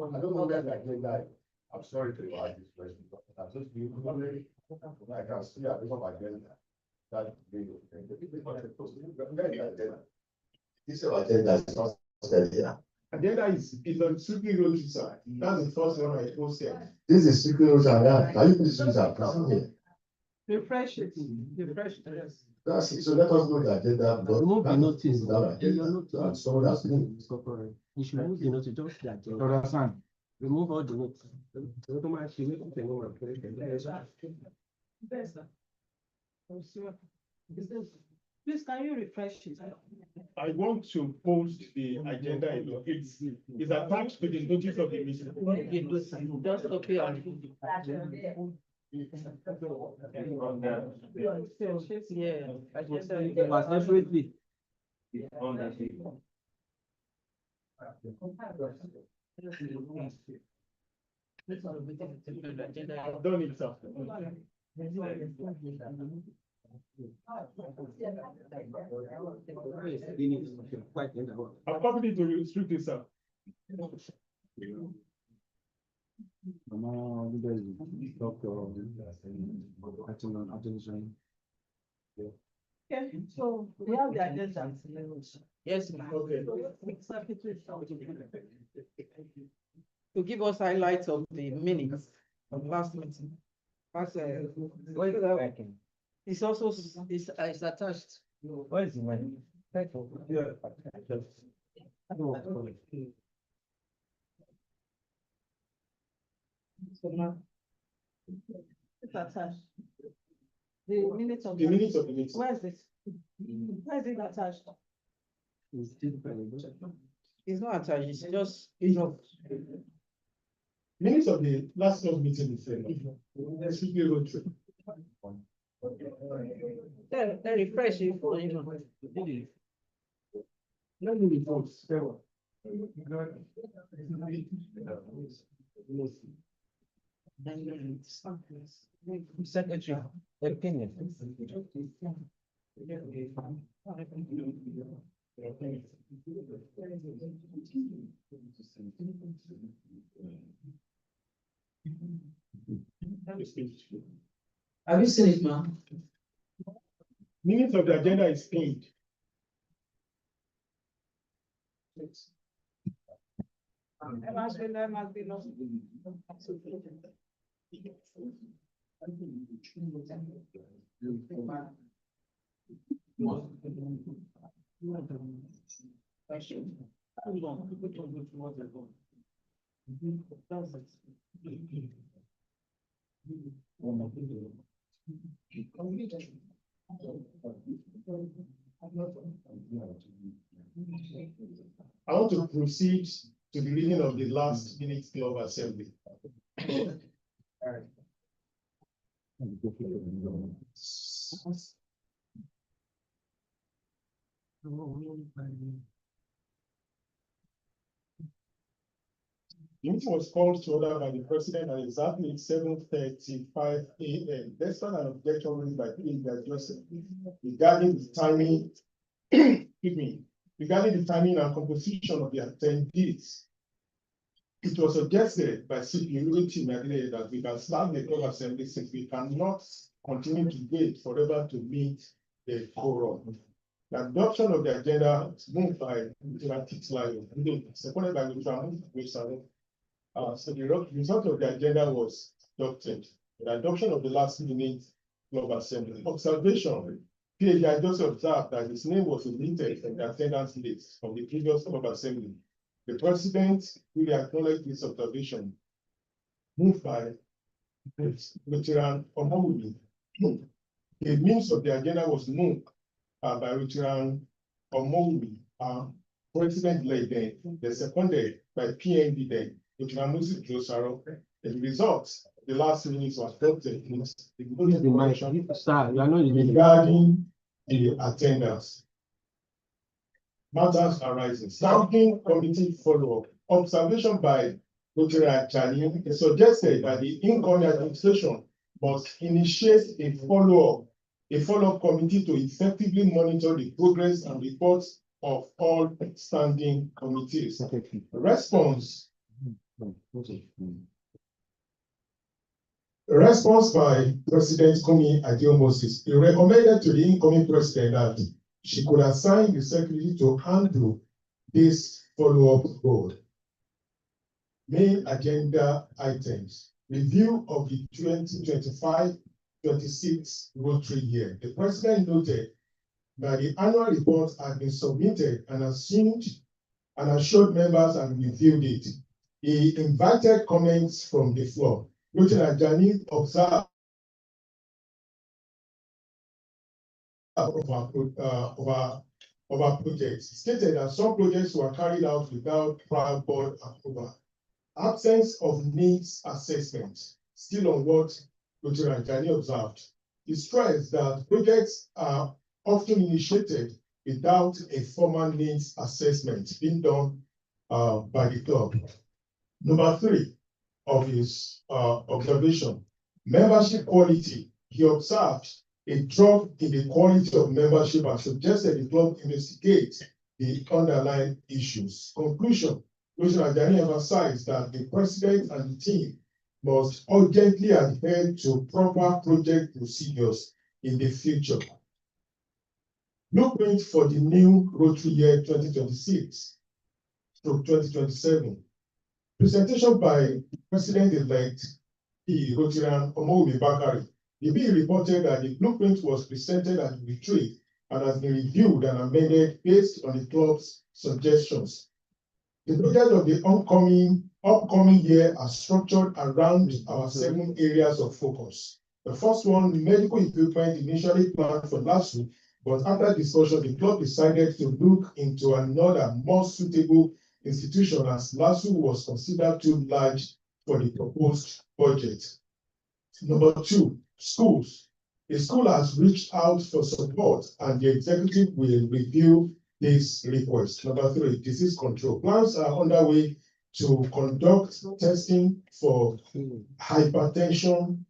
I don't know where the agenda is. I'm sorry to ask this question, but I just feel I can see a lot of agenda. That this agenda is not there. Agenda is on strictly road side. That's the first one I posted. This is strictly road side. Can you please use that plan here? Refresh it. Refresh it. Yes. That's it. So let us know the agenda. Remove the notice. And so that's it. You should remove the notice, just the agenda. Remove all the notes. Please, can you refresh it? I want to post the agenda. It's attached to the notice of the meeting. Just copy on. Yeah. Agenda. Separately. I've done it, sir. I've copied it to restrict it, sir. Okay, so we have the agenda. Yes, ma'am. Okay. To give us highlights of the minutes of last meeting. That's it's also it's attached. What is the money? So now it's attached. The minutes of The minutes of the meeting. where is it? Where is it attached? It's not attached, it's just Minutes of the last month meeting is strictly road trip. then refresh it for you. Let me report. Secretary, opinion. Have you seen it, ma'am? Minutes of the agenda is pinned. I want to proceed to the reading of the last minutes club assembly. The meeting was called to order by the president at exactly 7:35 a.m. Despite an objection raised by Peter Joseph regarding the timing, excuse me, regarding the timing and composition of the attendees. It was suggested by CP that we can start the club assembly since we cannot continue to wait forever to meet the quorum. The adoption of the agenda is moved by Mr. Tixlayo, seconded by Mr. Musa. So the result of the agenda was adopted. The adoption of the last minute club assembly. Observation. PHI just observed that his name was omitted from the attendance list of the previous club assembly. The president really acknowledged this observation. Moved by Veteran Omowumi. The means of the agenda was moved by Veteran Omowumi, president-elect then, the seconded by PND then, Veteran Moses Josaro. The result, the last minute was adopted. Regarding the attendance. Matters arising. Stamping committee follow-up. Observation by Dr. Achani suggested that the incoming administration must initiate a follow-up committee to effectively monitor the progress and reports of all standing committees. Response A response by President Kumi Adio Moses, he recommended to the incoming president that she could assign the secretary to handle this follow-up role. Main agenda items: review of the 2025-26 Rotary year. The president noted that the annual report had been submitted and assured members and reviewed it. He invited comments from the floor. Rotary Ajani observed of our projects, stated that some projects were carried out without prior board approval. Absence of needs assessment, still on what Rotary Ajani observed. He stressed that projects are often initiated without a formal needs assessment being done by the club. Number 3 of his observation, membership quality. He observed a drop in the quality of membership and suggested the club investigate the underlying issues. Conclusion, Rotary Ajani emphasized that the president and the team must urgently adhere to proper project procedures in the future. Blueprint for the new Rotary year 2026 to 2027. Presentation by President-elect Rotarian Omowumi Bakari. The bill reported that the blueprint was presented at the retreat and has been reviewed and amended based on the club's suggestions. The project of the upcoming year are structured around our 7 areas of focus. The first one, medical equipment, initially planned for LASU, but after discussion, the club decided to look into another more suitable institution as LASU was considered too large for the proposed budget. Number 2, schools. The school has reached out for support and the executive will review this request. Number 3, disease control. Plans are underway to conduct testing for hypertension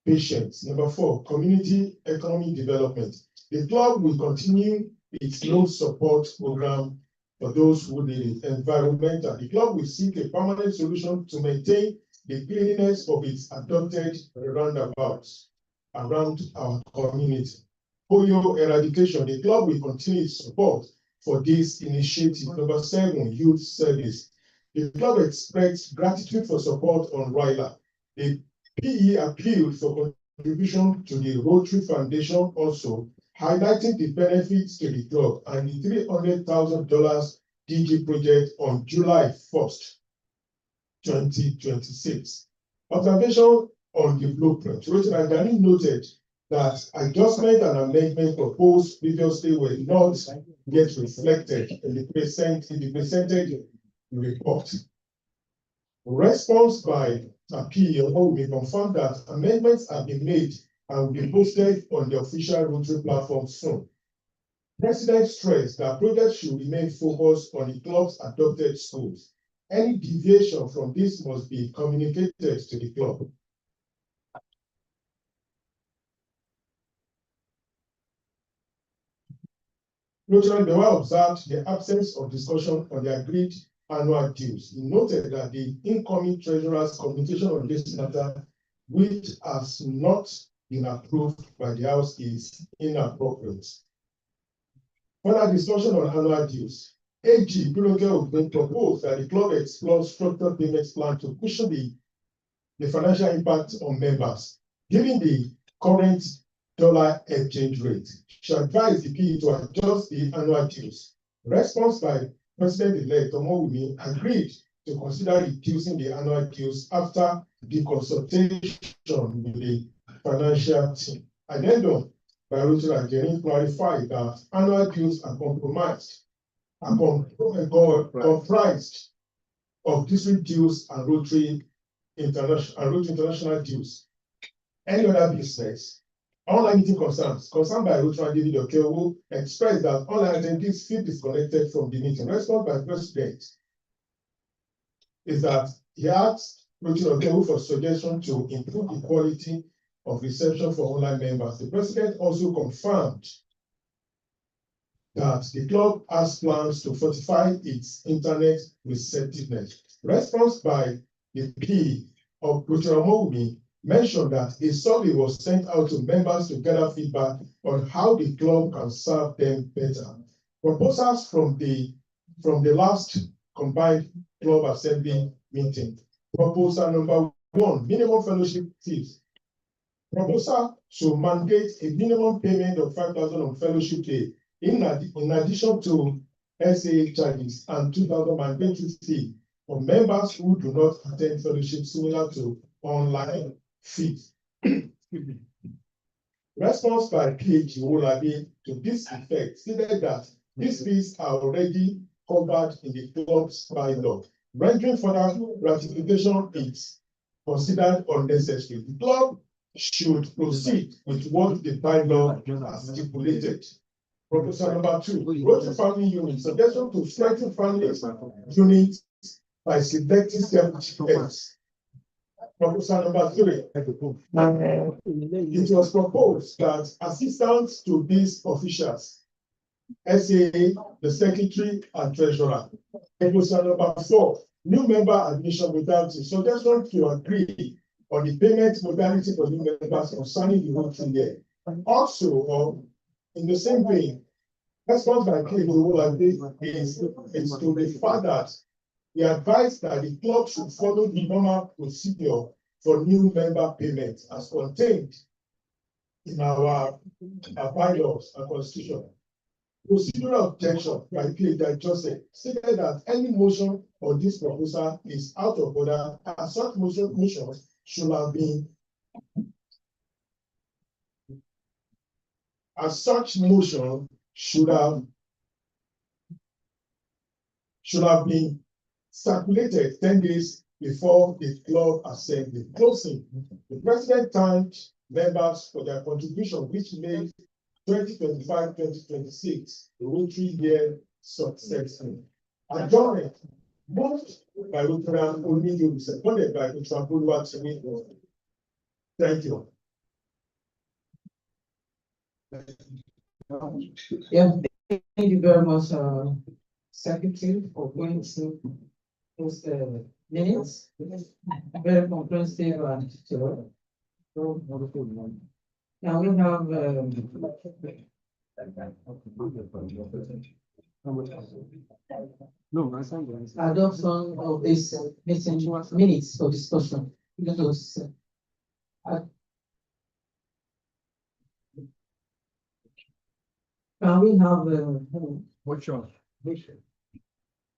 patients. Number 4, community economic development. The club will continue its loan support program for those who need it. Environmental. The club will seek a permanent solution to maintain the cleanliness of its adopted roundabouts around our community. Polio eradication. The club will continue its support for this initiative. Number 7, youth service. The club expects gratitude for support on RILA. The PE appealed for contribution to the Rotary Foundation, also highlighting the benefits to the club and the $300,000 DG project on July 1st, 2026. Observation on the blueprint. Rotary Ajani noted that adjustment and amendment proposed previously were not yet reflected in the presented report. Response by PE will confirm that amendments have been made and will be posted on the official Rotary platform soon. President stressed that projects should remain focused on the club's adopted schools. Any deviation from this must be communicated to the club. Rotary Bewa observed the absence of discussion on the agreed annual dues. He noted that the incoming treasurer's communication on this matter, which has not been approved by the House, is inappropriate. Further discussion on annual dues. AG Biloke proposed that the club explore structured payments plan to cushion the financial impact on members, given the current dollar exchange rate. She advised the PE to adjust the annual dues. Response by President-elect Omowumi agreed to consider reducing the annual dues after the consultation with the financial team. Addendum by Rotary Ajani clarified that annual dues are comprised of district dues and Rotary International dues. Any other business, online meeting concerned by Rotary David Okeowo expressed that online attendees feel disconnected from the meeting. Response by President is that he asked Rotary Okeowo for suggestion to improve the quality of reception for online members. The President also confirmed that the club has plans to fortify its internet receptiveness. Response by the P of Kuchiramomi mentioned that a survey was sent out to members to gather feedback on how the club can serve them better. Proposals from the last combined club assembly meeting. Proposal number 1, minimum fellowship fees. Proposal to mandate a minimum payment of 5,000 on fellowship day in addition to SAA charges and 2,000 mandatory fee for members who do not attend fellowship, similar to online fees. Response by PhD Wolabi to this effect stated that these fees are already covered in the club's bylaw, rendering further ratification is considered unnecessary. The club should proceed with what the bylaw has stipulated. Proposal number 2, Rotary family unit, suggestion to strengthen family units by selecting heads. Proposal number 3, it was proposed that assistants to these officials, SAA, the secretary and treasurer. Proposal number 4, new member admission without a suggestion to agree on the payment modality for new members concerning the whole 2 year. Also, in the same vein, response by PhD is to the fact that we advise that the club should follow the normal procedure for new member payment as contained in our bylaws and constitution. Procedural objection by PhD Joseph stated that any motion on this proposal is out of order, and such motions should have been been circulated 10 days before the club assembly. Closing, the president thanked members for their contribution, which made 2025-2026 the Rotary year successful. Adjournment, moved by Rotarian Oniyo, seconded by Rotarian Oluwatimi. Thank you. Yeah, thank you very much, Secretary, for going through those minutes. Very comprehensive and detailed. So wonderful one. Now we have adoption of this meeting minutes for discussion. Can we have Motion.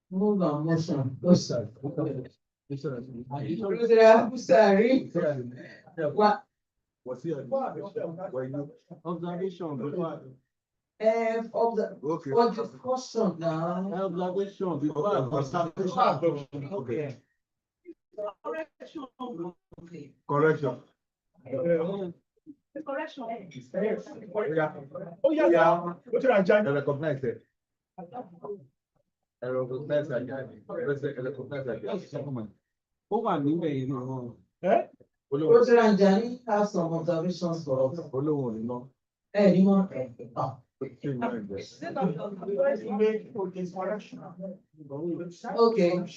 move on motion? What? What's here? Observation. Of the, Okay. for discussion now. Observation. Okay. Correction. Correction. Correction. Oh, yeah. What I recognize it. I recognize that. Ó wà níbẹ̀ yìí náà. Roger and Jani have some observations for us. Olówó ni lọ. Anyone? Okay,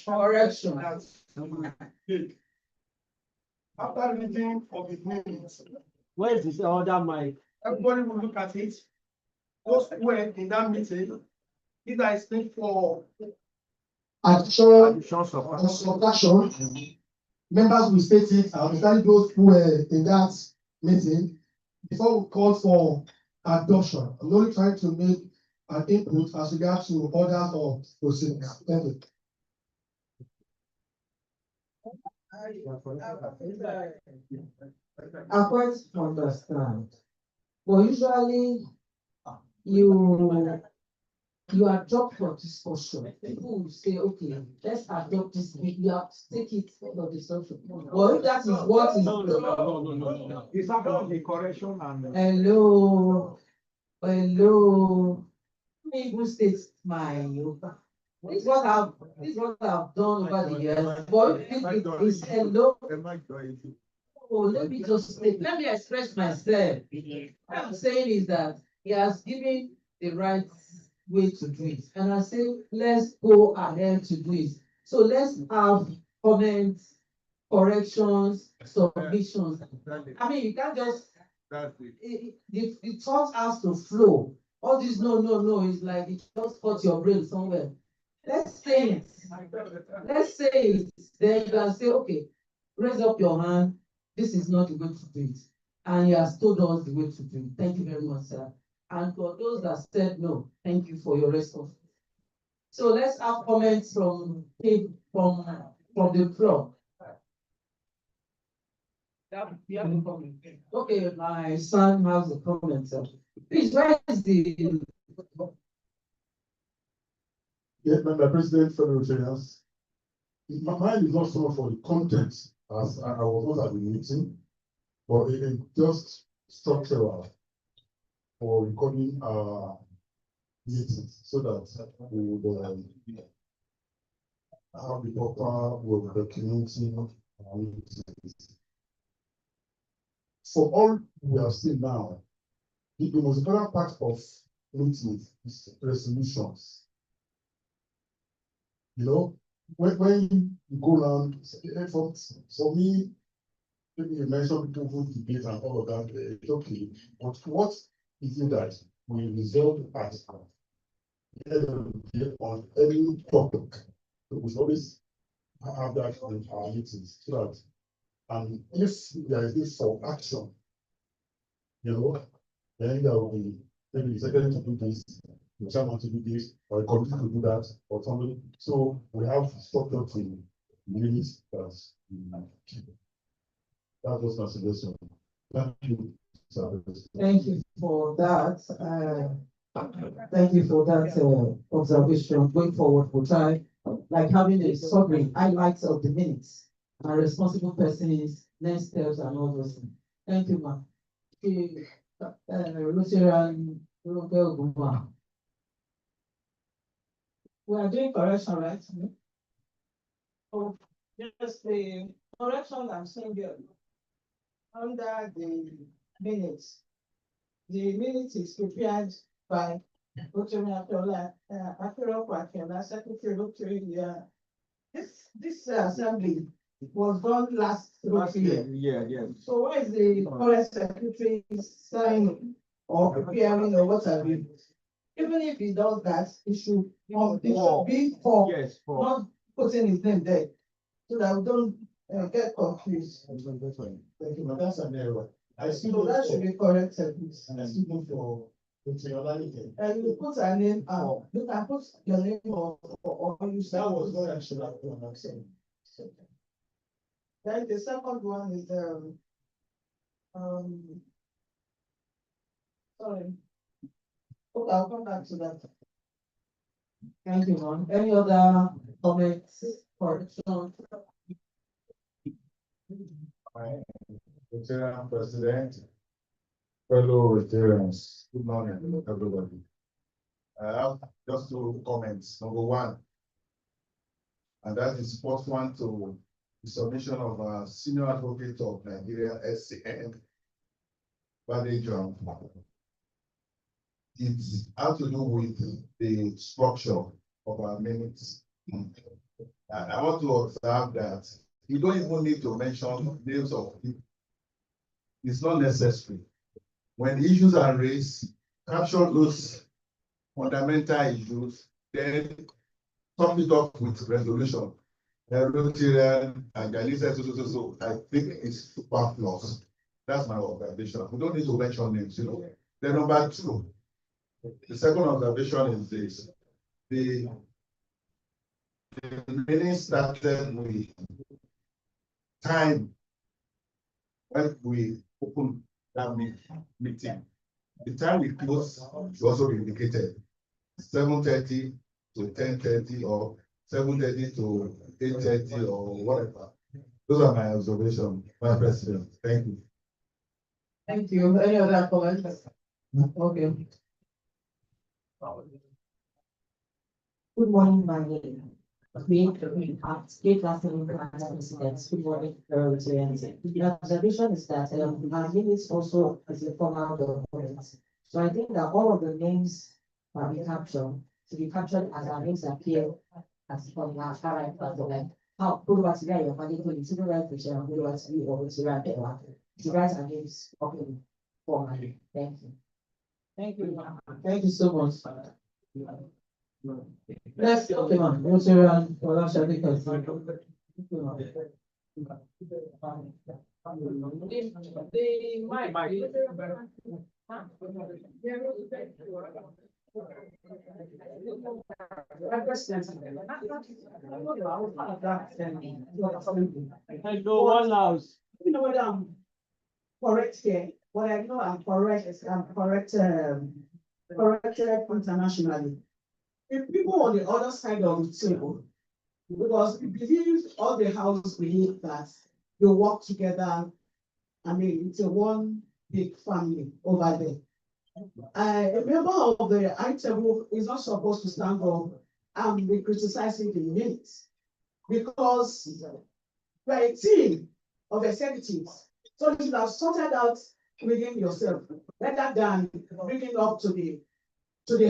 correction. After reading of the minutes, Where is this other mic? Everybody will look at it. Those who were in that meeting, these are explained for additional consultation, members will state it, especially those who were in that meeting, before we call for adoption. I'm only trying to make an input as regards to order of proceedings. Thank you. I quite understand, but usually you adopt for discussion. People will say, okay, let's adopt this. We have to take it for discussion. But if that is what is No. It's about the correction and. hello. Let me even state my this is what I've done over the years. But if it is hello. Oh, let me express myself. What I'm saying is that he has given the right way to do it. And I say, let's go ahead to do it. So let's have comments corrections, submissions. I mean, you can't just, That's it. the thought has to flow. All this no, is like it just cut your brain somewhere. Let's say it. Let's say it. Then you can say, okay, raise up your hand. This is not the way to do it. And he has told us the way to do it. Thank you very much, sir. And for those that said no, thank you for your response. So let's have comments from the floor. Okay, my son has a comment, sir. Please, where is the? Yes, Madam President, fellow Rotarians. My mind is not so much for the content as I was not at the meeting, but it is just structural for recording our meetings so that we would have the proper way of documenting our meetings. For all we have seen now, the most important part of meetings is resolutions. You know, when you go around, for me, maybe you mentioned people who debate and all of that, it's okay. But what is it that we resolve at on any topic? So we should always have that in our meetings so that, and if there is this for action, you know, then there will be maybe the secretary to do this, the chairman to do this, or a committee to do that, or something. So we have structure to limit that. That was my suggestion. Thank you, sir. Thank you for that. Thank you for that observation. Going forward, we'll try like having a summary, highlights of the minutes, and responsible persons, next steps, and all those things. Thank you, ma'am. Lucian, we are doing correction, right? Oh, just the correction I'm saying here. Under the minutes. The minutes is prepared by Rotary Akiola, Secretary Rotary. This assembly was done last year. Yeah. So why is the current secretary signing or preparing or what have you? Even if he does that, it should be for, Yes, for. not putting his name there, so that we don't get confused. Thank you, but that's an error. I still So look that should for, be corrected, please. and I still look for functionality. And you put her name out, you can put your name or you say. That was what I should have done, I'm saying. Then the second one is, sorry. Okay, I'll come back to that. Thank you, ma'am. Any other comments, corrections? Rotarian President, fellow Rotarians, good morning, everybody. I have just two comments. Number one, and that is first one to the submission of Senior Advocate of Nigeria, SCN, Badejo. It has to do with the structure of our minutes. And I want to observe that you don't even need to mention names of people. It's not necessary. When issues are raised, capture those fundamental issues, then top it up with resolution. Rotarian and Ghanaian, so I think it's superfluous. That's my observation. We don't need to mention names, you know. Then number two, the second observation is this. The meeting started with time when we open that meeting. The time we close should also be indicated. 7:30 to 10:30 or 7:30 to 8:30 or whatever. Those are my observations, Madam President. Thank you. Thank you. Any other comments? Okay. Good morning, my name. State Council President, good morning, Rotarians. The observation is that our minutes also is a formal document. So I think that all of the names to be captured as our names appear as from our current president. how, put what together, your money, put it to the right picture, and put what to be over to right there. To write our names, okay, for me, thank you. Thank you, thank you so much. Next, okay, man, what's your, well, shall we continue? I go one house. You know what, correct here, what I know I'm correct is I'm correct, corrected internationally. If people on the other side of the table, because we believe, all the houses believe that you work together, I mean, it's a one big family over there. A member of the item is not supposed to stand up and be criticizing the minutes, because we're a team of executives. So you should have sorted out within yourself, rather than bringing up to the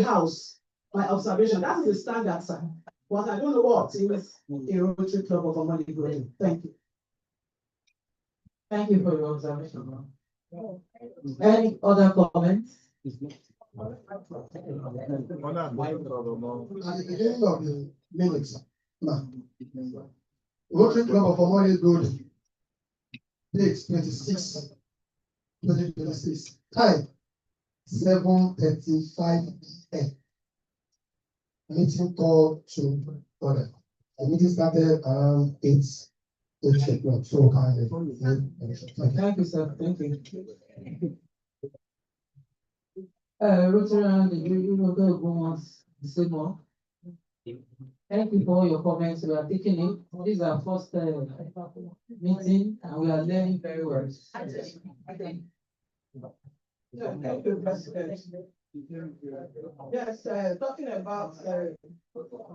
house by observation. That is the standard, sir. But I don't know what it is a Rotary Club of Omani Growing. Thank you. Thank you for your observation, ma'am. Any other comments? At the beginning of the minutes, Rotary Club of Omani Growing, date 26, 2026, time 7:35 p.m. Meeting called to order. The meeting started around 8 o'clock. So Thank you, sir. Thank you. Rotary, you know, go once, say more. Thank you for all your comments. We are taking it. This is our first meeting, and we are learning very well. Thank you, President. Yes, talking about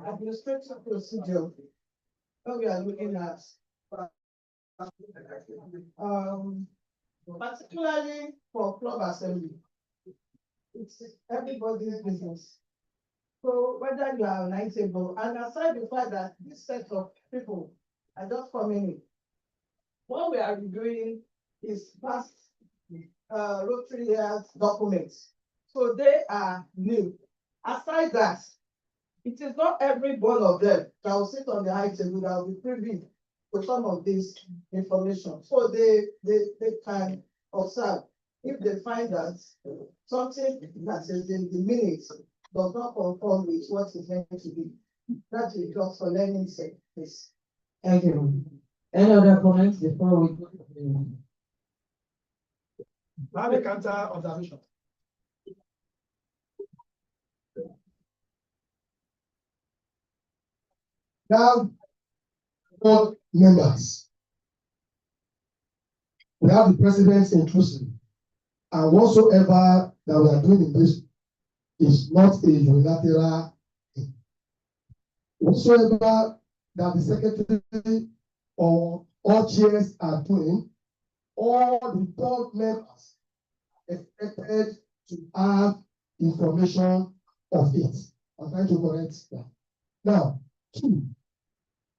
administrative procedure, what we are looking at, particularly for club assembly, it's everybody's business. So whether you are on night table, and aside the fact that this set of people are just coming in, what we are doing is past Rotary years documents. So they are new. Aside that, it is not every one of them that will sit on the high table that will be privy to some of this information. So they can observe if they find that something that is in the minutes does not conform with what is meant to be. That is just for learning sake. Thank you. Any other comments before we go to the I have a counter observation. now, board members, we have the president's inclusive, and whatsoever that we are doing in this is not a unilateral thing. Whatsoever that the secretary or all chairs are doing, all the board members expected to have information of it. I'm trying to correct that. Now, two,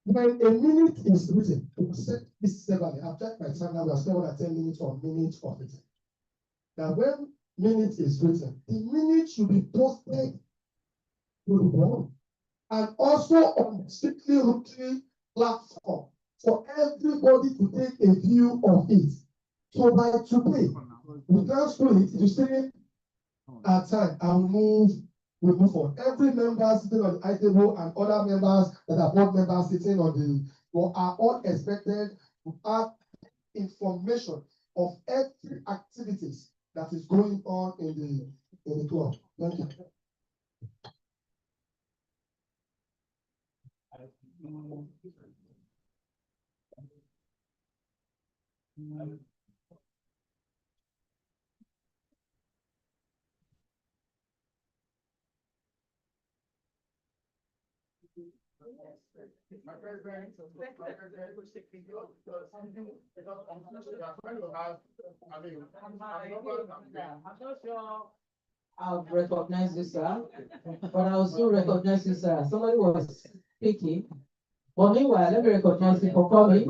when a minute is written, to set this seven, I've checked my time now, we are still on 10 minutes or minutes of it. Now, when minute is written, the minute should be posted to the board and also on the strictly Rotary platform for everybody to take a view of it. So by today, we transfer it to stay at time and we move on. Every member sitting on the table and other members that are board members sitting on the floor are all expected to have information of every activities that is going on in the club. Thank you. I'll recognize you, sir. But I also recognize you, sir. Somebody was speaking, But meanwhile, let me recognize you for coming.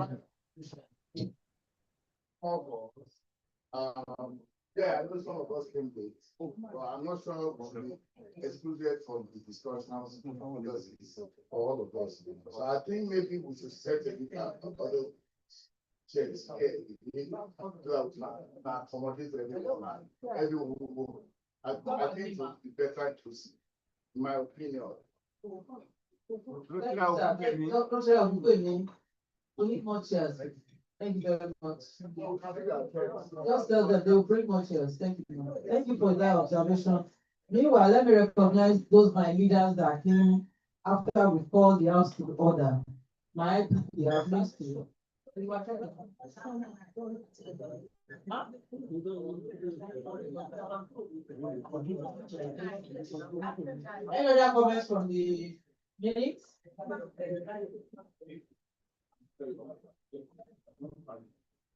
Yeah, I know some of us came late, but I'm not sure we'll be excluded from the discussions because it's for all of us. So I think maybe we should set a other checks here. Accommodate everyone. Everyone. I think it would be better to see, in my opinion. We need more chairs. Thank you very much. Just tell them they will bring more chairs. Thank you. Thank you for that observation. Meanwhile, let me recognize those my leaders that came after we called the house to order. My IPP, I've missed you. Any other comments from the minutes?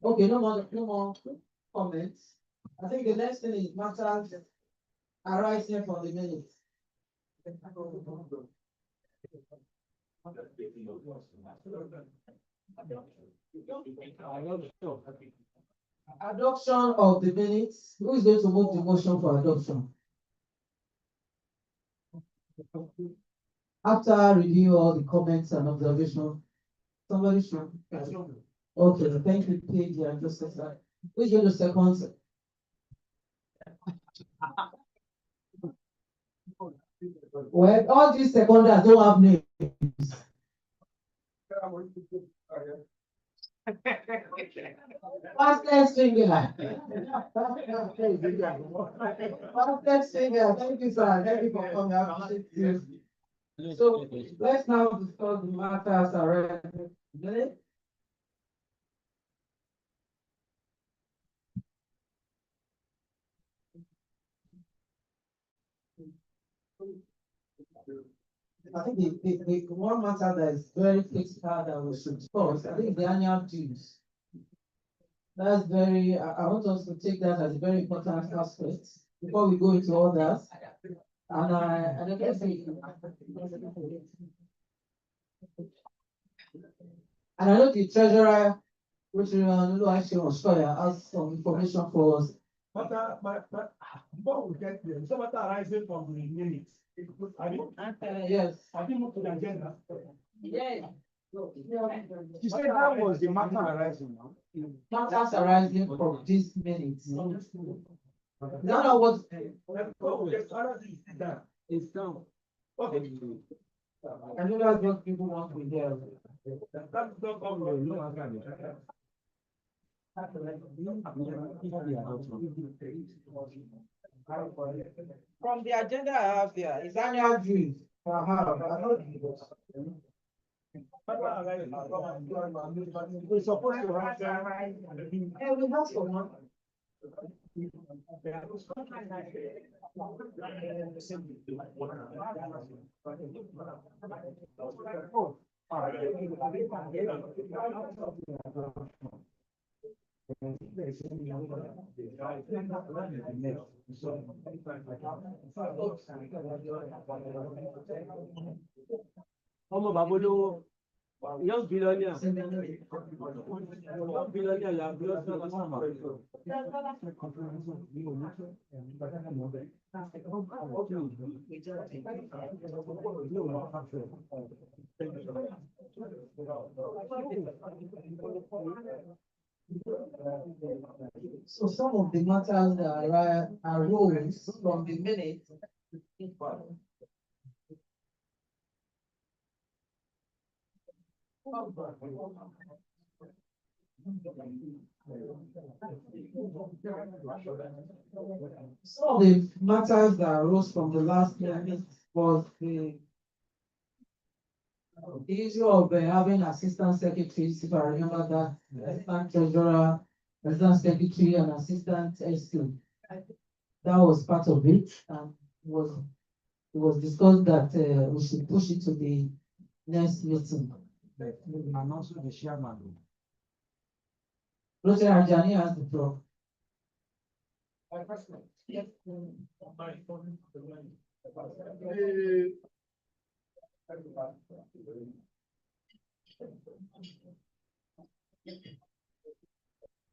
Okay, no more comments. I think the next thing is matters arising from the minutes. Adoption of the minutes. Who is going to move the motion for adoption? After review all the comments and observations, somebody should. Okay, thank you, Paige and Joseph. Who is going to second? Well, all these seconders don't have names. Fastest finger. Fastest finger. Thank you, sir. Thank you for coming. I appreciate you. So let's now discuss the matters around. I think the one matter that is very critical that we should discuss, I think the annual dues. That's very, I want us to take that as a very important aspect before we go into others. And I don't think. And I know the treasurer, which has some information for us. But before we get there, some matter arising from the minutes. Yes. I think move to the agenda. Yeah. You said that was the matter arising now. Matters arising from these minutes. No, what? It's down. Okay. I know that's what people want to hear. That's not From the agenda I have here, is annual dues. We're supposed to have. We have someone. Ọmọ bàbá olówó, young billionaire, young billionaire, you have lost your customer. So some of the matters that arose from the minutes. Some of the matters that arose from the last meeting was the issue of having assistant secretaries, if I remember that, assistant treasurer, assistant secretary, and assistant SC. That was part of it, and it was discussed that we should push it to the next meeting. And also the chairman. Roger Ajani has the floor.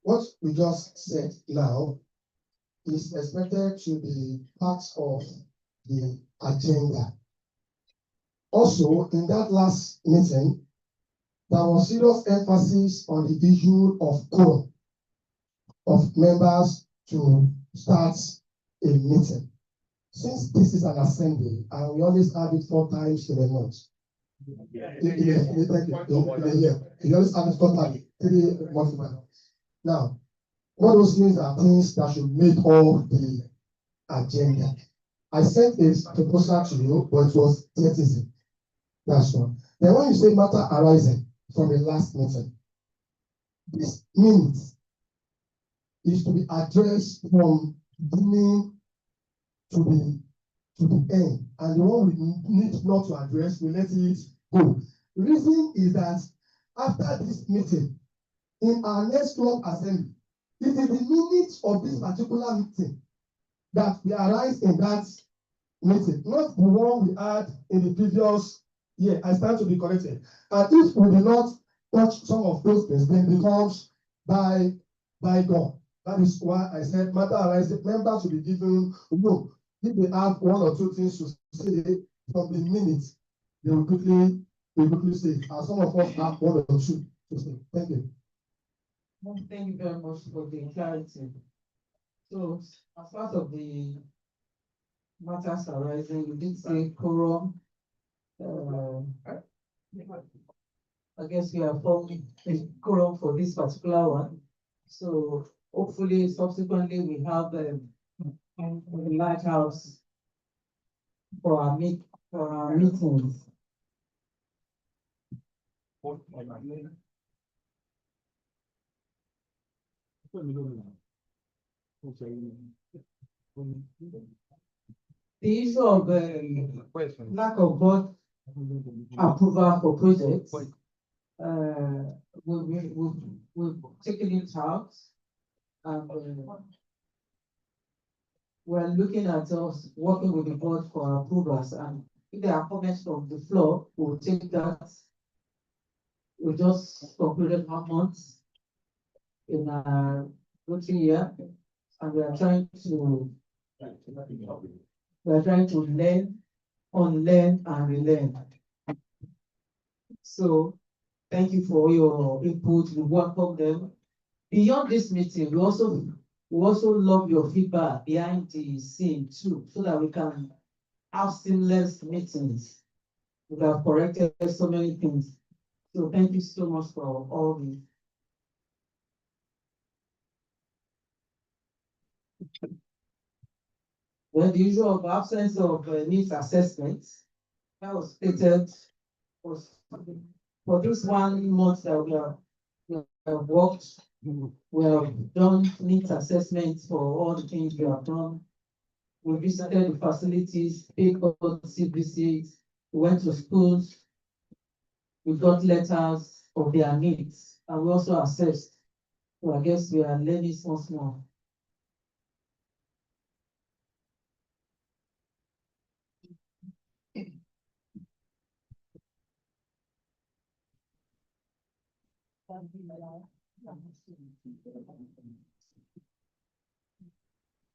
What we just said now is expected to be part of the agenda. Also, in that last meeting, there was serious emphasis on the issue of quorum of members to start a meeting. Since this is an assembly and we always have it 4 times in a month. In a year. You always have it 4 times, 3 months. Now, what those things are things that should make up the agenda. I sent a proposal to you, but it was criticism. That's one. Then when you say matter arising from the last meeting, this means is to be addressed from beginning to the end. And the one we need not to address, we let it go. The reason is that after this meeting, in our next club assembly, it is the minutes of this particular meeting that we arise in that meeting, not the one we had in the previous year. I stand to be corrected. And if we do not touch some of those things, then it becomes by God. That is why I said matter arising, members will be given room. If they have 1 or 2 things to say from the minutes, they will quickly say, and some of us have 1 or 2 to say. Thank you. Well, thank you very much for the clarity. So, as part of the matters arising, you did say quorum. I guess we are forming a quorum for this particular one. So, hopefully, subsequently, we have the lighthouse for our meetings. The issue of lack of board approval for projects, we've taken it out, and we're looking at us working with the board for approvals, and if there are comments from the floor, we'll take that. We just concluded 1 month in our routine year, and we are trying to learn, unlearn, and relearn. So, thank you for your input. We welcome them. Beyond this meeting, we also love your feedback behind the scene too, so that we can have seamless meetings. We have corrected so many things. So thank you so much for all this. Well, the issue of absence of needs assessments, that was stated for this 1 month that we have worked. We have done needs assessments for all the things we have done. We visited the facilities, paid courtesy visits, we went to schools, we got letters of their needs, and we also assessed. So I guess we are learning once more.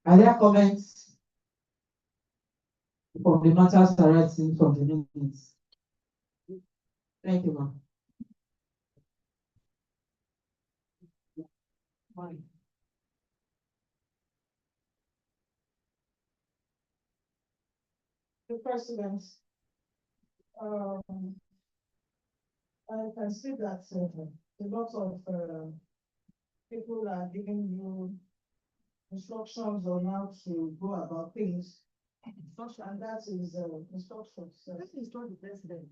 Are there comments from the matters arising from the meetings? Thank you, ma'am. The president, I can see that a lot of people are giving you instructions on how to go about things. And that is instructions. This is not the president.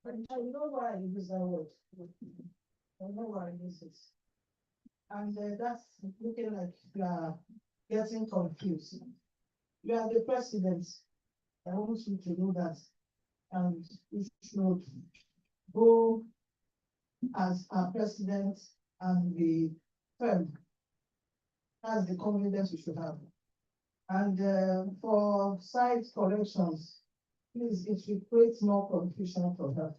But I know why I use that word. I know why I use it. And that's looking like you are getting confused. You are the president. I want you to know that. And you should go as our president and be firm. That's the confidence you should have. And for site corrections, please, it will create more confusion for her.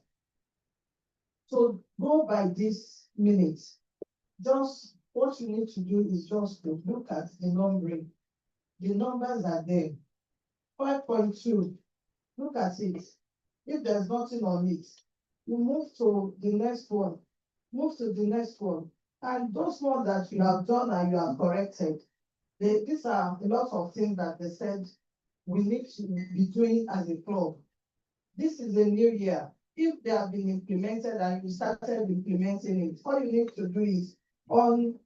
So go by this minutes. Just what you need to do is just to look at the numbering. The numbers are there. 5.2, look at it. If there's nothing on it, you move to the next one, move to the next one. And those ones that you have done and you have corrected, these are a lot of things that they said we need to be doing as a club. This is a new year. If they have been implemented and you started implementing it, all you need to do is on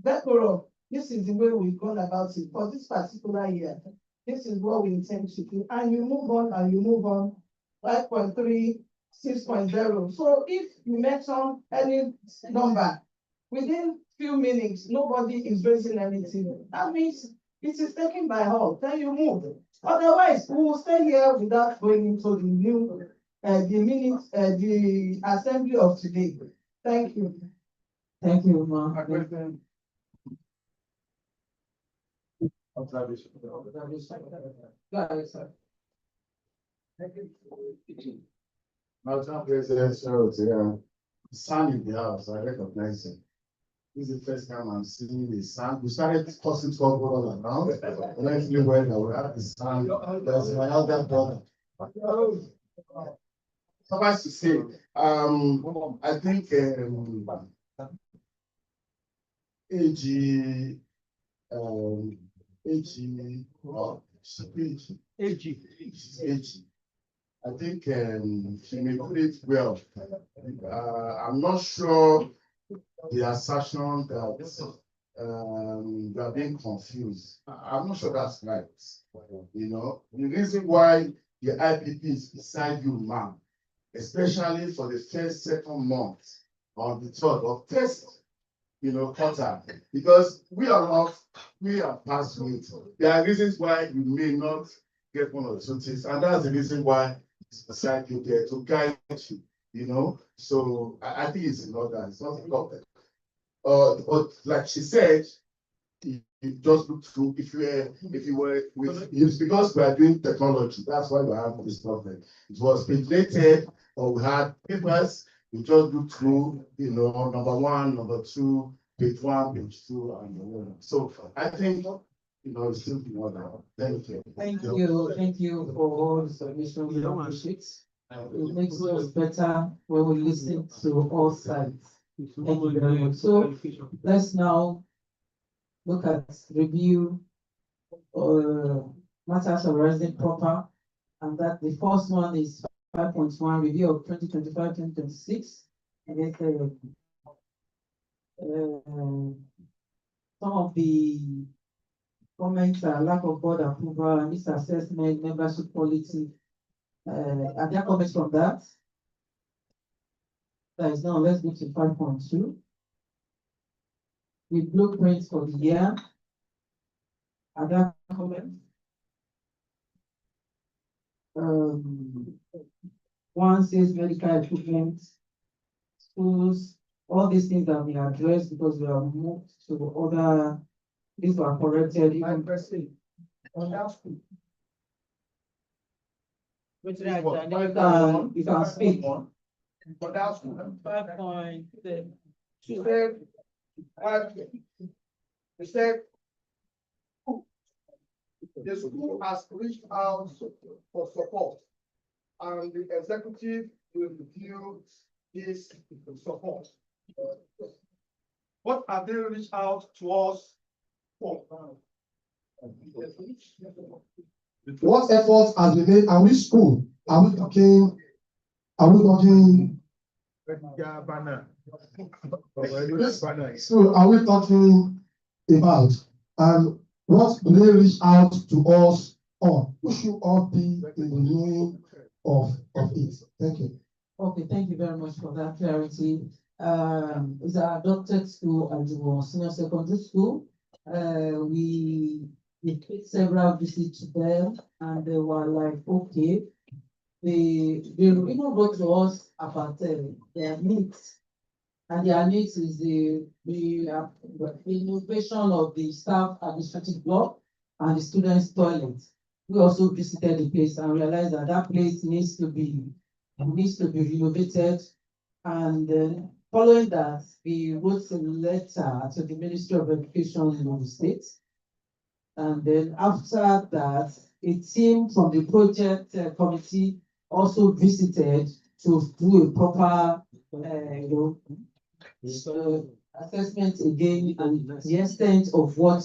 Bekoro, this is the way we've gone about it for this particular year. This is what we intend to do. And you move on and you move on. 5.3, 6.0. So if you mention any number, within few minutes, nobody is raising anything. That means it is taken by heart. Then you move. Otherwise, we will stay here without going into the new, the assembly of today. Thank you. Thank you, Ma. Observation. Go ahead, sir. Madam President, the sound in the house, I recognize it. This is the first time I'm seeing the sound. We started tossing trouble all around. And I feel when I will have the sound, there's my elder brother. Suffice to say, I think AG. I think she may put it well. I'm not sure the assertion that you are being confused. I'm not sure that's right. You know, the reason why the IPP is beside you, ma'am, especially for the first, second month or the third or first, quarter, because we are past it. There are reasons why you may not get one of the things, and that's the reason why it's beside you there to guide you, So I think it's in order, it's not a problem. But like she said, you just look through, if you were with, it's because we are doing technology, that's why we have this problem. It was related, or we had papers, we just look through, number one, number two, page one, page two, and so I think, it's still in order. Thank you. Thank you for all the submissions we appreciate. It makes us better when we listen to all sides. Thank you very much. So let's now look at review matters arising proper, and that the first one is 5.1 review of 2025-2026. And then some of the comments are lack of board approval and misassessment, membership policy. Are there comments from that? That is now, let's go to 5.2. With blueprints for the year. Are there comments? One says medical equipment, schools, all these things have been addressed because we have moved to other, these were corrected. On that school. You can speak. On that school. 5.2. He said, the school has reached out for support, and the executive will review this support. What have they reached out to us for? What efforts has been made? Are we school? Are we talking? So are we talking about? And what do they reach out to us on? We should all be in the knowing of it. Thank you. Okay, thank you very much for that clarity. It's our adopted school and senior secondary school. We did several visits to them and they were like, okay. They even wrote to us about their needs. And their needs is the innovation of the staff administrative block and the students' toilet. We also visited the place and realized that that place needs to be renovated And then following that, we wrote a letter to the Ministry of Education in the state. And then after that, a team from the project committee also visited to do a proper, assessment again and the extent of what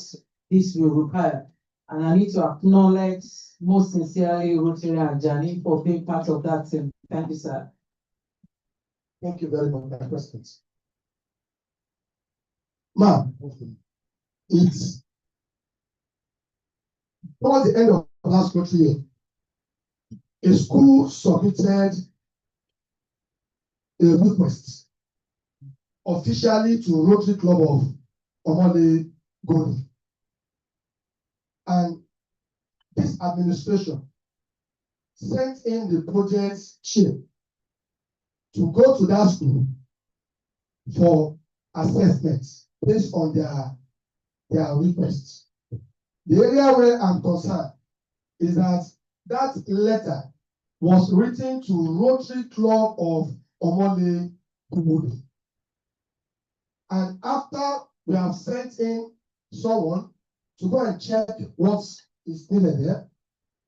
this will require. And I need to acknowledge most sincerely Rotary and Jani for being part of that team. Thank you, sir. Thank you very much, my questions. Ma'am, it's towards the end of last school year, a school submitted a request officially to Rotary Club of Omole Goni. And this administration sent in the project chair to go to that school for assessments based on their requests. The area where I'm concerned is that letter was written to Rotary Club of Omole Goni. And after we have sent in someone to go and check what is needed there,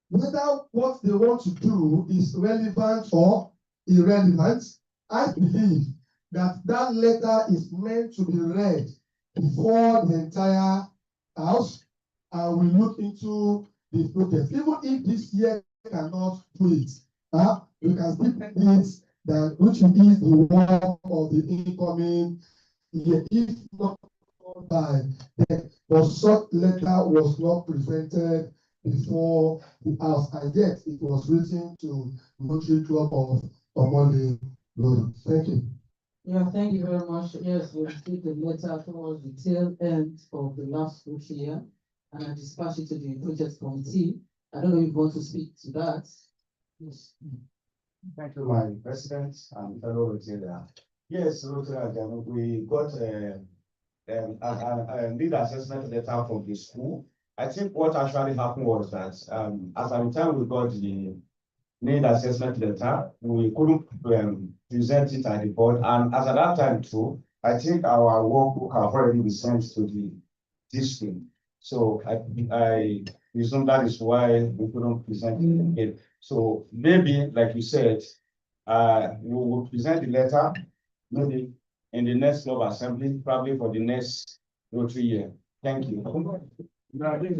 whether what they want to do is relevant or irrelevant, I believe that letter is meant to be read before the entire house, and we look into the project. Even if this year cannot do it, we can still make this that which is the work of the incoming year, if not by then. But such letter was not presented before the house, and yet it was written to Rotary Club of Omole Goni. Thank you. Yeah, thank you very much. Yes, we received the letter towards the tail end of the last school year, and I dispatched it to the project committee. I don't know if you want to speak to that. Yes. Thank you, my president and fellow Rotarians. Yes, Rotary, we got a lead assessment letter from the school. I think what actually happened was that as at the time we got the need assessment letter, we couldn't present it at the board, and as at that time too, I think our workbook have already been sent to the district. So I presume that is why we couldn't present it again. So maybe, like you said, we will present the letter maybe in the next club assembly, probably for the next Rotary year. Thank you. I think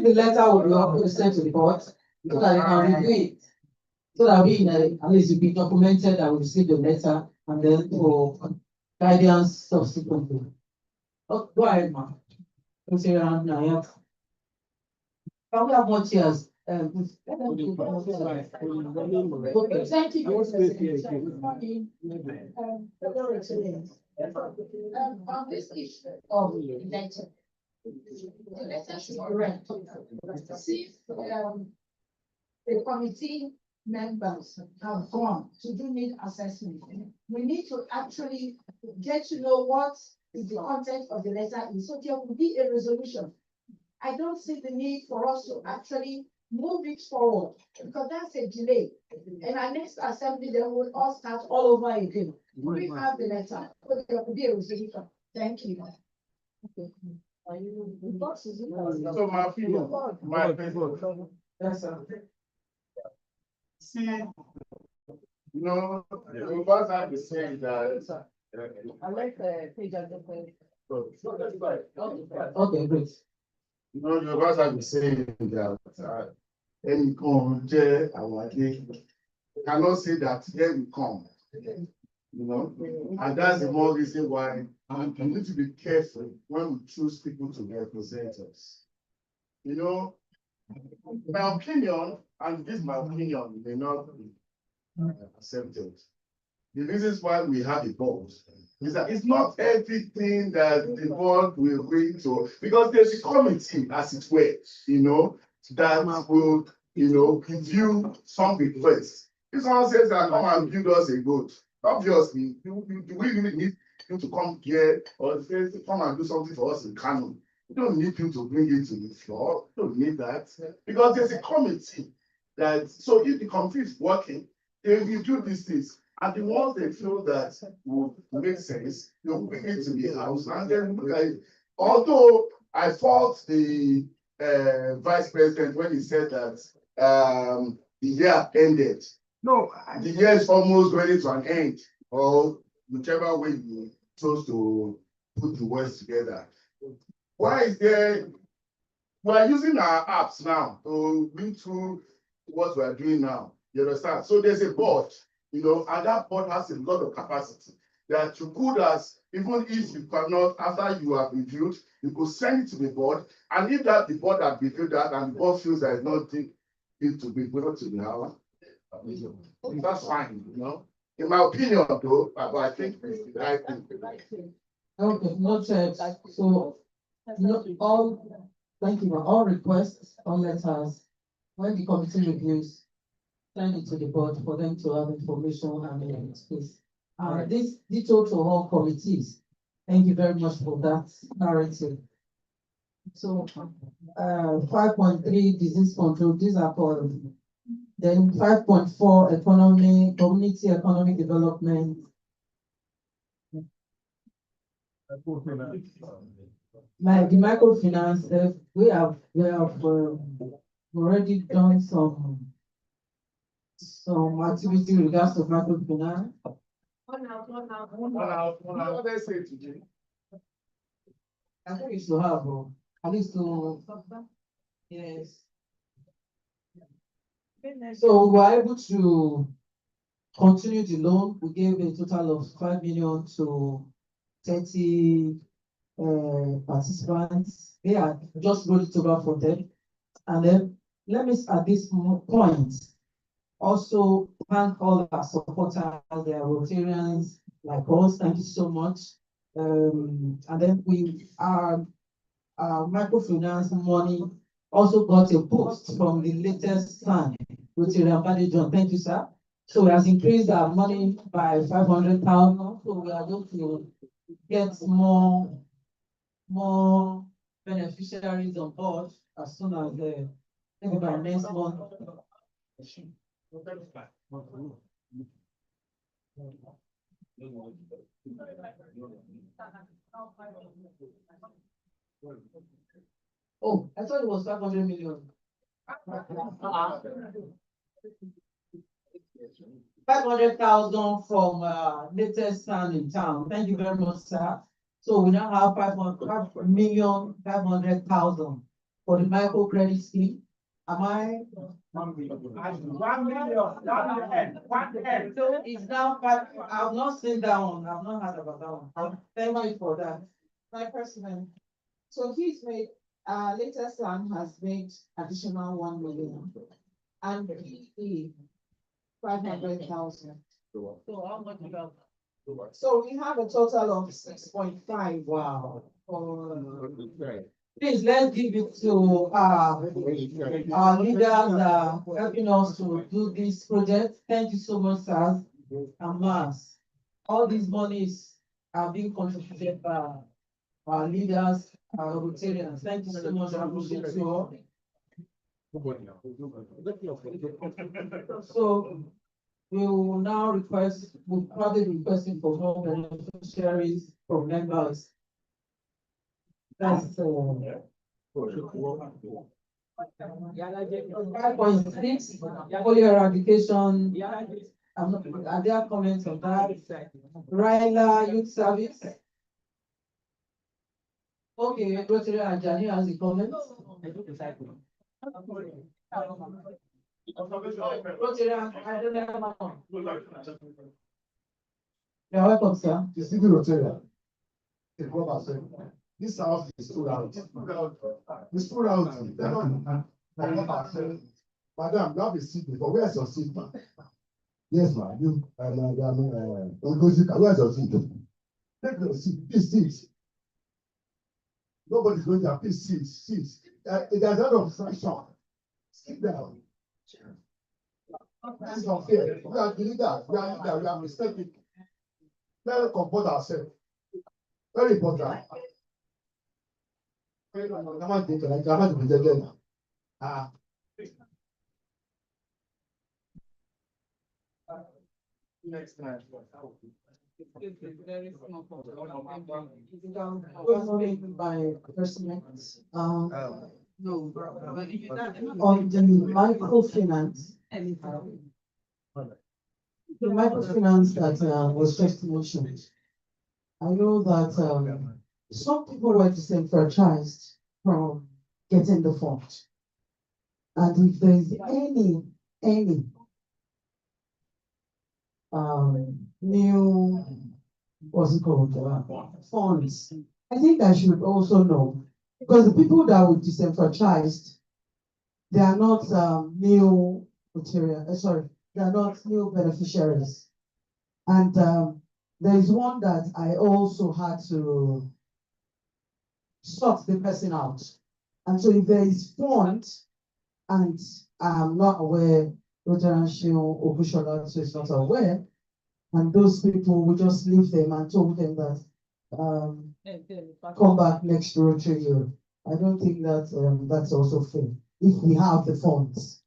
the letter will be also sent to the board so that they can review it. So that we, at least it be documented that we received the letter and then for guidance subsequently. Oh, go ahead, ma. Can we have more chairs? Okay, thank you. On this issue of the letter. The letter is correct. See, the committee members have gone to do need assessment. We need to actually get to know what is the content of the letter is, so there will be a resolution. I don't see the need for us to actually move it forward, because that's a delay. And our next assembly, then we'll all start all over again. We have the letter, but there will be a resolution. Thank you. Okay. So my opinion, yes, sir. See, you know, the boss have to say that. I like the page of the. Okay, great. You know, the boss have to say that any come cannot say that here we come. You know, and that's the more reason why we need to be careful when we choose people to represent us. You know, my opinion, and this is my opinion, may not be accepted. The reasons why we have a board is that it's not everything that the board will bring to, because there's a committee, as it were, you know, that will, you know, review some requests. If someone says that come and build us a boat, obviously, do we really need you to come here or say, come and do something for us in Kano. You don't need you to bring it to the floor. You don't need that. Because there's a committee that, so if the committee is working, they review these things. And the ones they feel that would make sense, they'll bring it to the house and then look at it. Although I fault the vice president when he said that the year ended. No, the year is almost ready to an end, or whichever way you chose to put the words together. Why is there? We are using our apps now to read through what we are doing now. You understand? So there's a board, you know, and that board has a lot of capacity that you could, as even if you cannot, after you have reviewed, you could send it to the board, and if that the board has reviewed that and the board feels that it's not it to be brought to the hour, that's fine, you know. In my opinion, though, but I think it's the right thing. Okay, noted. So, thank you, all requests, all letters, when the committee reviews, send it to the board for them to have information and space. This detail to all committees. Thank you very much for that narrative. So, 5.3 disease control, these are for. Then 5.4 economy, community economic development. Like the microfinance, we have already done some activity in regards to microfinance. What they say today? I think we should have, at least to, yes. So we were able to continue the loan. We gave a total of 5 million to 30 participants. They are just rolled it over for them. And then let me at this point also thank all our supporters, they are Rotarians like us. Thank you so much. And then our microfinance money also got a boost from the latest plan with John. Thank you, sir. So it has increased our money by 500,000. So we are going to get more beneficiaries on board as soon as maybe by next month. Oh, I thought it was 500 million. 500,000 from latest stand in town. Thank you very much, sir. So we now have 500,000 for the microcredit scheme. Am I? 1 million. 1 million. So it's now 5. I've not seen that one. I've not heard about that one. Thank you for that. My president. So he's made, latest one has made additional 1 million. And he 500,000. So how much about? So we have a total of 6.5. Wow. Please, let's give it to our leaders helping us to do this project. Thank you so much, sir. And Mars. All these monies are being contributed by our leaders, our Rotarians. Thank you so much. I appreciate you all. So we will now we'll probably be requesting for more beneficiaries from members. That's 5.6 polio eradication. Are there comments on that? Ryla Youth Service. Okay, Rotary Ajani has a comment. You're welcome, sir. The city Rotarian. This house is sold out. It's sold out. Madam, you have a seat before. Where's your seat, ma? Yes, ma. You, where's your seat? Take your seat. Please sit. Nobody's going to please sit. There's a lot of friction. Sit down. This is unfair. We are the leaders. We are mistaken. Let's comport ourselves. Very important. Come on, think like come on, again. Next time. By personal, no, on the microfinance. The microfinance that was just mentioned. I know that some people were disenfranchised from getting the fund. And if there is any new, what's it called, funds, I think I should also know, because the people that were disenfranchised, they are not new material, sorry, they are not new beneficiaries. And there is one that I also had to sort the person out. And so if there is fund, and I'm not aware, Rogeranshio Obushola is not aware, and those people will just leave them and told them that come back next Rotary year. I don't think that that's also fair if we have the funds.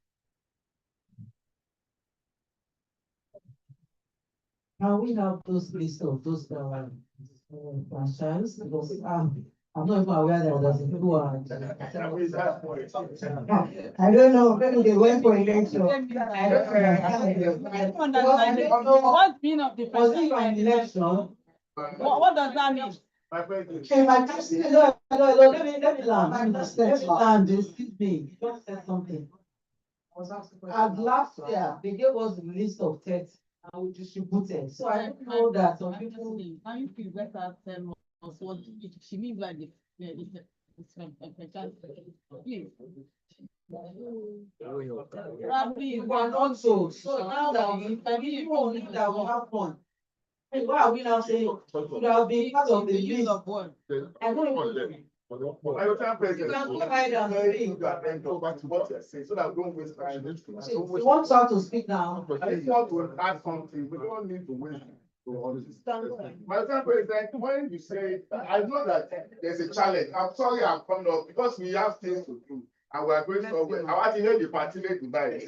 Now we have those lists of those franchise because I'm not even aware that there's people who are. I don't know, maybe they went for election. I don't know. What's been of the Was it an election? What does that mean? Okay, my person, hello, let me land. Let me land, excuse me, you just said something. As last year, they gave us the list of 30 and we distributed, so I don't know that some people. Now you feel better than us what she means by the Probably one also, so now that we have fun. Hey, why are we now saying could have been part of the list? of one? I don't know. You can go ahead and speak. So that we don't waste time. You want her to speak now? I just want to add something, we don't need to waste. My friend President, when you say, I know that there's a challenge, I'm sorry I'm coming up because we have things to do. And we are going somewhere. I want to hear the party to buy.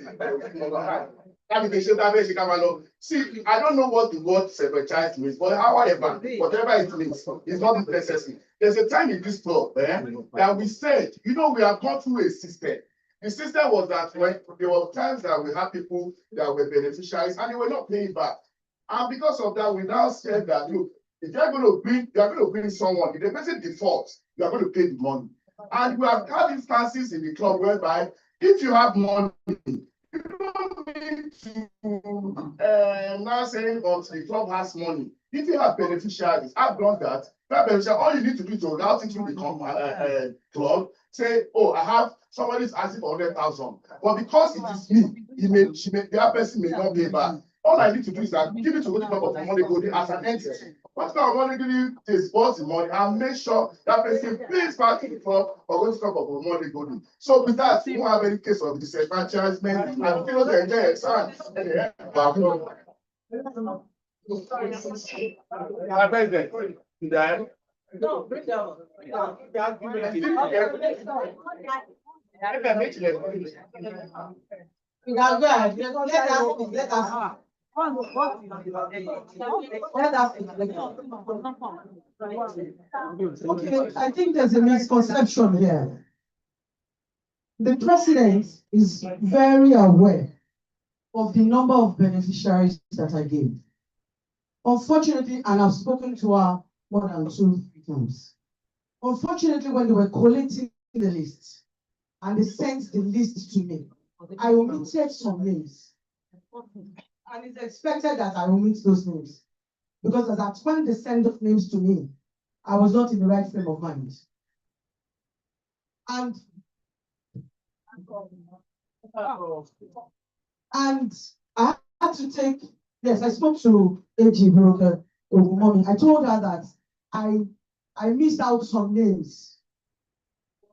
See, I don't know what the word child means, but however, whatever it means, it's not necessary. There's a time in this club that we said, you know, we have gone through a system. The system was that when there were times that we had people that were beneficiaries and they were not paying back. And because of that, we now said that, look, if you're going to bring someone, if the person defaults, you are going to pay the money. And we have had instances in the club whereby if you have money, you don't need to now saying that the club has money. If you have beneficiaries, I've done that. All you need to do is to route it through the club, say, oh, I have somebody's asking for 100,000. But because it is me, that person may not pay back. All I need to do is that give it to the club of money go as an entity. What kind of money do you disburse the money and make sure that person pays back to the club or go to club of money go? So with that, we don't have any case of disenfranchisement and people that enjoy exam. No, bring down. Let us. Okay, I think there's a misconception here. The president is very aware of the number of beneficiaries that I gave. Unfortunately, and I've spoken to her more than 2 times. Unfortunately, when they were collating the list and they sent the list to me, I omitted some names. And it's expected that I omit those names. Because as at when they send those names to me, I was not in the right frame of mind. And I had to take, yes, I spoke to AG Broker Mommy. I told her that I missed out some names.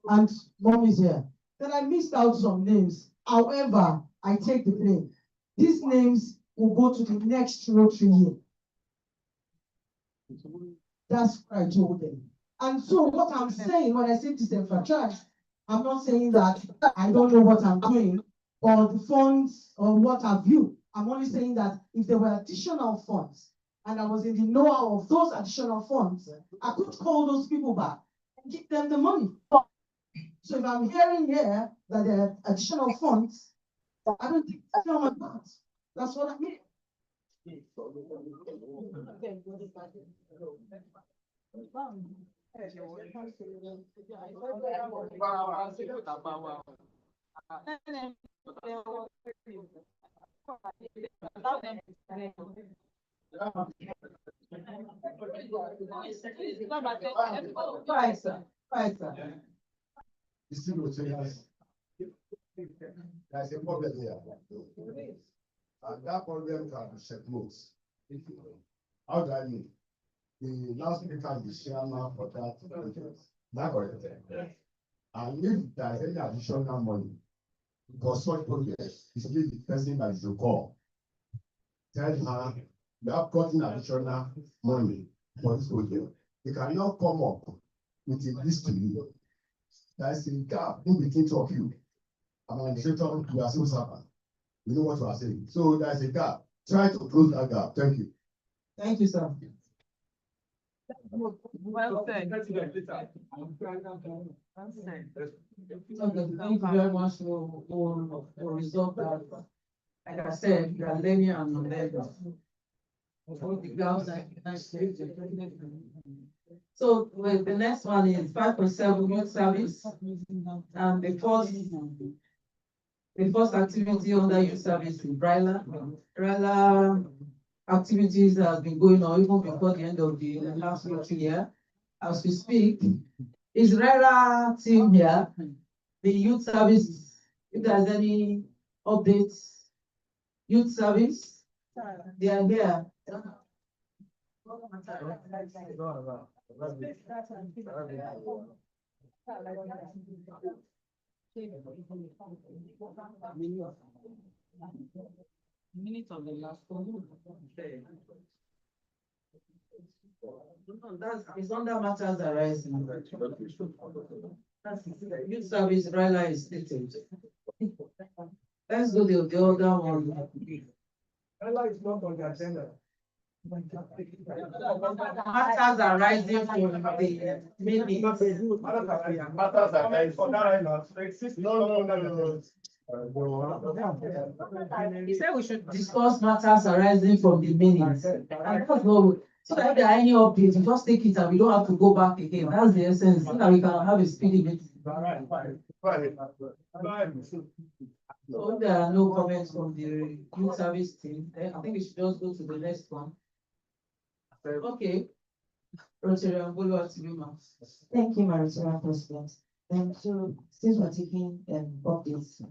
And Mom is here. Then I missed out some names. However, I take the blame. These names will go to the next Rotary year. That's what I told them. And so what I'm saying when I say disenfranchised, I'm not saying that I don't know what I'm doing or the funds or what have you. I'm only saying that if there were additional funds and I was in the know of those additional funds, I could call those people back and give them the money. So if I'm hearing here that there are additional funds, I don't think it's my part. That's what I mean. Right, sir. Right, sir. You see what there's a problem here. And that problem can be settled. How do I mean? The last speaker is the chairman for that project. That correct? And if there is any additional money for such projects, it's only the person that is to call. Tell her, you have gotten additional money for this project. You cannot come up with a list to you. There is a gap in between two of you. I'm an administrator, you are civil servant. You know what you are saying. So there is a gap. Try to close that gap. Thank you. Thank you, sir. Well said. Okay, thank you very much for resolve that. Like I said, you are learning and non-learning. So well, the next one is 5.7 youth service. And the first activity under youth service is Brila. Brila activities has been going on even before the end of the last year. As we speak, is Brila team here? The youth service, if there's any updates, youth service, they are here. Minutes of the last one. It's under matters arising. Youth service, Brila is stated. Let's go to the other one. Brila is not on the agenda. Matters arising from the minutes. Matters arising. No. He said we should discuss matters arising from the minutes. And that's what, so that if there are any updates, we just take it and we don't have to go back again. That's the essence, so that we can have a speedy meeting. So if there are no comments from the youth service team, then I think we should just go to the next one. Okay. Rotary Angolo. Thank you, Marisol President. So since we're taking updates,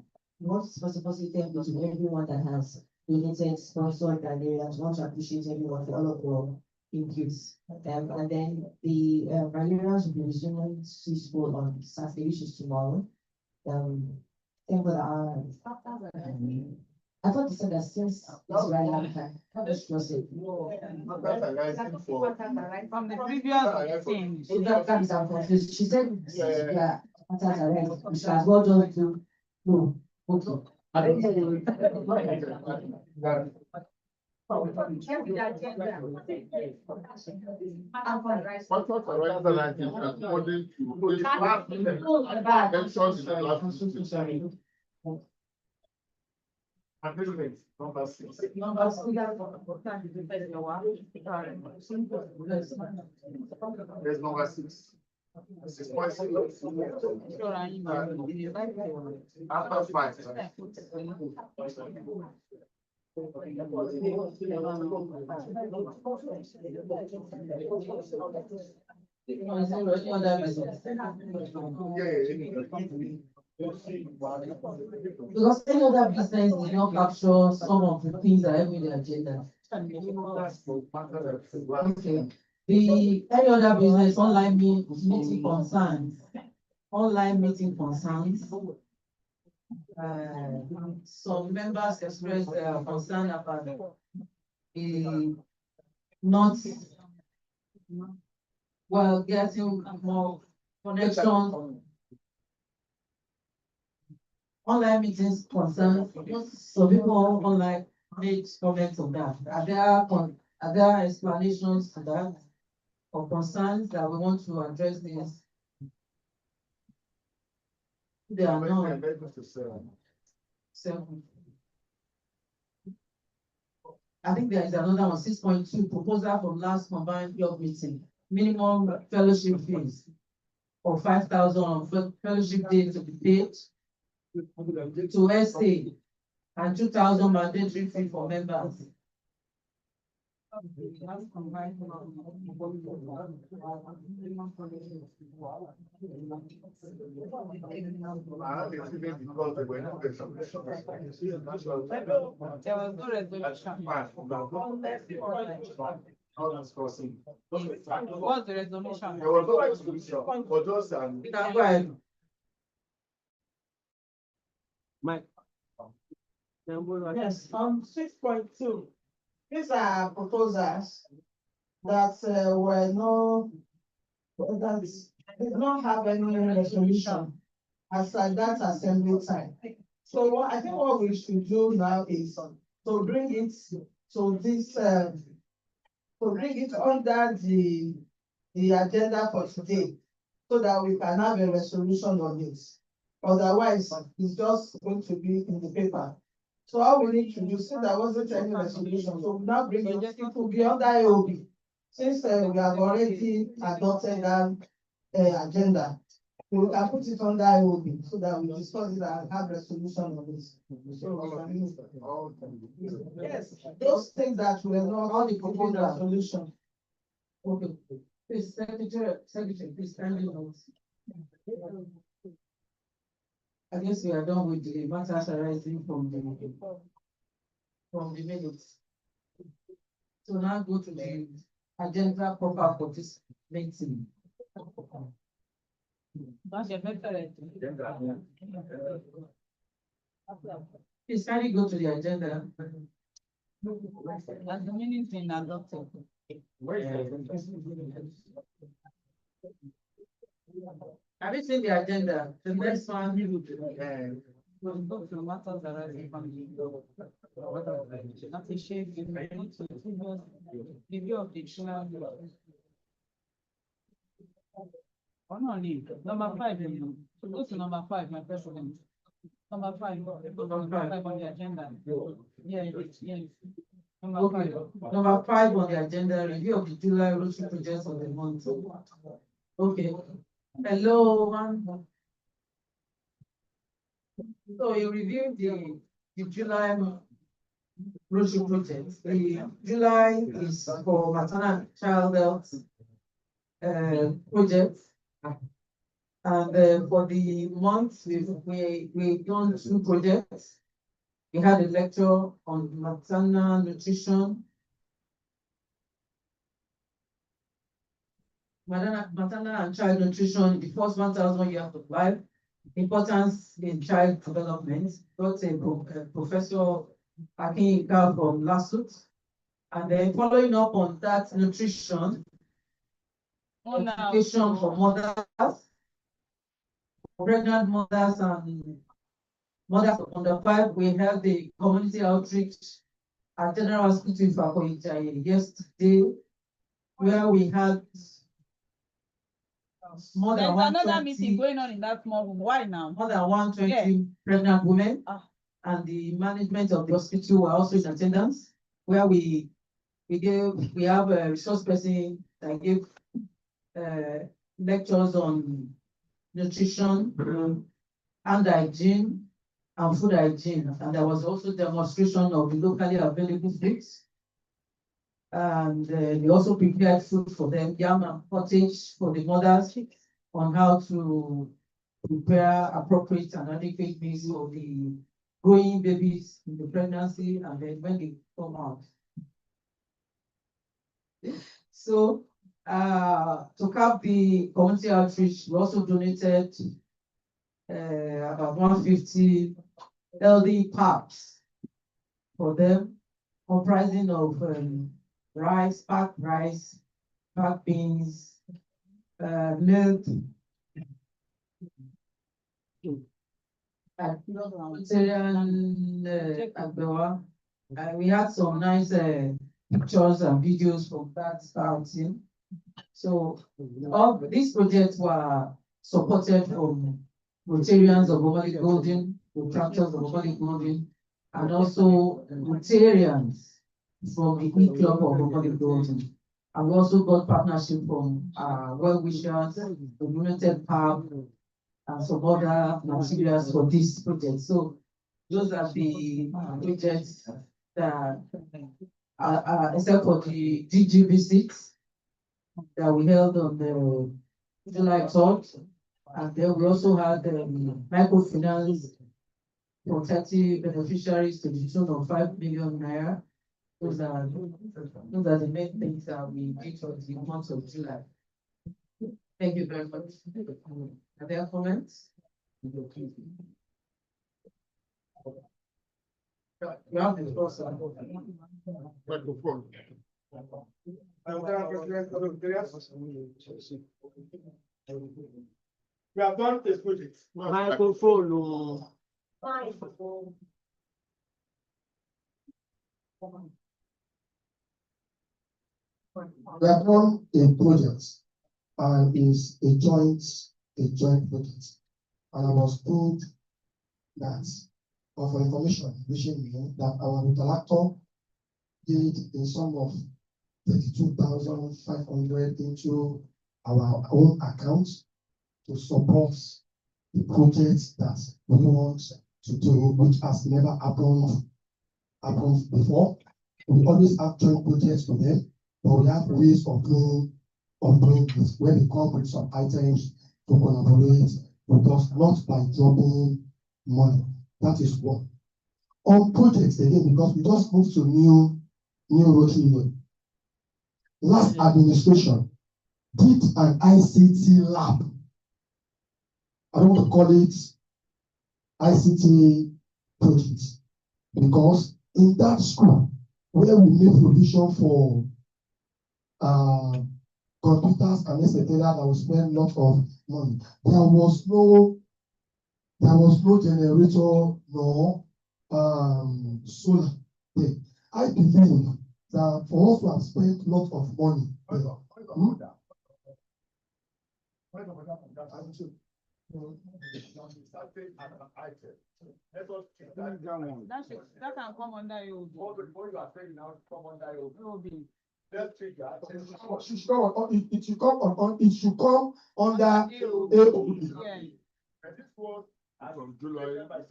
most possibility to everyone that has donated, sponsored, and I want to appreciate everyone for all of your inputs. And then the Valerians will be resuming school on Saturday, which is tomorrow. Thank God, I thought you said that since it's right now, how much was it? From the previous thing. So that is our confused. She said, yeah, matters are right. She has well done to, no, okay. Number 6. There's number 6. After 5. Because any other business did not capture some of the things that are in the agenda. Okay. Any other business online meeting concerns. Online meeting concerns. Some members expressed their concern about the not Well, getting more connection. Online meetings concerns, some people online made comments on that. Are there explanations to that? Or concerns that we want to address this? There are no. So. I think there is another one, 6.2, proposal from last combined club meeting, minimum fellowship fees of 5,000 on fellowship days to be paid to SA and 2,000 mandatory fee for members. What's the resolution? There was no resolution for those and. Mike. Yes, 6.2. These are proposals that were no, that did not have any resolution as at that assembly time. So I think what we should do now is to bring it to this, to bring it under the agenda for today, so that we can have a resolution on it. Otherwise, it's just going to be in the paper. So all we need to do, since there wasn't any resolution, so we now bring it to be under AOB. Since we have already adopted that agenda, we can put it under AOB so that we discuss it and have resolution on this. Yes, those things that were not all the proposed resolution. Okay, please, Secretary, please kindly note. I guess we are done with the matters arising from the minutes. So now go to the agenda proper for this meeting. Please kindly go to the agenda. As the minutes been adopted. Have you seen the agenda? The next one. We'll go to matters arising from the appreciate the review of the journal. Number 5, go to number 5, my president. Number 5 on the agenda. Yes. Okay. Number 5 on the agenda, review of the July Rotary projects of the month. Okay. Hello, one. So you reviewed the July Rotary project. The July is for maternal child health project. And for the month, we've done 2 projects. We had a lecture on maternal nutrition, maternal and child nutrition, the first 1,000 years of life, importance in child development. Got a Professor Akinka from LASUT. And then following up on that, nutrition, education for mothers, pregnant mothers and mothers under 5. We held the community outreach at General Hospital in Fakoija yesterday, where we had more than another meeting going on in that small room. Why now? More than 120 pregnant women, and the management of the hospital were also in attendance, where we have a resource person that gave lectures on nutrition, hand hygiene, and food hygiene. And there was also demonstration of the locally available foods. And we also prepared food for them, yam and pottage for the mothers, on how to prepare appropriate and adequate meals of the growing babies in the pregnancy and then when they come out. So to cap the community outreach, we also donated about 150 healthy packs for them, comprising of rice, packed beans, milk. Vegetarian, Agbewa. We had some nice, pictures and videos from that outing. So all these projects were supported from Rotarians of Omali Golden, contractors of Omali Golden, and also Rotarians from the E Club of Omali Golden. And we also got partnership from well-wishers, the United Park, and some other materials for this project. So those are the projects that except for the DG visits that we held on the July 3rd. And then we also had microfinance for 30 beneficiaries to the tune of 5 million naira. Those are the main things that we did for the month of July. Thank you very much. Are there comments? You have the floor, sir. We have done this project. Microphone. We have done a project and is a joint project. And I was told that, or for information, wishing me that our interactor did a sum of 32,500 into our own account to support the projects that we want to do, which has never happened before. We always have joint projects with them, but we have ways of doing this where they come with some items to collaborate with us, not by dropping money. That is one. On projects again, because we just moved to new Rotary Union. Last administration did an ICT lab. I don't want to call it ICT project, because in that school where we made provision for computers and etc. that will spend a lot of money, there was no generator nor solar there. I believe that for us to have spent a lot of money there, That can come under you. It should come under AOB. From July. Let us.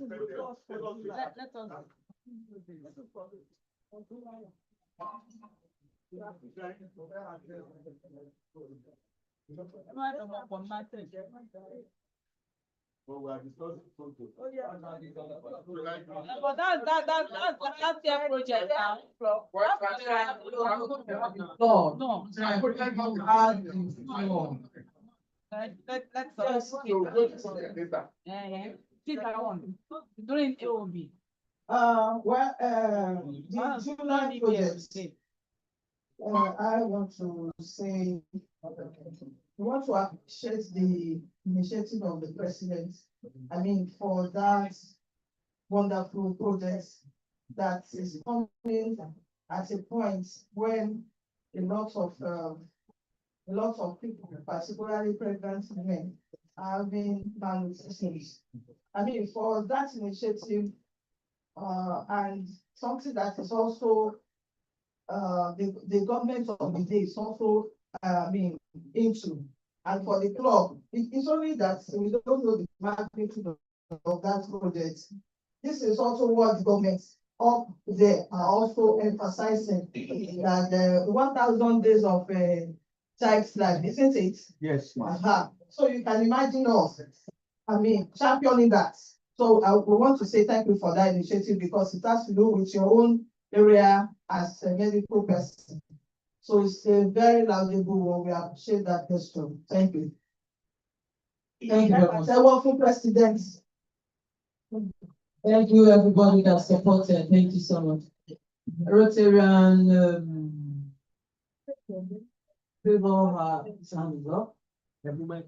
But we are discussing something. But that's their project now. No. Let's see that one during AOB. The July project. I want to say, we want to appreciate the initiative of the president. I mean, for that wonderful project that is coming at a point when a lot of people, particularly pregnant women, are having malnutrition. I mean, for that initiative, and something that is also the government of the day is also into, and for the club, it's only that we don't know the magnitude of that project. This is also what the government up there are also emphasizing, that 1,000 days of child's life, isn't it? Yes. So you can imagine us, championing that. So we want to say thank you for that initiative, because it has to do with your own area as a medical person. So it's a very laudable one. We appreciate that question. Thank you. Thank you very much. Wonderful president. Thank you, everybody that supported. Thank you so much. Rotarian, people have hands up. One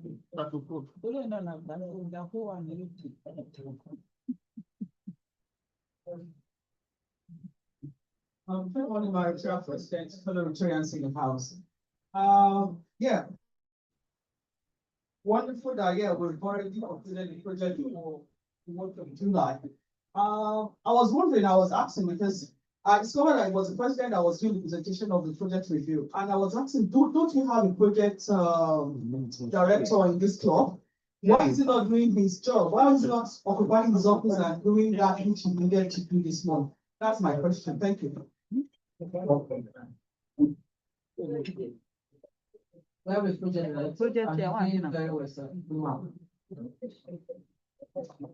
of my presidents, fellow Rotarians in the house. Yeah. Wonderful that, yeah, we've already completed the project for the month of July. I was wondering, I was asking because I discovered I was the president that was doing the presentation of the project review, and I was asking, don't you have a project director in this club? Why is he not doing his job? Why is he not occupying his office and doing that which he needed to do this month? That's my question. Thank you. We have a project, right? Project, And yeah, it's one, doing you know. very well, sir. Wow.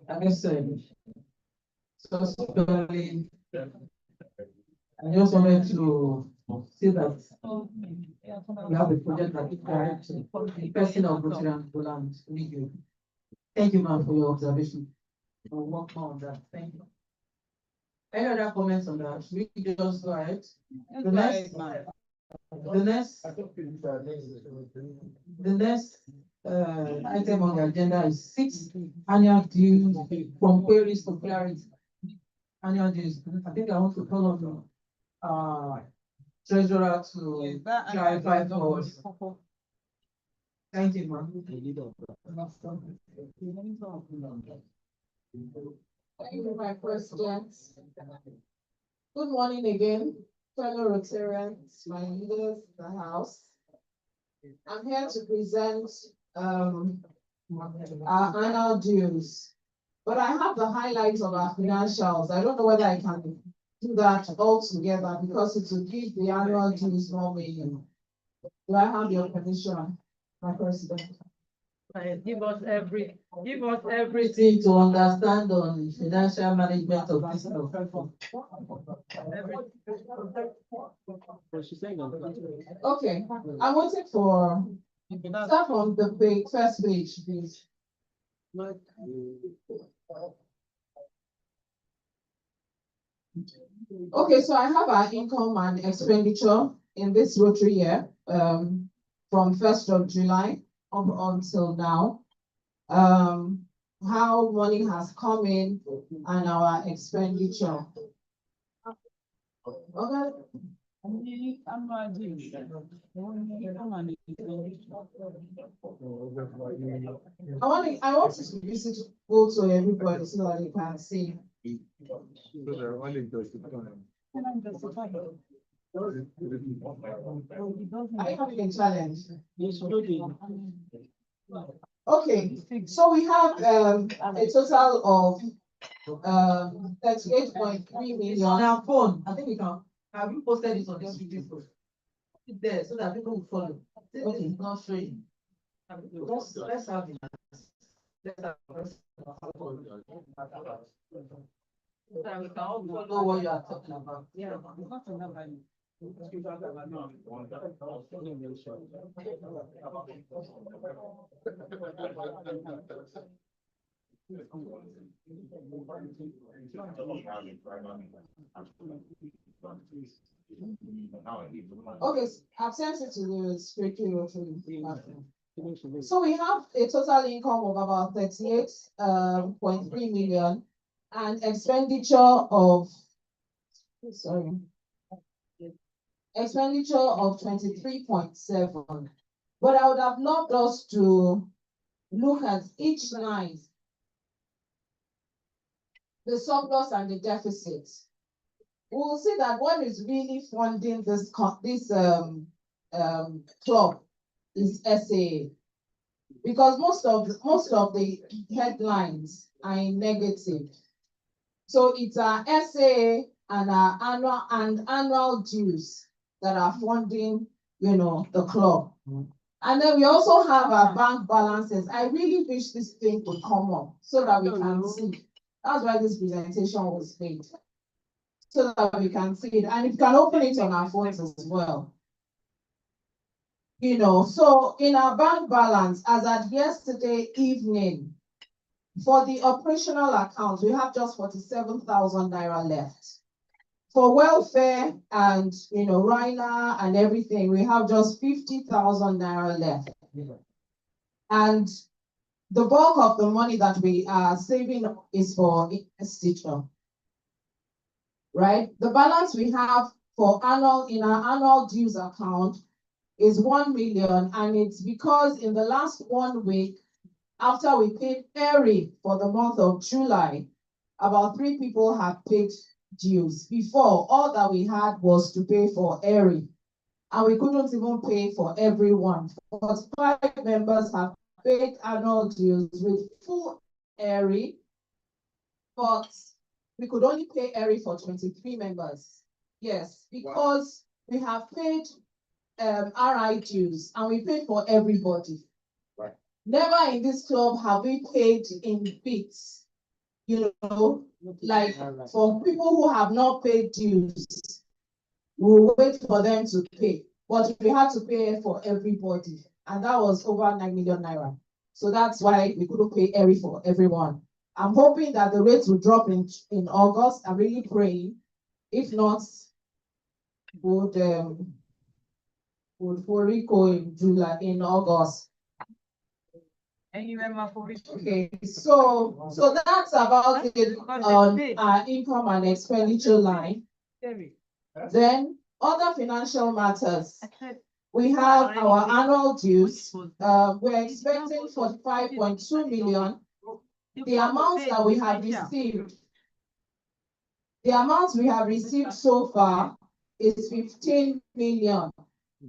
I guess, so simply, I just wanted to say that we have a project that is direct to the person of Rotarian Poland, League. Thank you, ma'am, for your observation. We'll work more on that. Thank you. Any other comments on that? We just go ahead. The next item on the agenda is 6 annual dues from queries to clarity. Annual dues. I think I want to call on the treasurer to clarify for us. Thank you, ma'am. Thank you, my president. Good morning again, fellow Rotarians, my leaders in the house. I'm here to present our annual dues. But I have the highlights of our financials. I don't know whether I can do that all together because it will give the annual dues more meaning. Do I have your permission, my president? Give us everything to understand on financial management of this. Okay, I'm waiting for, start from the page, first page, please. Okay, so I have our income and expenditure in this Rotary year, from 1st of July up until now. How money has come in and our expenditure. Okay. I want to visit go to everybody so that they can see. I have a challenge. Okay, so we have a total of 38.3 million. On our phone, I think we can, have you posted it on the video? It's there so that people will follow. Okay, it's not showing. Let's have it. Let's have it. So that we can all follow what you are talking about. Yeah. Okay, I've sent it to the secretary. So we have a total income of about 38.3 million and expenditure of 23.7. But I would have loved us to look at each line, the surplus and the deficits. We'll see that what is really funding this club is SAA, because most of the headlines are in negative. So it's our SAA and our annual dues that are funding, the club. And then we also have our bank balances. I really wish this thing would come up so that we can see. That's why this presentation was made, so that we can see it, and you can open it on our phones as well. So in our bank balance, as at yesterday evening, for the operational accounts, we have just 47,000 naira left. For welfare and, Ryla and everything, we have just 50,000 naira left. And the bulk of the money that we are saving is for investiture. Right? The balance we have for in our annual dues account is 1 million, and it's because in the last 1 week, after we paid ERI for the month of July, about 3 people have paid dues. Before, all that we had was to pay for ERI, and we couldn't even pay for everyone. But 5 members have paid annual dues with full ERI, but we could only pay ERI for 23 members. Yes, because we have paid RI dues and we paid for everybody. Right. Never in this club have we paid in bits. You know, like for people who have not paid dues, we'll wait for them to pay. But we had to pay for everybody, and that was over 9 million naira. So that's why we couldn't pay ERI for everyone. I'm hoping that the rates will drop in August. I'm really praying. If not, would Rico in July, in August. Okay, so that's about it on our income and expenditure line. Then other financial matters. We have our annual dues. We're expecting 45.2 million. The amounts that we have received, so far is 15 million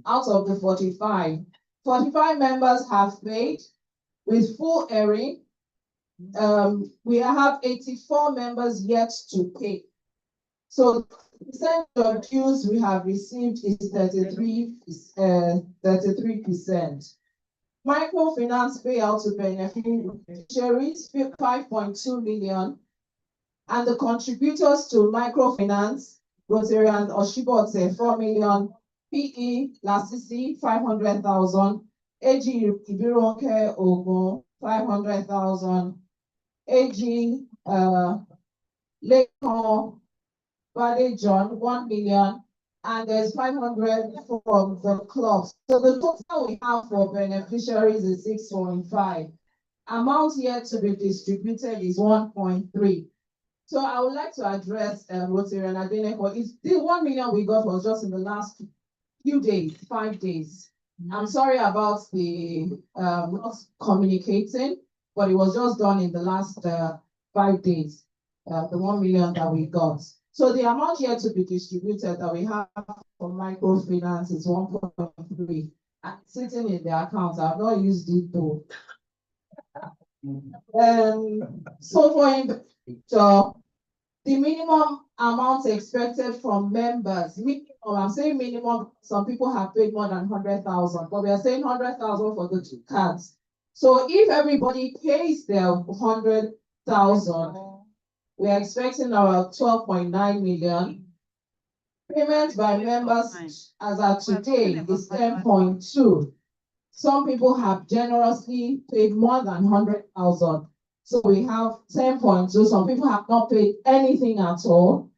out of the 45. 45 members have paid with full ERI. We have 84 members yet to pay. So the percent of dues we have received is 33%. Microfinance payout to beneficiaries, 5.2 million. And the contributors to microfinance, Rotary and Oshibotse, 4 million. PE, Lasisi, 500,000. AG Ibironke Ogun, 500,000. AG Lekon Bade John, 1 million. And there's 500 from the clubs. So the total we have for beneficiaries is 6.5. Amount yet to be distributed is 1.3. So I would like to address Rotary and Adeneko. The 1 million we got was just in the last few days, 5 days. I'm sorry about the not communicating, but it was just done in the last 5 days, the 1 million that we got. So the amount yet to be distributed that we have for microfinance is 1.3. And sitting in the account, I've not used it though. So for the minimum amount expected from members, I'm saying minimum, some people have paid more than 100,000, but we are saying 100,000 for the 2 cards. So if everybody pays their 100,000, we are expecting about 12.9 million. Payments by members as of today is 10.2. Some people have generously paid more than 100,000. So we have 10.2. Some people have not paid anything at all.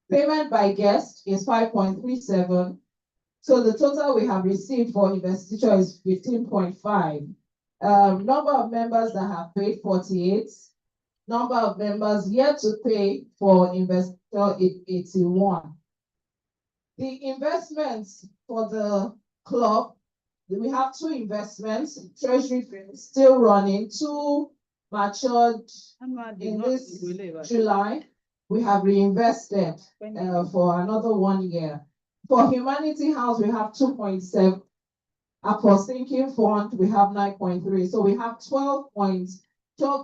Payment by guest is 5.37. So the total we have received for investiture is 15.5. Number of members that have paid 48. Number of members yet to pay for investiture is 81. The investments for the club, we have 2 investments. Treasury still running, 2 matured in this July. We have reinvested for another 1 year. For Humanity House, we have 2.7. Apostinking Fund, we have 9.3. So we have 12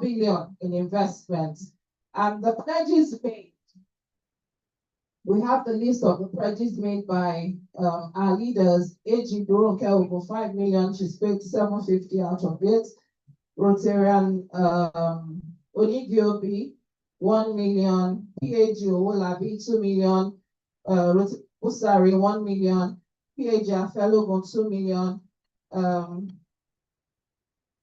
billion in investments. And the pledges made, we have the list of the pledges made by our leaders. AG Doronke over 5 million, she's paid 750 out of it. Rotarian Onigiobi, 1 million. PAG Owolabi, 2 million. Usari, 1 million. PAG Afelogun, 2 million.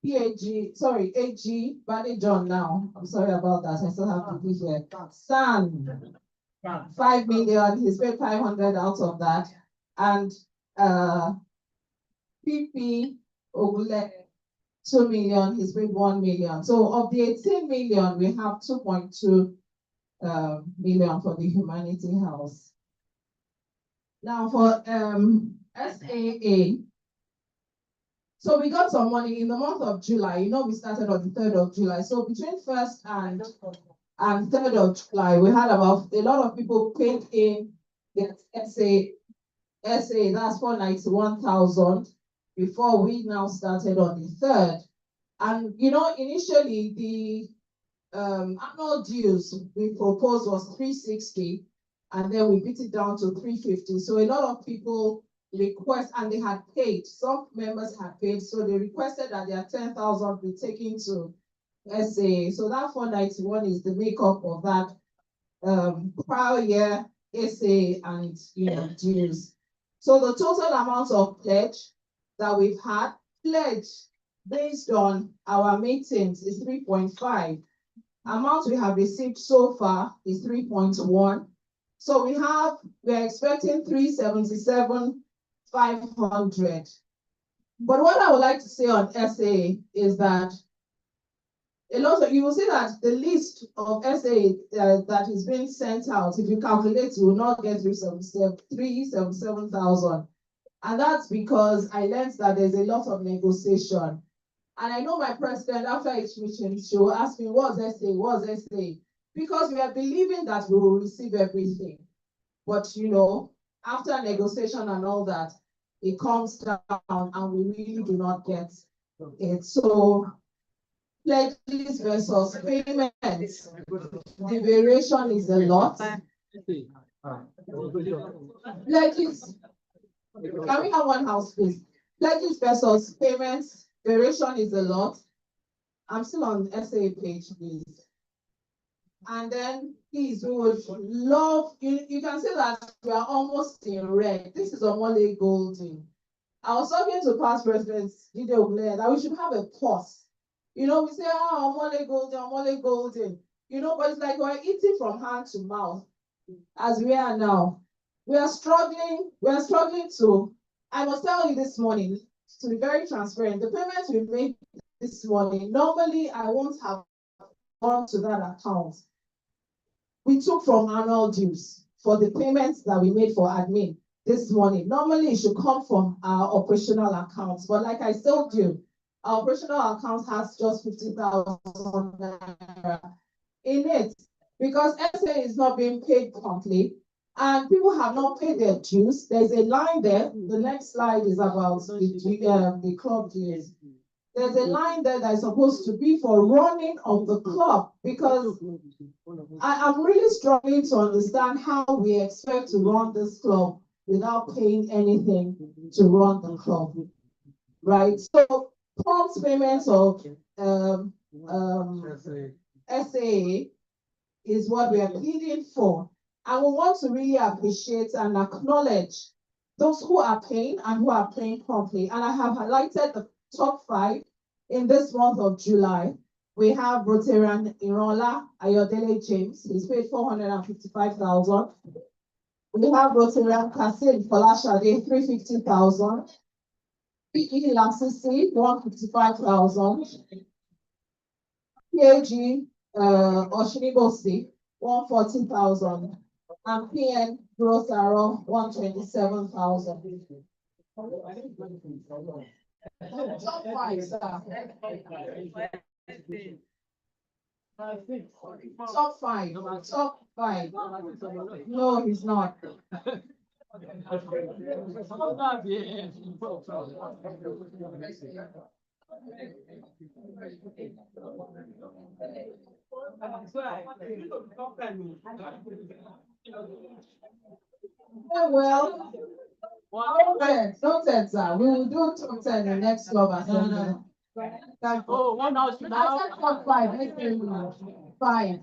AG Bade John now. I'm sorry about that. I still have to be here. San, 5 million. He's paid 500 out of that. And PP Ogule, 2 million, he's paid 1 million. So of the 18 million, we have 2.2 million for the Humanity House. Now for SAA, so we got some money in the month of July. You know, we started on the 3rd of July. So between 1st and 3rd of July, we had about a lot of people paid in the SA, that's 491,000 before we now started on the 3rd. And you know, initially the annual dues we proposed was 360, and then we beat it down to 350. So a lot of people request, and they had paid, some members had paid, so they requested that their 10,000 be taken to SA. So that 491 is the makeup of that prior year SA and dues. So the total amount of pledge that we've had, pledge based on our meetings is 3.5. Amount we have received so far is 3.1. So we're expecting 377,500. But what I would like to say on SA is that you will see that the list of SA that is being sent out, if you calculate, you will not get 377,000. And that's because I learned that there's a lot of negotiation. And I know my president, after each meeting, she will ask me, what's SA, what's SA? Because we are believing that we will receive everything. But you know, after negotiation and all that, it comes down and we really do not get it. So pledges versus payments, the variation is a lot. Pledges, can we have one house, please? Pledges versus payments, variation is a lot. I'm still on SA page, please. And then please, we would love, you can see that we are almost in red. This is Omole Golden. I was talking to past presidents, Jide Ogunleye, that we should have a pause. You know, we say, oh, Omole Golden, you know, but it's like we're eating from hand to mouth as we are now. We are struggling to, I must tell you this morning, to be very transparent, the payments we made this morning, normally I won't have gone to that account. We took from annual dues for the payments that we made for admin this morning. Normally it should come from our operational accounts, but like I still do, our operational account has just 50,000 naira in it because SA is not being paid promptly and people have not paid their dues. There's a line there. The next slide is about the club dues. There's a line there that is supposed to be for running of the club because I'm really struggling to understand how we expect to run this club without paying anything to run the club, right? So prompt payments of SAA is what we are pleading for. And we want to really appreciate and acknowledge those who are paying and who are paying promptly. And I have highlighted the top 5 in this month of July. We have Rotarian Irola Ayodele James, he's paid 455,000. We have Rotarian Kasim Folashade, 350,000. PE Lasisi, 155,000. PAG Oshinibosi, 140,000. And PN Rosaro, 127,000. Top 5, sir. Top 5. Top 5. No, he's not. Well, noted, sir. We will do top 10 in the next club assembly. Oh, one house I now. said top 5. Let's do 5.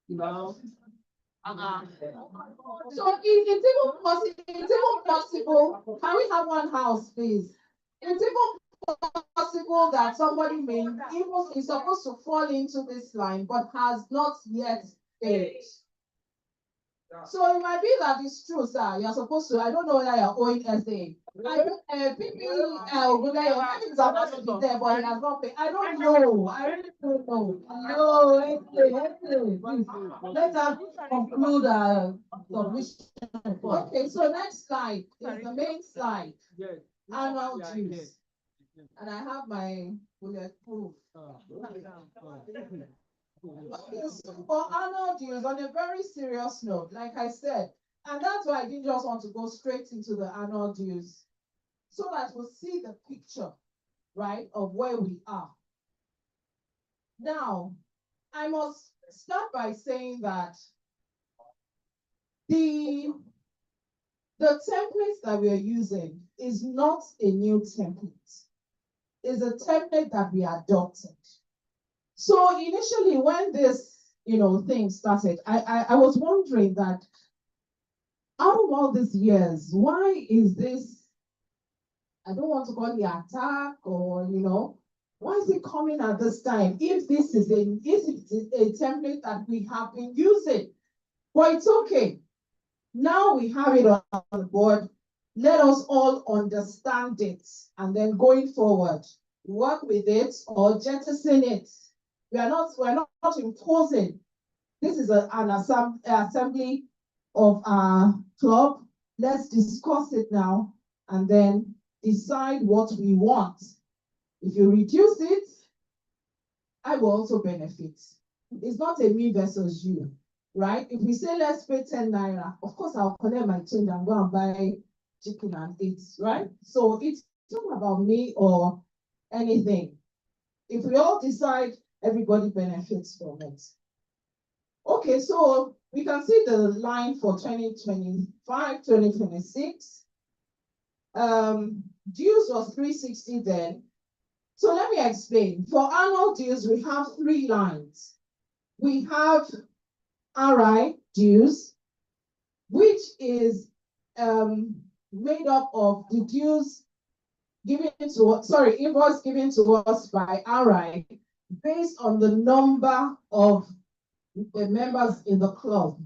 No. So it's even possible. Can we have one house, please? It's even possible that somebody is supposed to fall into this line, but has not yet paid. So it might be that it's true, sir. You're supposed to, I don't know whether you're owing SA. People, is supposed to be there, but he has not paid. I don't know. I really don't know. No, please. Let us conclude submission. Okay, so next slide is the main slide. Annual dues. And I have my bulletproof. Okay, so for annual dues, on a very serious note, like I said, and that's why I didn't just want to go straight into the annual dues, so that we'll see the picture, right, of where we are. Now, I must start by saying that the template that we are using is not a new template. It's a template that we adopted. So initially, when this, thing started, I was wondering that out of all these years, why is this, I don't want to call it attack or, why is it coming at this time? If this is a template that we have been using, but it's okay. Now we have it on the board. Let us all understand it, and then going forward, work with it or jettison it. We're not imposing. This is an assembly of our club. Let's discuss it now and then decide what we want. If you reduce it, I will also benefit. It's not a me versus you, right? If we say let's pay 10 naira, of course I'll collect my change and go and buy chicken and eat, right? So it's not about me or anything. If we all decide, everybody benefits from it. Okay, so we can see the line for 2025, 2026. Dues was 360 then. So let me explain. For annual dues, we have 3 lines. We have RI dues, which is made up of the dues invoice given to us by RI based on the number of the members in the club.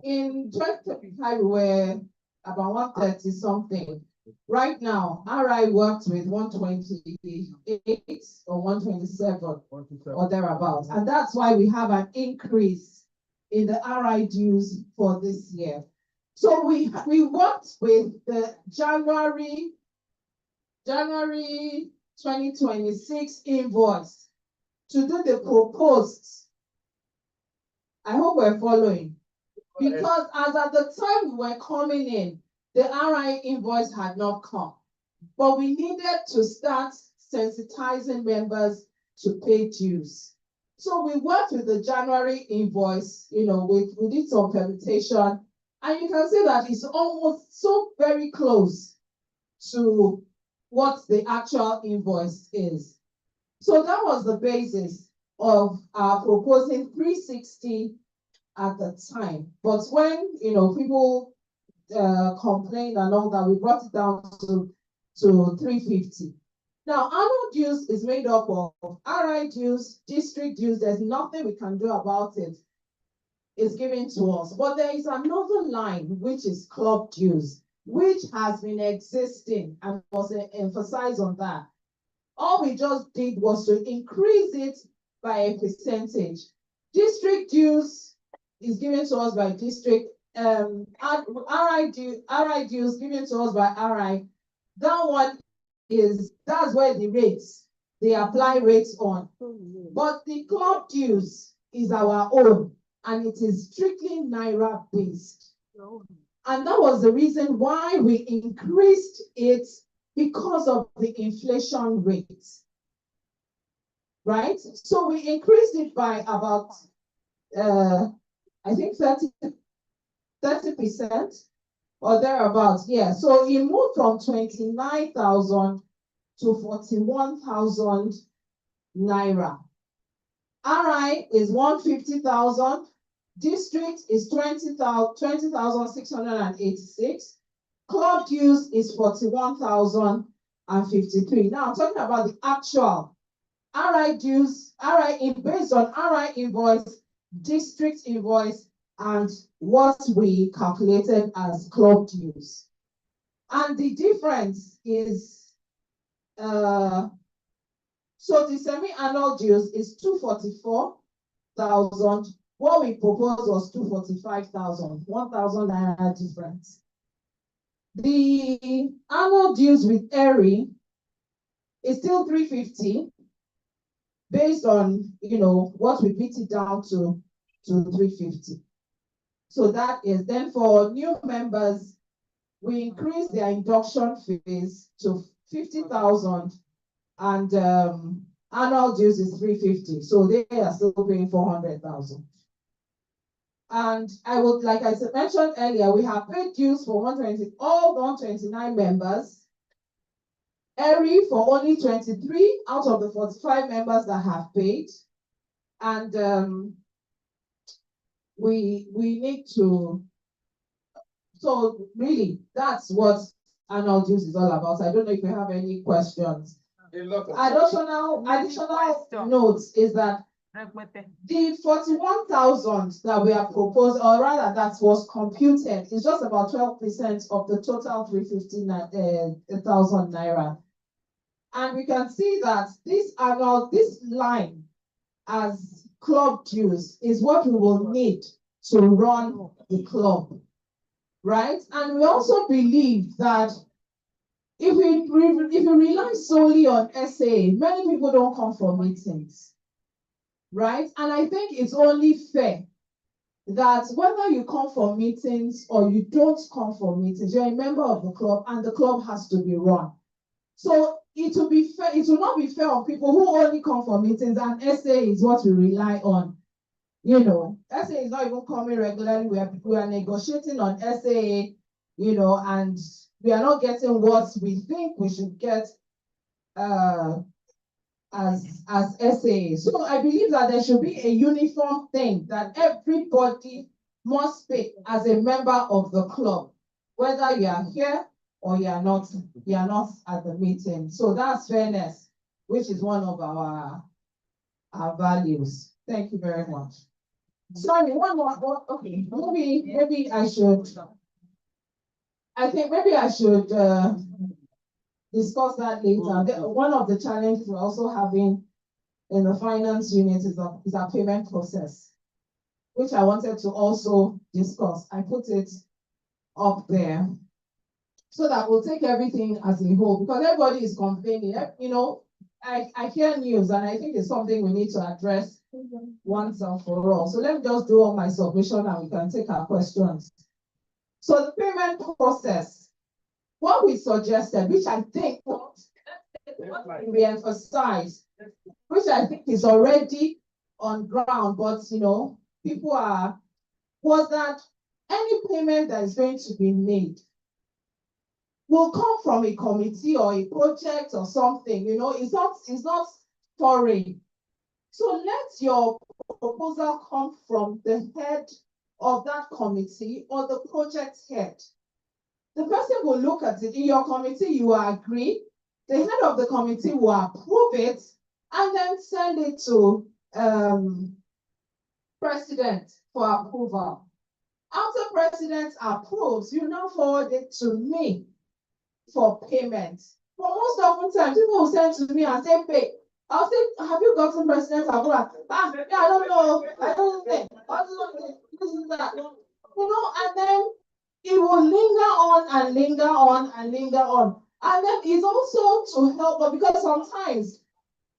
In 2025, we were about 130 something. Right now, RI works with 128 or 127 or thereabouts. And that's why we have an increase in the RI dues for this year. So we worked with the January 2026 invoice to do the proposed. I hope we're following. Because as at the time we were coming in, the RI invoice had not come. But we needed to start sensitizing members to pay dues. So we worked with the January invoice, we did some permutation, and you can see that it's almost so very close to what the actual invoice is. So that was the basis of our proposing 360 at the time. But when, people complained and all that, we brought it down to 350. Now, annual dues is made up of RI dues, district dues. There's nothing we can do about it. It's given to us. But there is another line, which is club dues, which has been existing and was emphasized on that. All we just did was to increase it by a percentage. District dues is given to us by district. RI dues given to us by RI. That one that's where they apply rates on. But the club dues is our own, and it is strictly Naira based. And that was the reason why we increased it, because of the inflation rate. Right? So we increased it by about, I think 30% or thereabouts. Yeah. So it moved from 29,000 to 41,000 Naira. RI is 150,000. District is 20,686. Club dues is 41,053. Now I'm talking about the actual RI dues, based on RI invoice district invoice and what we calculated as club dues. And the difference is, so the semi-annual dues is 244,000. What we proposed was 245,000, 1,000 naira difference. The annual dues with ERI is still 350 based on, what we beat it down to 350. So that is then for new members, we increase their induction fees to 50,000 and annual dues is 350. So they are still paying 400,000. And I would, like I mentioned earlier, we have paid dues for all 129 members. ERI for only 23 out of the 45 members that have paid. And we need to, so really, that's what annual dues is all about. I don't know if you have any questions. Additional notes is that the 41,000 that we have proposed, or rather that was computed, is just about 12% of the total 350,000 naira. And we can see that this line as club dues is what we will need to run the club, right? And we also believe that if we rely solely on SA, many people don't come for meetings, right? And I think it's only fair that whether you come for meetings or you don't come for meetings, you're a member of the club and the club has to be run. So it will be fair, it will not be fair on people who only come for meetings and SA is what we rely on. SA is not even coming regularly. We are negotiating on SA, and we are not getting what we think we should get as SA. So I believe that there should be a uniform thing that everybody must pay as a member of the club, whether you are here or you are not at the meeting. So that's fairness, which is one of our values. Thank you very much. Sorry, one more. Okay, maybe I should. I think maybe I should discuss that later. One of the challenges we're also having in the finance unit is our payment process, which I wanted to also discuss. I put it up there so that we'll take everything as a whole, because everybody is complaining. I hear news and I think it's something we need to address once and for all. So let me just do all my submission and we can take our questions. So the payment process, what we suggested, which I think we emphasize, which I think is already on ground, but people was that any payment that is going to be made will come from a committee or a project or something, it's not foreign. So let your proposal come from the head of that committee or the project head. The person will look at it. In your committee, you will agree. The head of the committee will approve it and then send it to president for approval. After president approves, you now forward it to me for payment. But most often times, people will send to me and say, pay. I'll say, have you gotten president's approval? Yeah, I don't know. I don't think. This is that. And then it will linger on and linger on and linger on. And then it's also to help, but because sometimes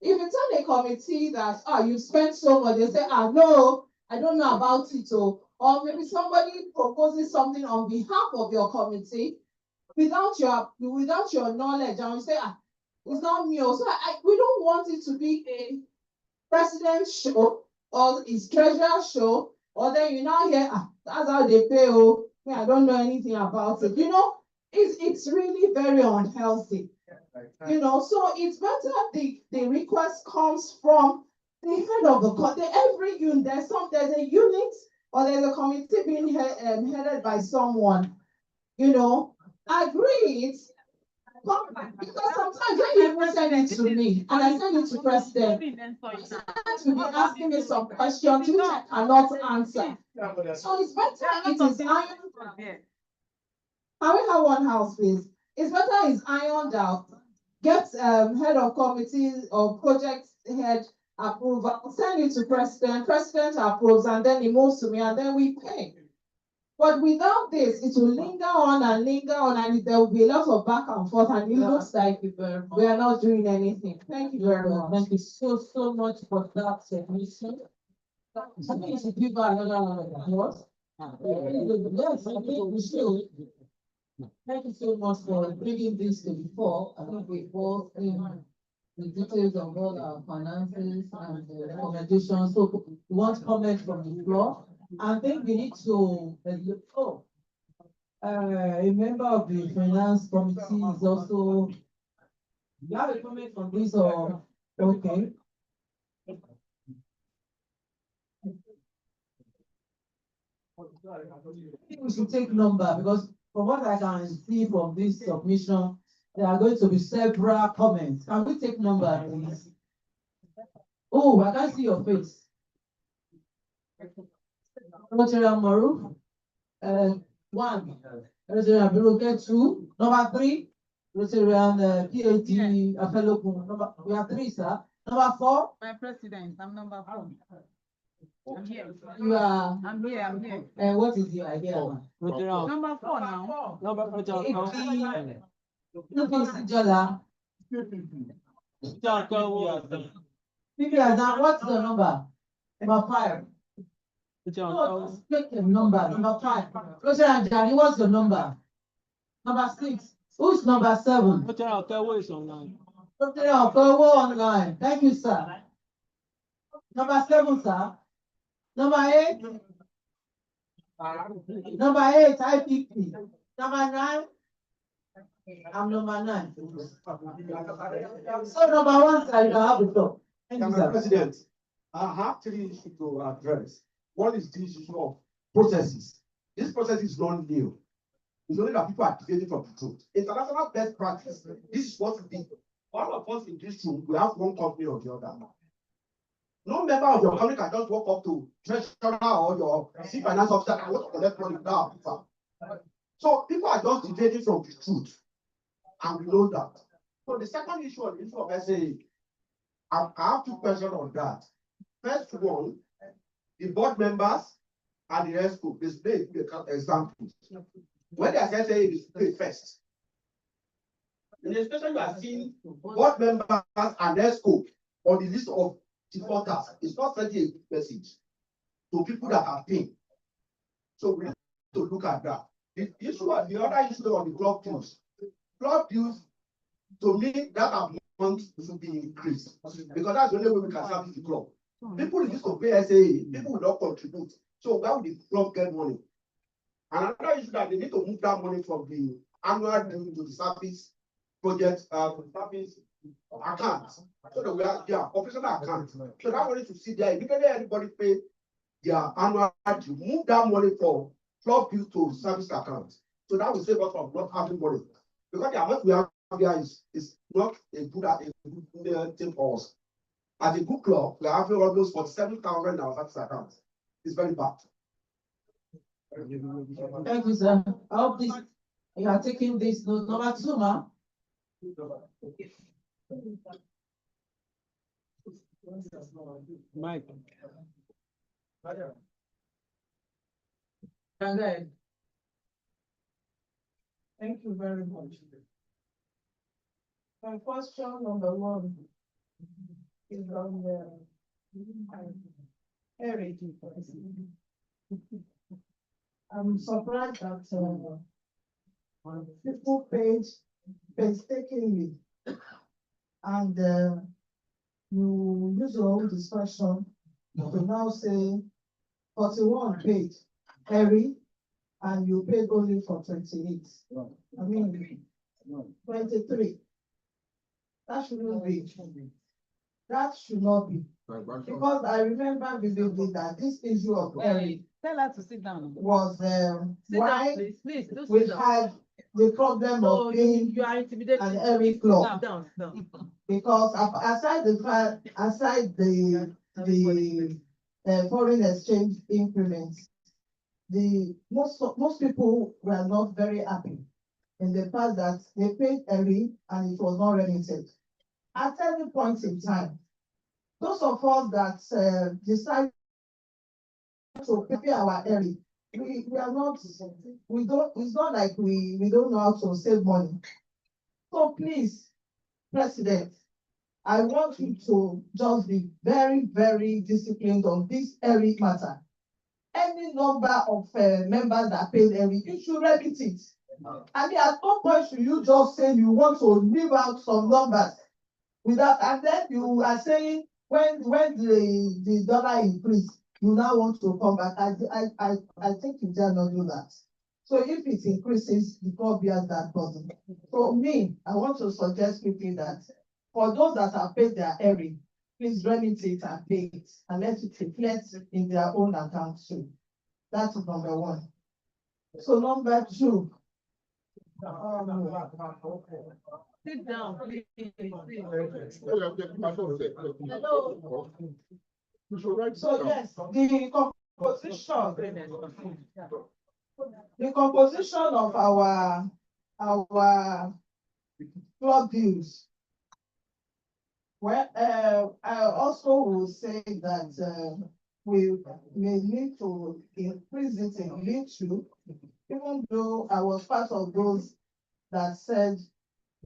if you tell a committee that you spent so much, they say, no, I don't know about it. Or maybe somebody proposes something on behalf of your committee without your knowledge, and we say, it's not me. So we don't want it to be a president show or his treasurer show, or then you now hear, that's how they pay. I don't know anything about it. It's really very unhealthy. So it's better the request comes from the head of the every unit. There's a unit or there's a committee being headed by someone. Agreed Because sometimes when you even send it to me, and I send it to president, president will be asking me some questions which I cannot answer. So it's better it is ironed. Can we have one house, please? It's better it's ironed out. Get head of committee or project head approval, send it to president, president approves, and then it moves to me, and then we pay. But without this, it will linger on, and there will be a lot of back and forth, and it looks like we are not doing anything. Thank you very much. Thank you so much for that submission. I think you should give her another one of yours. Yes, I think we should. Thank you so much for bringing this to the fore. I think we both the details of all our finances and the recommendations. So we want comment from the floor. I think we need to, a member of the finance committee is also, you have a comment on this or, okay. I think we should take number because from what I can see from this submission, there are going to be several comments. Can we take number, please? Oh, I can't see your face. Rotary Maru, 1. Rotary Biroke 2. Number 3. Rotary PhD Afelokun. We have 3, sir. Number 4. My president, I'm number 4. I'm here. You are. I'm here. And what is your idea? Number 4 now. Number 4. Jola. Maybe what's the number? Number 5. No, take the number. Number 5. Rotary Anjani, what's the number? Number 6. Who's number 7? Rotary Okewo is online. Rotary Okewo online. Thank you, sir. Number 7, sir. Number 8. Number 8, IPP. Number 9. I'm number 9. So number 1, sir, you can have the floor. Thank you, sir. President, I have 3 issues to address. One is the issue of processes. This process is not new. It's only that people are deviating from the truth. International best practice. This is what we do. All of us in this room, we have one company or the other. No member of your company can just walk up to treasurer or your chief finance officer and want to collect money without approval. So people are just deviating from the truth. And we know that. So the second issue on the issue of SAA, I have 2 questions on that. First one, the board members and the ESCO display examples. When they are saying it is paid first. In the situation you are seeing board members and ESCO on the list of defaulters, it's not sending a good message to people that are paying. So we need to look at that. The other issue on the club dues. Club dues, to me, that amount should be increased because that's the only way we can service the club. People used to pay SAA, people will not contribute. So why would the club get money? And another issue that they need to move that money from the annual due to the service project service account. So that we are operational account. So that money to see there, immediately everybody pay their annual due, move that money from club due to service account. So that will save us from not having money. Because the amount we have here is not a good thing for us. As a good club, we are having almost 47,000 in our service account. It's very bad. Thank you, sir. I hope this, you are taking this note. Number 2, ma. Mike. Thank you very much. My question number 1 is on the heritage. I'm surprised that people paid painstakingly and you use your own discretion to now say 41 paid Harry and you paid only for 28. I mean 23. That shouldn't be. That should not be. Because I remember vividly that this issue of Harry Tell her to sit down. was Sit why down, please. we had the problem So of being you are intimidated. an early club. Down. Because aside the foreign exchange increments, most people were not very happy in the fact that they paid early and it was not remitted. At any point in time, those of us that decide to pay our early, we are not, it's not like we don't know how to save money. So please, President, I want you to just be very, very disciplined on this early matter. Any number of members that paid early, you should remit it. I mean, at no point should you just say you want to leave out some numbers without, and then you are saying when the dollar increase, you now want to come back. I think you dare not do that. So if it increases, the poor bears that burden. For me, I want to suggest quickly that for those that have paid their early, please remit it and pay it and let it reflect in their own account too. That is number one. So number two. Sit down, please. So yes, the composition of our club dues. Well, I also will say that we may need to increase it a little, even though I was part of those that said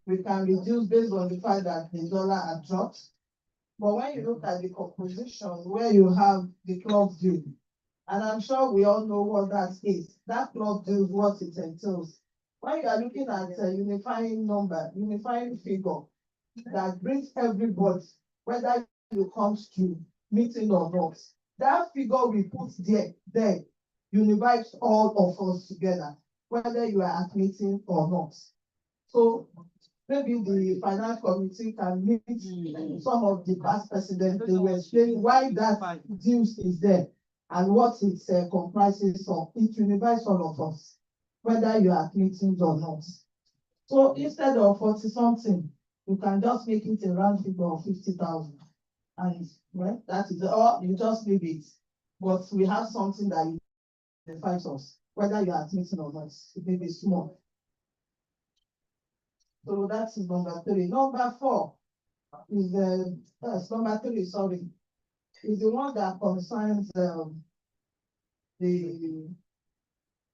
we can reduce based on the fact that the dollar had dropped. But when you look at the composition where you have the club due, and I'm sure we all know what that is, that club due is what it entails. When you are looking at a unifying figure that brings everybody, whether you come to meeting or not, that figure we put there unifies all of us together, whether you are at meeting or not. So maybe the finance committee can meet some of the past presidents. They will explain why that dues is there and what it comprises of. It unifies all of us, whether you are at meetings or not. So instead of 40 something, you can just make it a round figure of 50,000. And well, that is all, you just leave it. But we have something that unifies us, whether you are at meeting or not. It may be small. So that's number three. Number four is number three, sorry, is the one that concerns the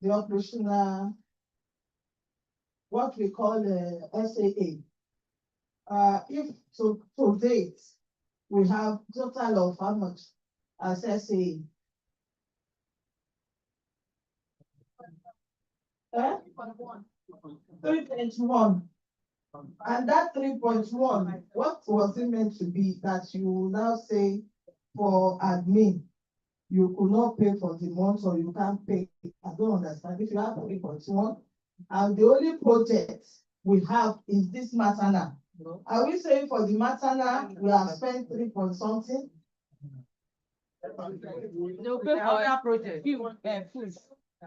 operational, what we call SAA. If to date we have total of how much as SAA? 3.1. And that 3.1, what was it meant to be that you now say for admin, you could not pay for the month or you can't pay? I don't understand. If you have 3.1, and the only project we have is this maternal. Are we saying for the maternal we have spent 3 point something? They'll pay for that project. Food.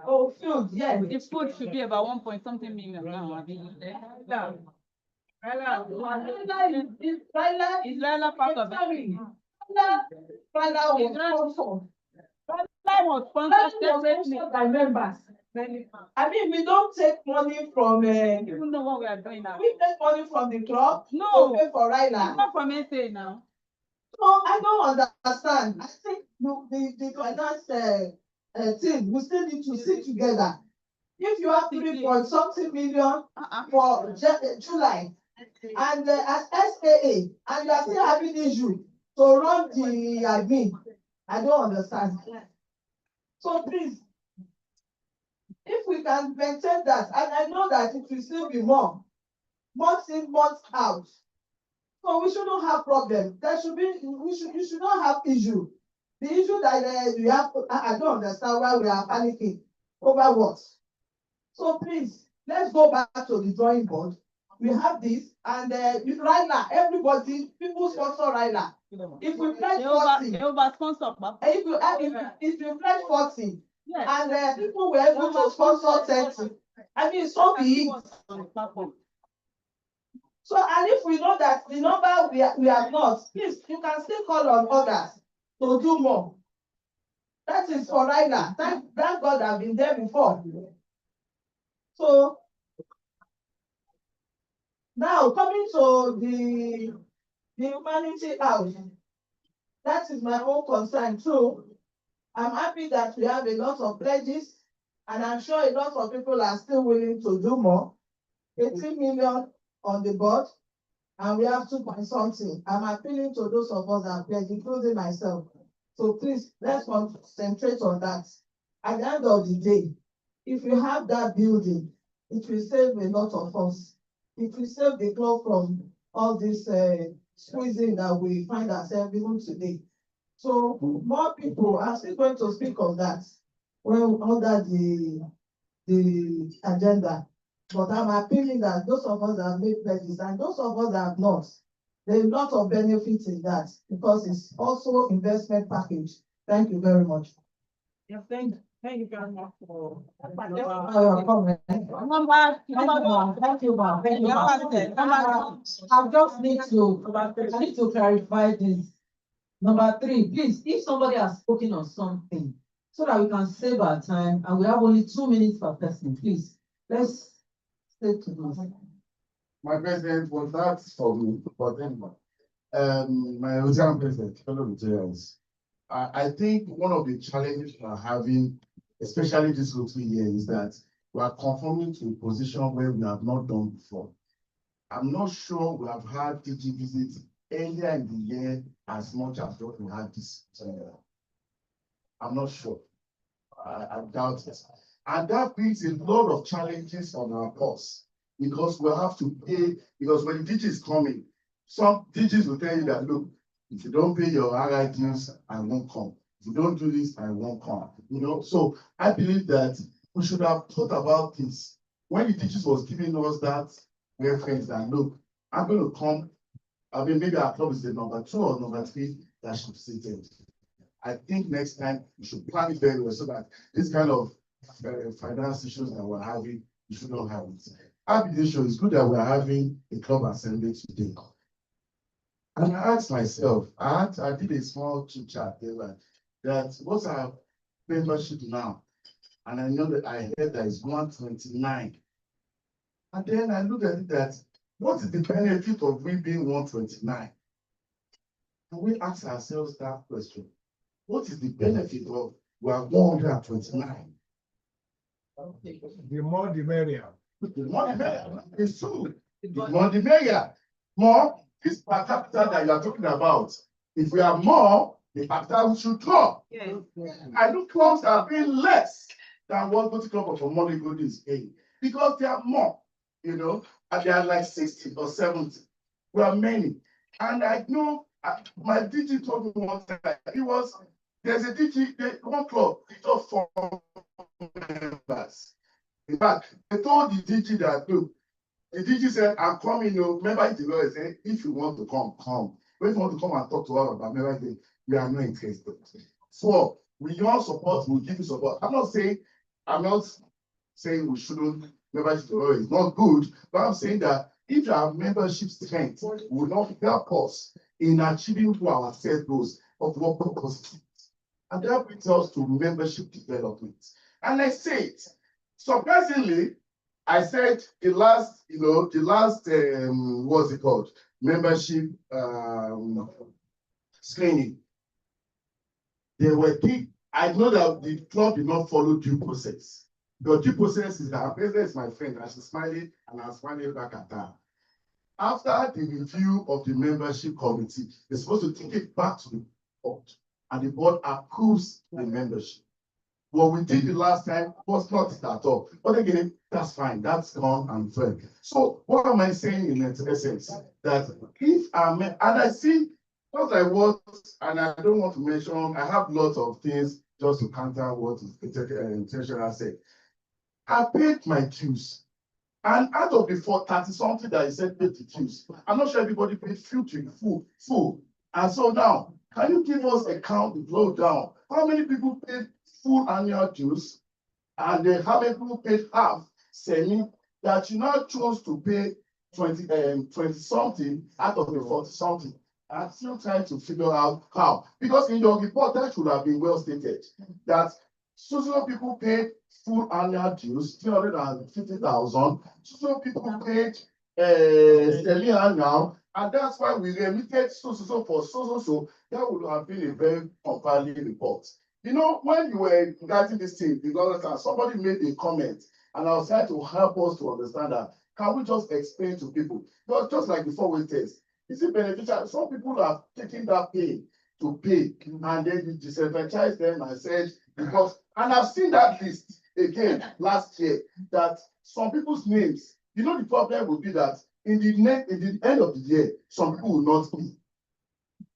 Oh, food, yeah. The food should be about 1 point something million now. Is Laila part of it? Laila was sponsored by members. I mean, we don't take money from. You know what we are doing now. We take money from the club. No, to pay for Laila. It's not from SA now. No, I don't understand. I think the finance team, we still need to sit together. If you have 3 point something million for July, and as SAA, and you are still having issue to run the admin, I don't understand. So please, if we can maintain that, and I know that it will still be more, months in, months out. So we shouldn't have problem. There should be, you should not have issue. The issue that you have, I don't understand why we are panicking over what. So please, let's go back to the drawing board. We have this, and right now, everybody, people sponsor right now. If we pledge 40, if you pledge 40, yes, and people were able to sponsor 30, I mean, so be it. So, and if we know that the number we have not, please, you can still call on others to do more. That is for Raila. Thank God I've been there before. So, now coming to the humanity house, that is my own concern too. I'm happy that we have a lot of pledges, and I'm sure a lot of people are still willing to do more. 18 million on the board, and we have 2 point something. I'm appealing to those of us that pledge, including myself. So please, let's concentrate on that. At the end of the day, if you have that building, it will save a lot of us. It will save the club from all this squeezing that we find ourselves even today. So more people are still going to speak of that when under the agenda. But I'm appealing that those of us that have made pledges and those of us that have not, there's a lot of benefits in that because it's also investment package. Thank you very much. Yeah, thank you very much for your comment. Thank you, ma'am. I need to clarify this. Number 3, please, if somebody has spoken on something, so that we can save our time, and we have only 2 minutes per person, please, let's stay to this. My president was that for me, but anyway. My original president, fellow Rotarians, I think one of the challenges we are having, especially this 2 years, is that we are conforming to a position where we have not done before. I'm not sure we have had DG visits earlier in the year as much as what we had this year. I'm not sure. I doubt it. And that brings a lot of challenges on our course because we have to pay, because when the DG is coming, some DGs will tell you that, look, if you don't pay your RI dues, I won't come. If you don't do this, I won't come. You know, so I believe that we should have thought about this. When the DGs was giving us that reference that, look, I'm going to come. I mean, maybe our club is the number 2 or number 3 that should be seated. I think next time we should plan it very well so that this kind of finance issues that we're having, we should not have it. Arbitration is good that we're having a club assembly today. And I asked myself, I did a small chit chat there that what's our membership now? And I know that I heard that it's 129. And then I looked at it that what is the benefit of we being 129? And we ask ourselves that question. What is the benefit of we are 129? The more the merrier. The more the merrier. It's true. The more the merrier. More, this per capita that you are talking about. If we are more, the per capita should drop. Yes. I know clubs are paying less than what Booty Club of Money Good is paying because they are more, you know, and they are like 60 or 70. We are many. And I know my DG told me one time, there's a DG, one club, it's just 4 members. In fact, they told the DG that, look, the DG said, I'm coming, you know, remember the lawyer said, if you want to come, come. If you want to come and talk to us about membership, we are not interested. 4, we want support, we'll give you support. I'm not saying we shouldn't, membership is not good, but I'm saying that if our membership strength will not help us in achieving our set goals of what purpose. And that brings us to membership development. And I said, surprisingly, I said the last, what's it called? Membership screening. There were things, I know that the club did not follow due process. The due process is that our president is my friend, and she's smiling, and I'm smiling back at her. After the review of the membership committee, they're supposed to take it back to the board, and the board approves the membership. What we did the last time was not it at all. But again, that's fine. That's gone and fair. So what am I saying in essence? That if I'm, and I see what I was, and I don't want to mention, I have lots of things just to counter what intentional said. I paid my dues. And out of the 30 something that I said paid the dues, I'm not sure everybody paid full. And so now, can you give us a count to blow down? How many people paid full annual dues? And then how many people paid half? semi, that you now chose to pay 20 something out of the 40 something. I'm still trying to figure out how, because in your report, that should have been well stated, that so people paid full annual dues, 350,000, so people paid semi-annual, and that's why we remitted so for so. That would have been a very compelling report. You know, when you were writing this thing, because somebody made a comment, and I was trying to help us to understand that, can we just explain to people? Because just like the four-way test, is it beneficial? Some people are taking that pain to pay, and then you disenfranchise them and said, because, and I've seen that list again last year, that some people's names, you know, the problem will be that in the end of the year, some people will not pay.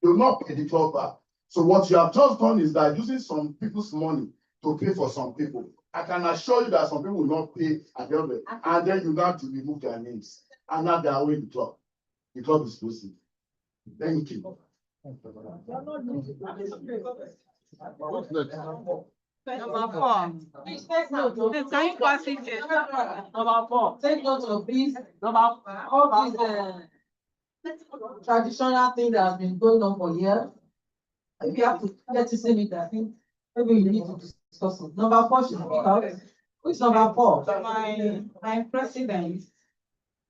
They will not pay the club back. So what you have just done is that using some people's money to pay for some people. I can assure you that some people will not pay at the end of it, and then you have to remove their names, and now they are in the club. The club is closing. Thank you. What's next? Number 4. Please take note of. Can you pass it here? Number 4, take note of this, all these, traditional thing that has been going on for years. If you have to let you say it, I think maybe you need to discuss it. Number 4 should be out. Which number 4? My president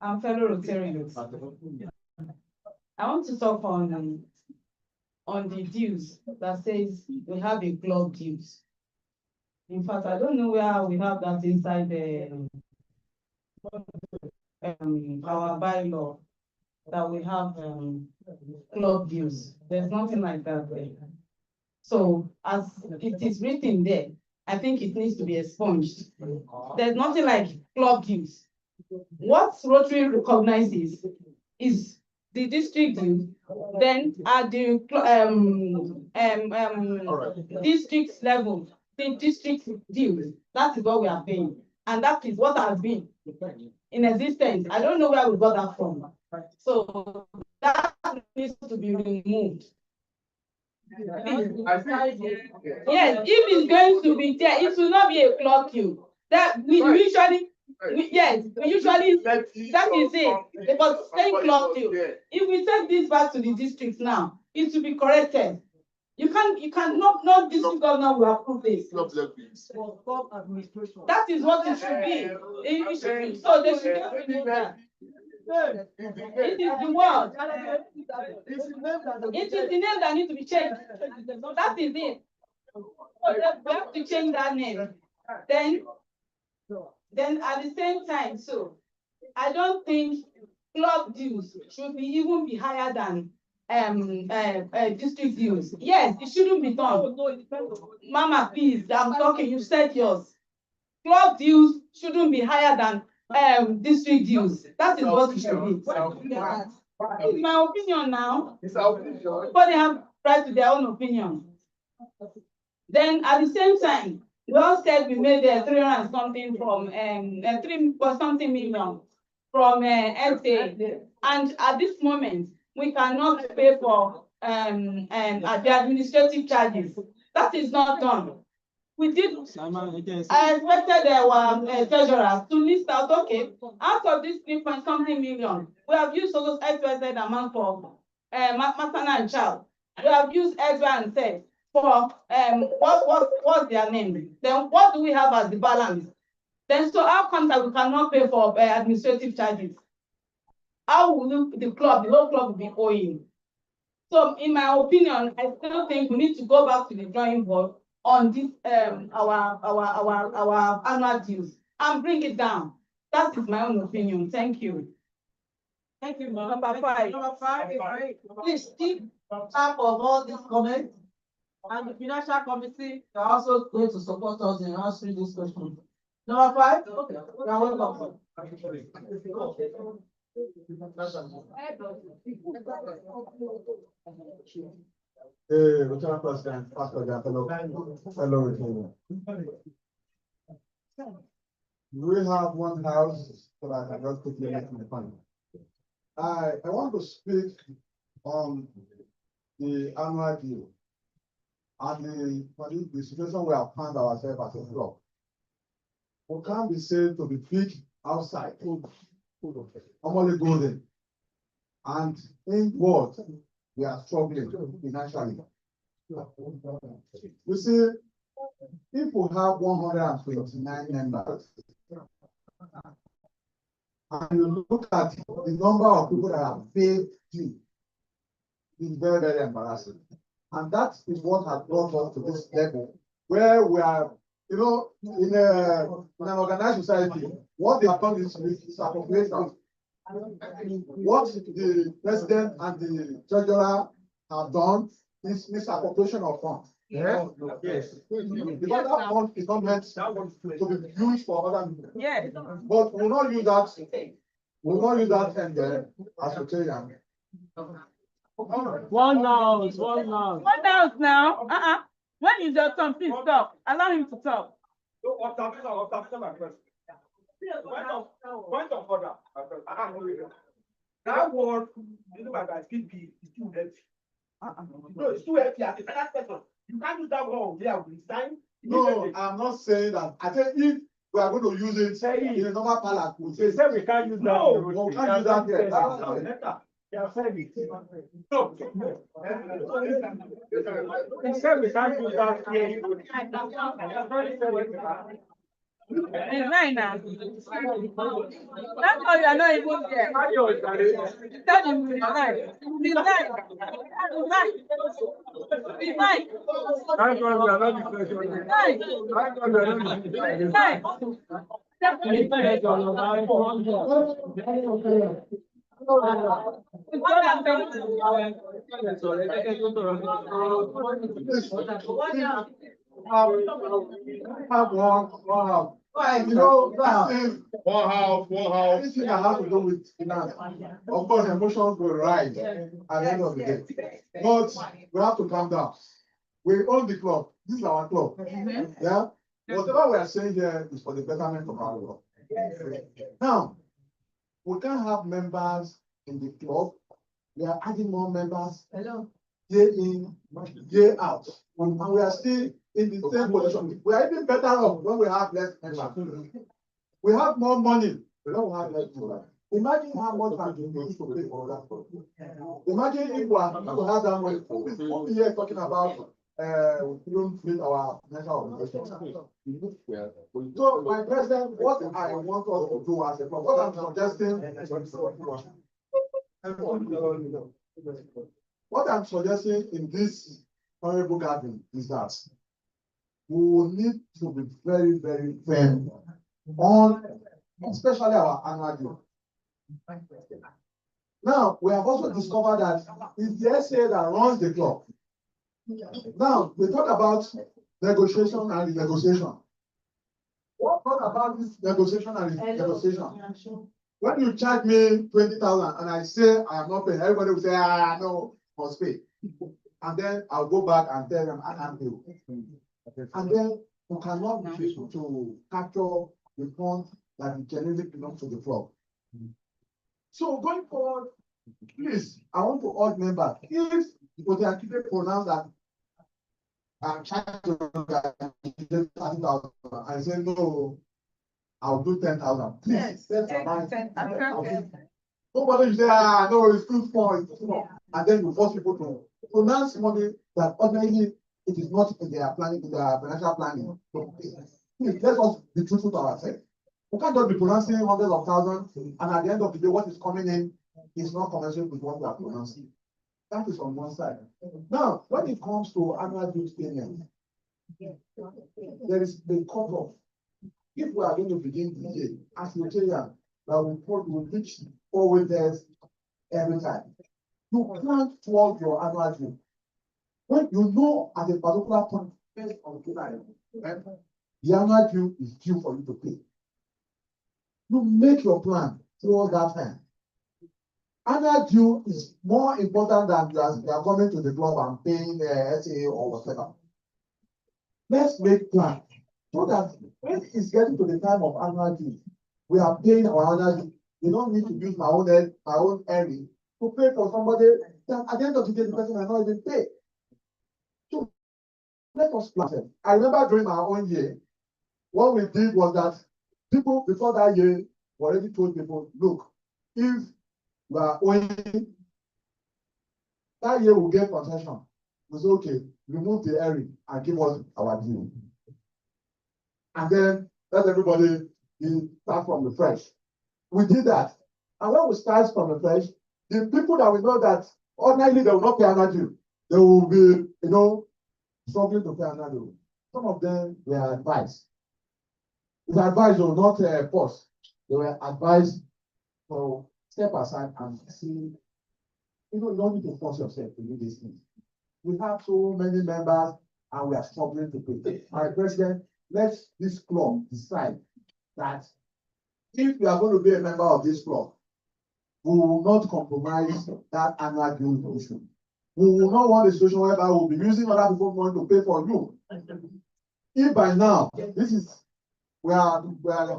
and fellow Rotarians. I want to talk on the dues that says we have a club dues. In fact, I don't know where we have that inside our bylaw, that we have club dues. There's nothing like that there. So as it is written there, I think it needs to be expunged. There's nothing like club dues. What Rotary recognizes is the district dues, then at the district level, the district dues, that is what we are paying. And that is what has been in existence. I don't know where we got that from. So that needs to be removed. Yes, if it's going to be there, it will not be a club queue. That we usually, that is it. But same club queue. If we take this back to the district now, it will be corrected. You cannot district governor will approve this. That is what it should be. It should be. So they should just remove that. It is the word. It is the name that needs to be changed. That is it. So we have to change that name. Then at the same time, so I don't think club dues should even be higher than district dues. Yes, it shouldn't be done. Mama, please, I'm talking, you said yours. Club dues shouldn't be higher than district dues. That is what it should be. It's my opinion now. But they have right to their own opinion. Then at the same time, we all said we made 300 and something from 3 or something million from SA. And at this moment, we cannot pay for the administrative charges. That is not done. We did. I expected our treasurer to list out, okay, out of this 3 point something million, we have used those XYZ amount for maternal and child. We have used XY and Z for what's their name? Then what do we have as the balance? Then so how come that we cannot pay for administrative charges? How will the whole club be owing? So in my opinion, I still think we need to go back to the drawing board on this our annual dues and bring it down. That is my own opinion. Thank you. Thank you, Number 5. Number 5 is great. Please keep track of all these comments. And the financial committee are also going to support us in answering this question. Number 5, okay, you are welcome. Rotary President, Pastor fellow Rotary. We have one house that I can just quickly make my point. I want to speak on the annual deal and the situation we have found ourselves as a club. we can't be said to be big outside. Only golden. And inward, we are struggling financially. You see, if we have 129 members, and you look at the number of people that have paid due, it's very, very embarrassing. And that is what has brought us to this level where we are, you know, in an organized society, what they have done is appropriation. What the president and the treasurer have done is misappropriation of funds. Yeah. Yes. Because that fund is not meant to be used for other people. Yeah. But we will not use that. We will not use that and as a trainer. One house, one house. One house now. When is your turn? Please stop. Allow him to talk. Point of order. That word, you know, my guys, keep is too heavy. No, it's too heavy as a final person. You can't use that word there with time. No, I'm not saying that. I think if we are going to use it in a normal palace, we say we can't use that. No, we can't use that here. No. He said we can't use that here. It's nine now. That's why you are not even there. Tell him it's nine. It's nine. It's nine. Thank God we are not the Nine. Thank God we are not the have one house. You know, that is One house, anything that has to do with finance. Of course, emotions will rise at the end of the day. But we have to calm down. We own the club. This is our club. Yeah. Whatever we are saying here is for the betterment of our club. Now, we can't have members in the club. We are adding more members. Hello. Year in, year out. And we are still in the same position. We are even better off when we have less members. We have more money. We don't have less money. Imagine how much time we used to pay for that. Imagine if we are to have that money. What we are talking about, we don't meet our financial obligations. So, my president, what I want us to do as a club, what I'm suggesting. What I'm suggesting in this honorable gathering is that we will need to be very, very firm on, especially our annual due. Now, we have also discovered that it's the SA that runs the club. Now, we talk about negotiation and renegotiation. What about this negotiation and renegotiation? When you charge me 20,000 and I say I am not paying, everybody will say, no, must pay. And then I'll go back and tell them I can't pay. And then we cannot be able to capture the funds that genuinely belong to the club. So going forward, please, I want to urge members, if because they are keeping pronounced that I'm trying to 30,000 and say no, I'll do 10,000. Please, nobody you say, no, it's too small, it's too small. And then you force people to pronounce money that ordinarily it is not in their planning, in their financial planning. Please, let us be truthful to ourselves. We can't just be pronouncing hundreds of thousands, and at the end of the day, what is coming in is not commensurate with what we are pronouncing. That is on one side. Now, when it comes to annual due payment, there is a cutoff. If we are going to begin the year as Nigerian, that will reach 4 winters every time. You can't swallow your annual due. When you know at a particular point, based on July, the annual due is due for you to pay. You make your plan towards that time. Annual due is more important than you are coming to the club and paying the SA or whatever. Let's make plans so that when it's getting to the time of annual due, we are paying our annual due. You don't need to use my own earning to pay for somebody that at the end of the day, the person might not even pay. So let us plan. I remember during our own year, what we did was that People before that year already told people, look, if we are owing, that year we'll get concession. We say, okay, remove the area and give us our due. And then let everybody start from the fresh. We did that. And when we start from the fresh, the people that we know that ordinarily they will not pay another due, they will be, struggling to pay another due. Some of them were advised. It's advised or not forced. They were advised to step aside and see, you don't need to force yourself to do these things. We have so many members and we are struggling to pay. My president, let this club decide that if you are going to be a member of this club, we will not compromise that annual due issue. We will not want a situation whereby we will be using other people's money to pay for you. If by now, we are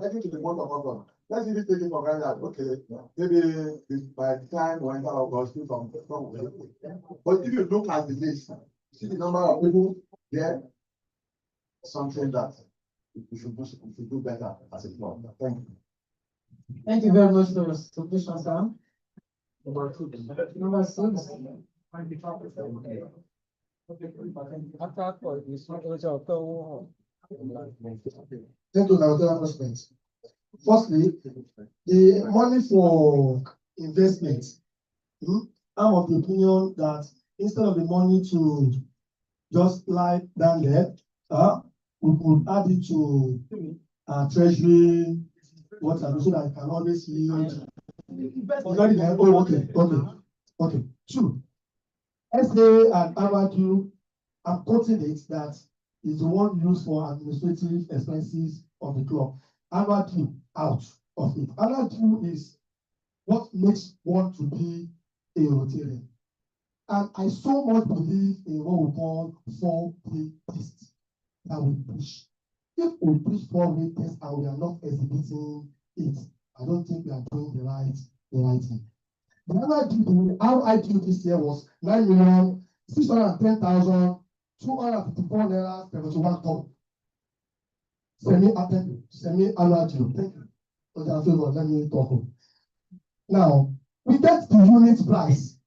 heading to the month of August. Let's even take it for granted that, okay, maybe by the time we enter August, but if you look at the list, see the number of people there, something that we should do better as a club. Thank you. Thank you very much for your submission, sir. Number 6. Thank you, Honorable President. Firstly, the money for investment, I'm of the opinion that instead of the money to just lie down there, we could add it to treasury, so that it can always yield. Okay. 2. SA and RRQ, I'm quoting it that is the one used for administrative expenses of the club. RRQ out of it. RRQ is what makes one to be a Rotarian. And I so much believe in what we call 4-way test that we push. If we push 4-way test and we are not exhibiting it, I don't think we are doing the right thing. The RIQ this year was 9,610,254 naira 71 kobo. Semi-annual due. Thank you. Let me talk. Now, we get the unit price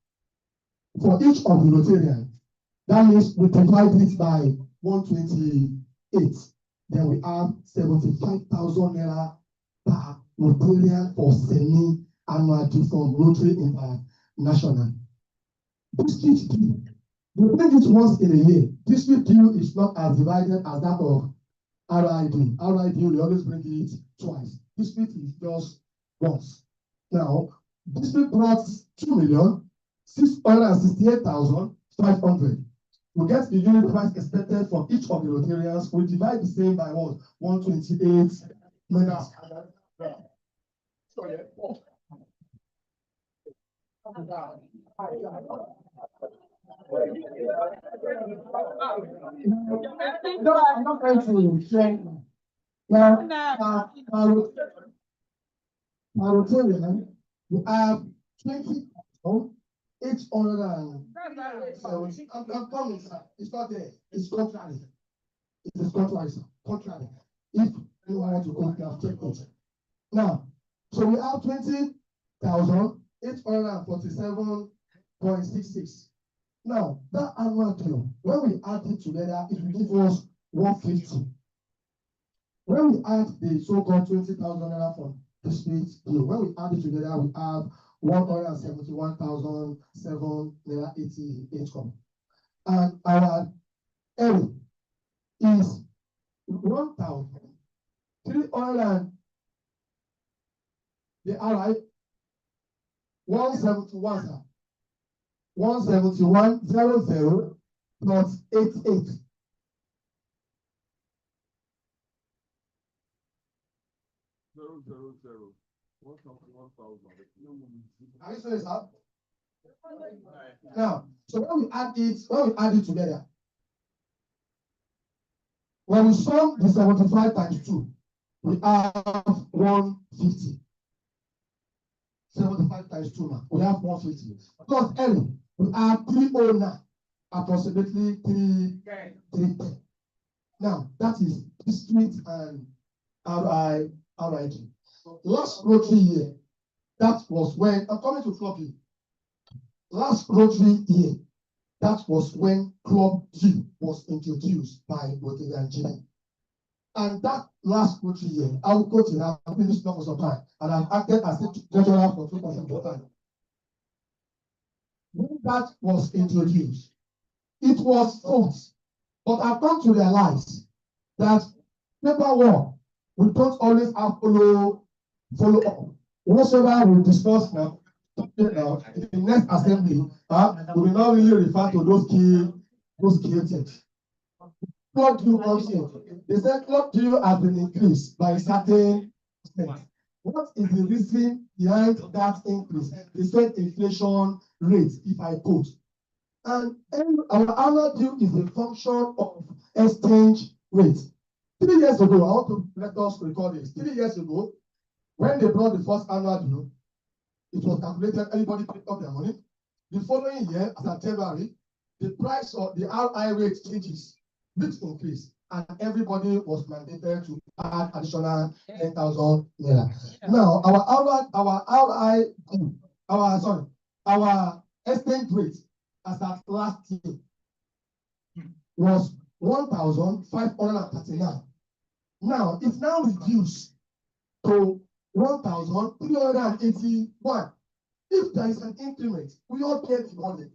for each of the Rotarian. That means we divide it by 128. Then we have 75,000 naira per Rotarian for semi-annual due from Rotary International. District due, we bring it once in a year. District due is not as divided as that of RID, we always bring it twice. District is just once. Now, district brought 2,668,500. We get the unit price expected from each of the Rotarians. We divide the same by what? 128 minutes. No, I'm not going to train. Now, Rotarian, we have 20,870. I'm coming, sir. It's not there. It's contrary. It is contrary, sir. Contrary. If anyone wants to go, you have checked it. Now, so we have 20,847.66. Now, that annual due, when we add it together, it will give us 150. When we add the so-called 20,000 naira from district due, when we add it together, we have 171,788 come. And our area is 1,300. The RI 171, sir. 171,00 plus 88. Are you serious, sir? Now, so when we add it together, when we sum the 75 times 2, we have 150. 75 times 2 now, we have 150. Plus L, we have 309, approximately 310. Now, that is district and RI RID. Last Rotary year, that was when, I'm coming to Club U. Last Rotary year, that was when Club U was introduced by Rotarian Jimmy. And that last Rotary year, I will go to that, I've been listening for some time, and I've acted as the treasurer for 2 months of time. When that was introduced, it was false. But I've come to realize that paperwork, we don't always have follow up. Whatsoever we discuss now, in the next assembly, we will not really refer to those key things. Club due also, they said club due has been increased by a certain percent. What is the reason behind that increase? They said inflation rate, if I quote. And our annual due is a function of exchange rate. 3 years ago, I want to let us record this. 3 years ago, when they brought the first annual due, it was calculated, everybody picked up their money. The following year, as of February, the price of the RI rate changes, which increase, and everybody was mandated to add additional 10,000 naira. Now, our exchange rate as at last year was 1,539. Now, it's now reduced to 1,381. If there is an increment, we all pay the money.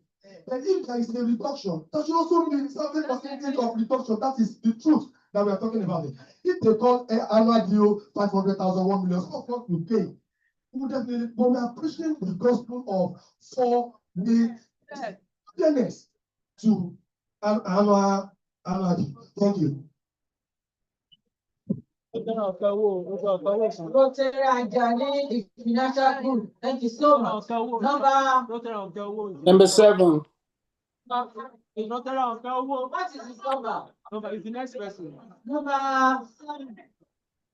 But if there is a reduction, that should also be something percentage of reduction. That is the truth that we are talking about. If they call annual due 500,000, 1 million, of course we pay. We definitely, but we are preaching the gospel of 4 day fairness to annual due. Thank you. Rotary Ajani Financial Group. Thank you so much. Number 7. What is the number? It's the next person.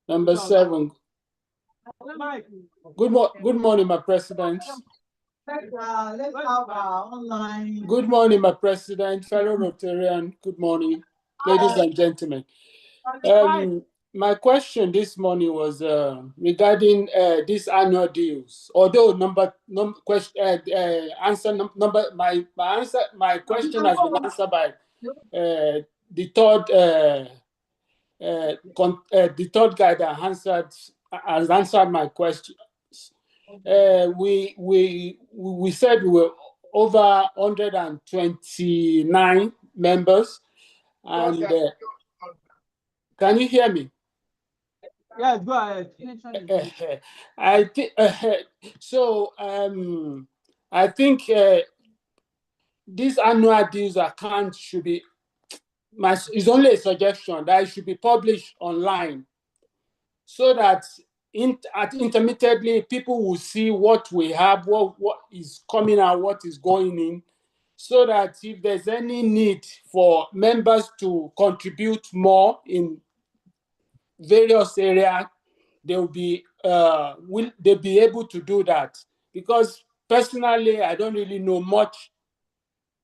Number 7. Good morning, my president. Let's have our online. Good morning, my president, fellow Rotarian. Good morning, ladies and gentlemen. My question this morning was regarding these annual deals. Although my question has been answered by the third guy that has answered my question. We said we were over 129 members, and can you hear me? Yes, go ahead. I think so. I think these annual deals account should be. It's only a suggestion that it should be published online, so that intermittently people will see what we have, what is coming out, what is going in, so that if there's any need for members to contribute more in various areas, they'll be able to do that. Because personally, I don't really know much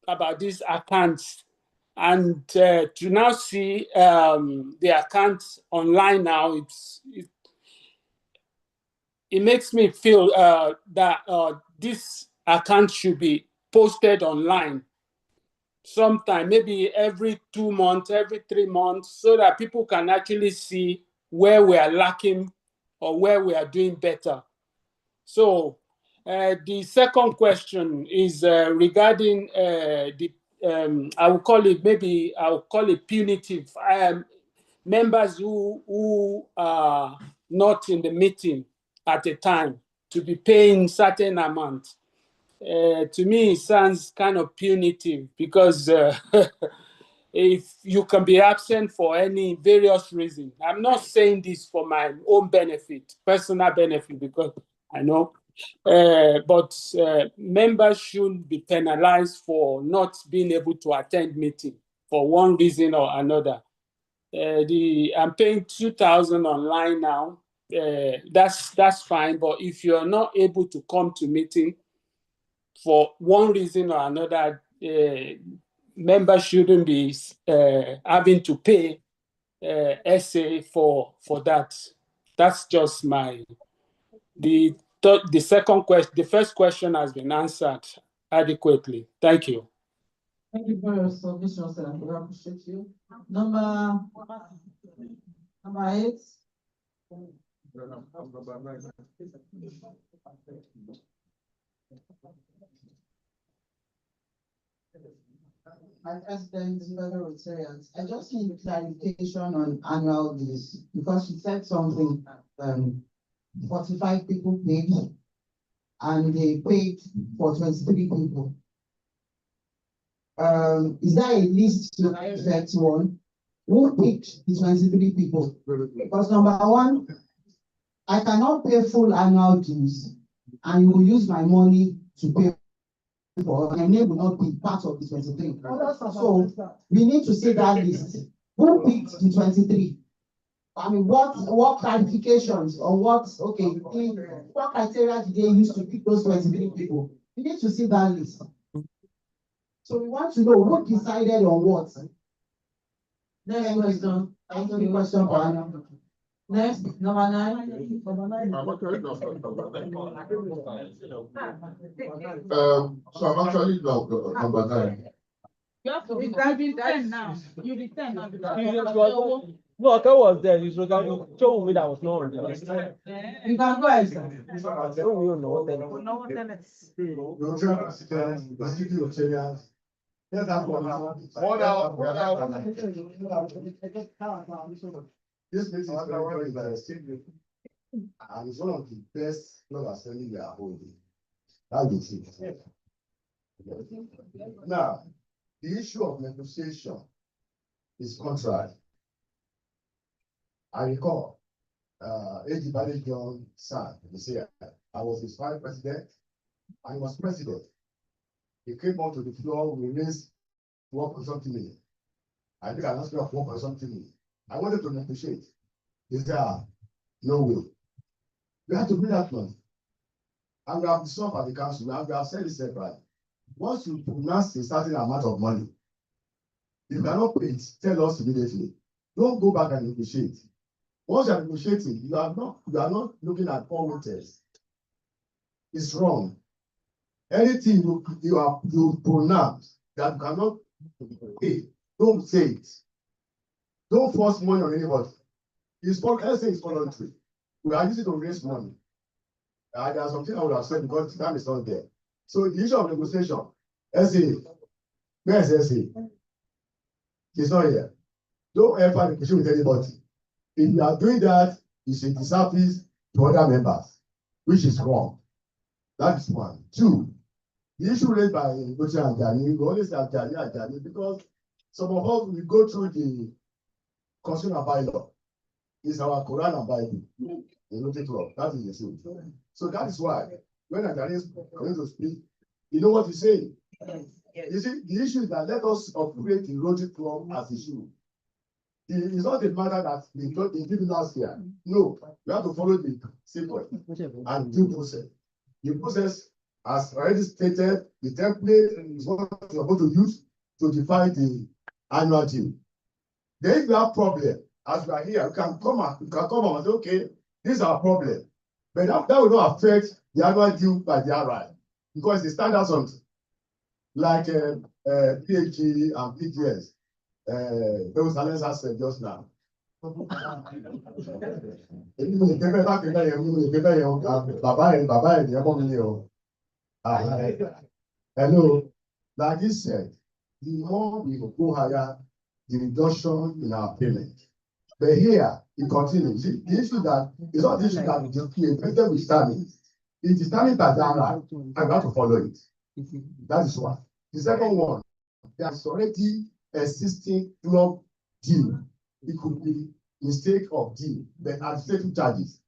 about these accounts, and to now see the accounts online now, it makes me feel that this account should be posted online sometime, maybe every 2 months, every 3 months, so that people can actually see where we are lacking or where we are doing better. So the second question is regarding I will call it punitive members who are not in the meeting at a time to be paying certain amount. To me, it sounds kind of punitive, because if you can be absent for any various reason, I'm not saying this for my own benefit, personal benefit, because I know, but members shouldn't be penalized for not being able to attend meeting for one reason or another. I'm paying 2,000 online now. That's fine, but if you're not able to come to meeting for one reason or another, members shouldn't be having to pay SA for that. That's just the first question has been answered adequately. Thank you. Thank you for your submission, sir. We appreciate you. Number 8. My president, fellow Rotarians, I just need clarification on annual dues because you said something, 45 people paid and they paid for 23 people. Is there a list to effect one? Who picked the 23 people? Because number one, I cannot pay full annual dues and you will use my money to pay for, my name will not be part of the 23. So we need to see that list. Who picked the 23? I mean, what clarifications or what criteria did they use to pick those 23 people? We need to see that list. So we want to know who decided on what. Next question. Any question for Anna? Next, number 9. So I'm actually number 9. You have to be 10 now. You be 10 now. No, I was there. You show me that was not. You can go ahead, sir. This meeting is very interesting. And it's one of the best club assembly we are holding. That's the truth. Now, the issue of negotiation is contrary. I recall, A.J. Badejohn son, I was his vice president, and he was president. He came onto the floor, we raised 1.something million. I think I asked for 1.something million. I wanted to negotiate. He said, no way. We have to bring that money. And we have dissolved at the council, and we have said it separately. Once you pronounce a certain amount of money, if you cannot pay it, tell us immediately. Don't go back and negotiate. Once you are negotiating, you are not looking at all hotels. It's wrong. Anything you pronounce that you cannot pay, don't say it. Don't force money on anybody. It's voluntary. We are using to raise money. There are something I would have said because time is not there. So the issue of negotiation, where's SA? He's not here. Don't ever negotiate with anybody. If you are doing that, it's a disservice to other members, which is wrong. That is one. 2, the issue raised by Gochi and Jani, we always have Jani, because some of us will go through the constitutional bylaw. It's our Quran and Bible. The Rotary Club. That is the truth. So that is why when Jani is going to speak, you know what he's saying. You see, the issue is that let us operate the Rotary Club as it should. It's not a matter that they did last year. No, we have to follow the sequence and due process. The process has already stated the template is what you're going to use to define the annual due. Then if you have problem, as we are here, you can come and say, okay, this is our problem. But that will not affect the annual due by the RI because the standard something like PhD and PTS. Those talents I said just now. Hello, like he said, the more we go higher, the reduction in our payment. But here, it continues. The issue that is not the issue that the president will stand. It is standing by that right, and we have to follow it. That is one. The second one, there's already existing club deal. It could be mistake of deal, but administrative charges.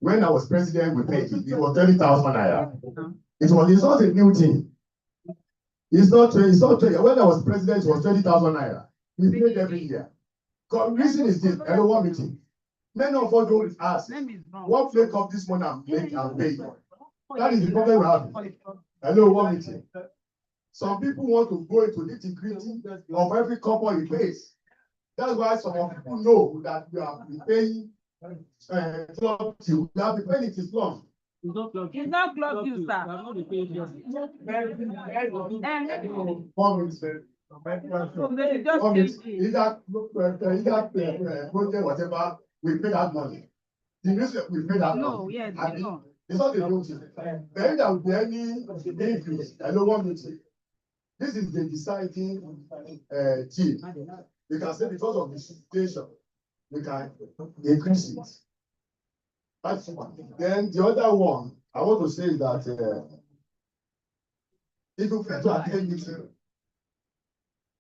When I was president, we paid it. It was 30,000 naira. It's not a new thing. It's not. When I was president, it was 30,000 naira. We paid every year. The reason is this. Everyone meeting. Many of us don't ask. What flake of this money I'm paying? That is the problem we have. Hello, one meeting. Some people want to go into the nitty-gritty of every couple he pays. That's why some people know that we are paying club till, we have the when it is long. It's not club you, sir. Project whatever, we pay that money. The newspaper, we pay that No, money. yes, I mean, no. it's not the new thing. Then there will be any increase, I don't want it. This is the deciding team. We can say because of the situation, we can increase it. That's one. Then the other one, I want to say is that if you fail to attend meeting,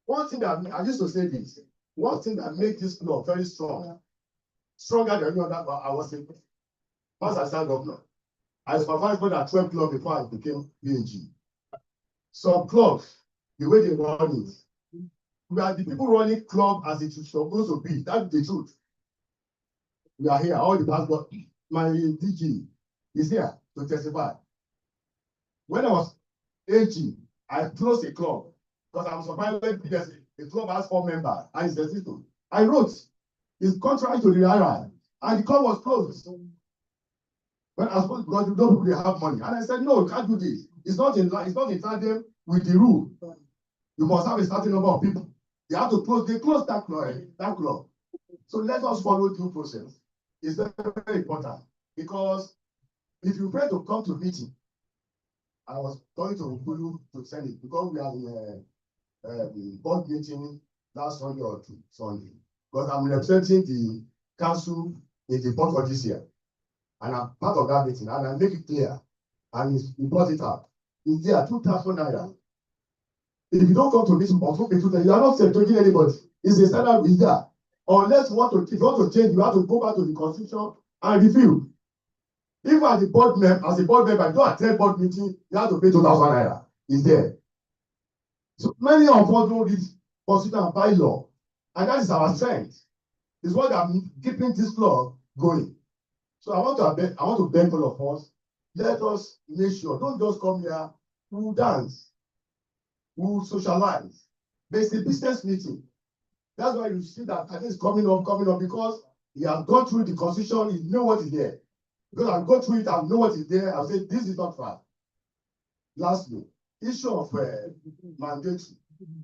one thing that I used to say this, one thing that makes this law very strong, stronger than any other, I was saying, once I started governor, I supervised more than 12 clubs before I became BNG. Some clubs, the way they run it, we are the people running club as it is supposed to be. That's the truth. We are here, all the passport. My DG is here to testify. When I was 18, I closed a club because I was surprised because the club has 4 members and it's existing. I wrote, it's contrary to the IRA, and the club was closed. When I was supposed because you don't really have money. And I said, no, you can't do this. It's not in tandem with the rule. You must have a certain number of people. They have to close, they close that club. So let us follow due process. It's very, very important because if you pray to come to meeting, I was going to Gulu to send it because we are in board meeting last Sunday or Sunday. Because I'm representing the council in the board for this year. And I'm part of that meeting and I make it clear. And he brought it up. It's there, 2,000 naira. If you don't come to meeting or you are not taking anybody. It's a standard is there. Unless you want to, if you want to change, you have to go back to the constitution and review. Even as a board member, you don't attend board meeting, you have to pay 2,000 naira. It's there. So many of us don't read constitution and bylaw, and that is our strength. It's what I'm keeping this law going. So I want to beg all of us. Let us make sure. Don't just come here. We'll dance. We'll socialize. There's a business meeting. That's why you see that it's coming up because he has gone through the constitution. He knows what is there. Because I've gone through it, I know what is there. I'll say this is not fair. Lastly, issue of mandatory.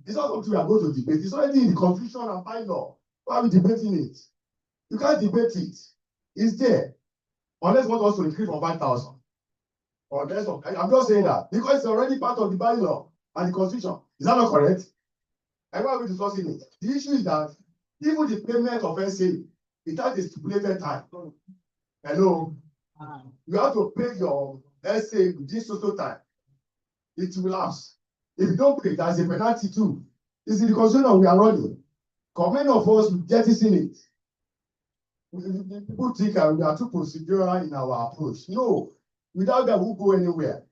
It's not something we are going to debate. It's already in the constitution and bylaw. Why are we debating it? You can't debate it. It's there. Unless one wants to increase from 5,000. Unless I'm just saying that because it's already part of the bylaw and the constitution. Is that not correct? And why are we discussing it? The issue is that even the payment of SA, it has a stipulated time. Hello? You have to pay your SA within social time. It will lapse. If you don't pay, there's a penalty too. It's in the constitution we are running. Many of us get this in it. People think we are too procedural in our approach. No, without that, we'll go anywhere.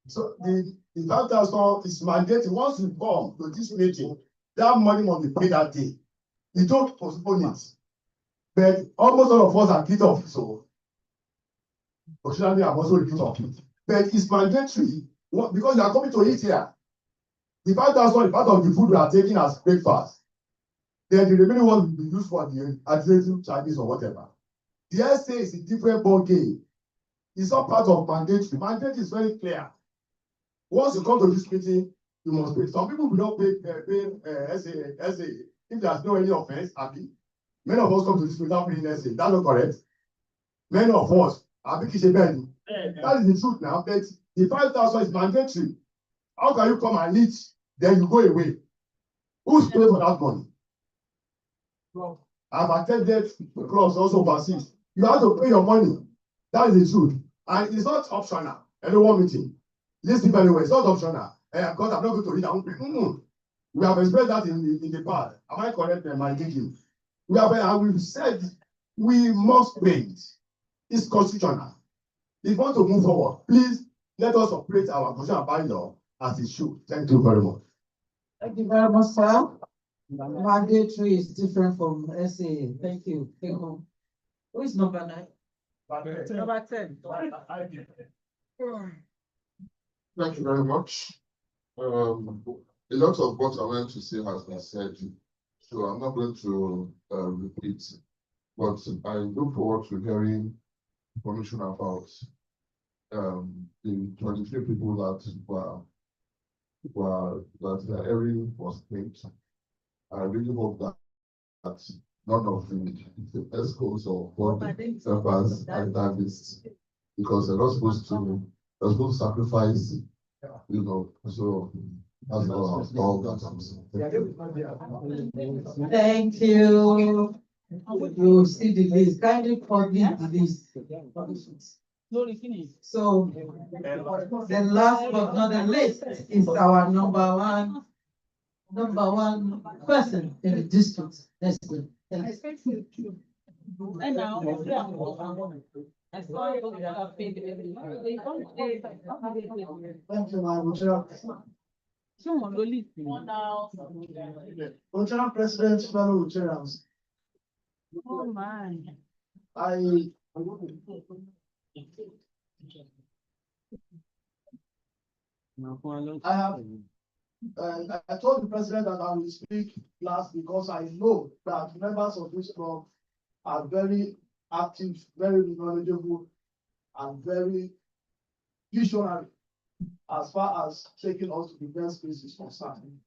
So the 5,000 is mandated. Once you come to this meeting, that money must be paid that day. You don't postpone it. But almost all of us are guilty of it. So, occasionally, I'm also guilty of it. But it's mandatory because you are coming to eat here. The 5,000 is part of the food we are taking as breakfast. Then the remaining one will be used for the administrative charges or whatever. The SA is a different ball game. It's not part of mandatory. Mandate is very clear. Once you come to this meeting, you must pay. Some people will not pay SA if there's no any offense. Happy. Many of us come to this without paying SA. That's not correct. Many of us are big. That is the truth now. But the 5,000 is mandatory. How can you come and eat, then you go away? Who's paying for that money? I've attended clubs also overseas. You have to pay your money. That is the truth. And it's not optional. Anyone meeting. Listen very well. It's not optional. Because I'm not going to read. I won't pay. We have expressed that in the past. Am I correct? My thinking. We've said we must pay it. It's constitutional. If you want to move forward, please let us operate our constitutional bylaw as it should. Thank you very much. Thank you very much, sir. Mandatory is different from SA. Thank you. Thank you. Who is number 9? Number 10. Thank you very much. A lot of what I wanted to say has been said, so I'm not going to repeat. but I look forward to hearing information about the 23 people that the area was named. I really hope that none of the ESCOs or board members are that list, because they're not supposed to sacrifice, so that's all that. Thank you. You see the list, kindly publish the list. So, the last but not the least is our number one person in the district. Let's go. Thank you, my Rotarian President, fellow Rotarians. Oh my. I told the president that I will speak last because I know that members of this club are very active, very knowledgeable, and very visionary as far as taking us to the next place is concerned,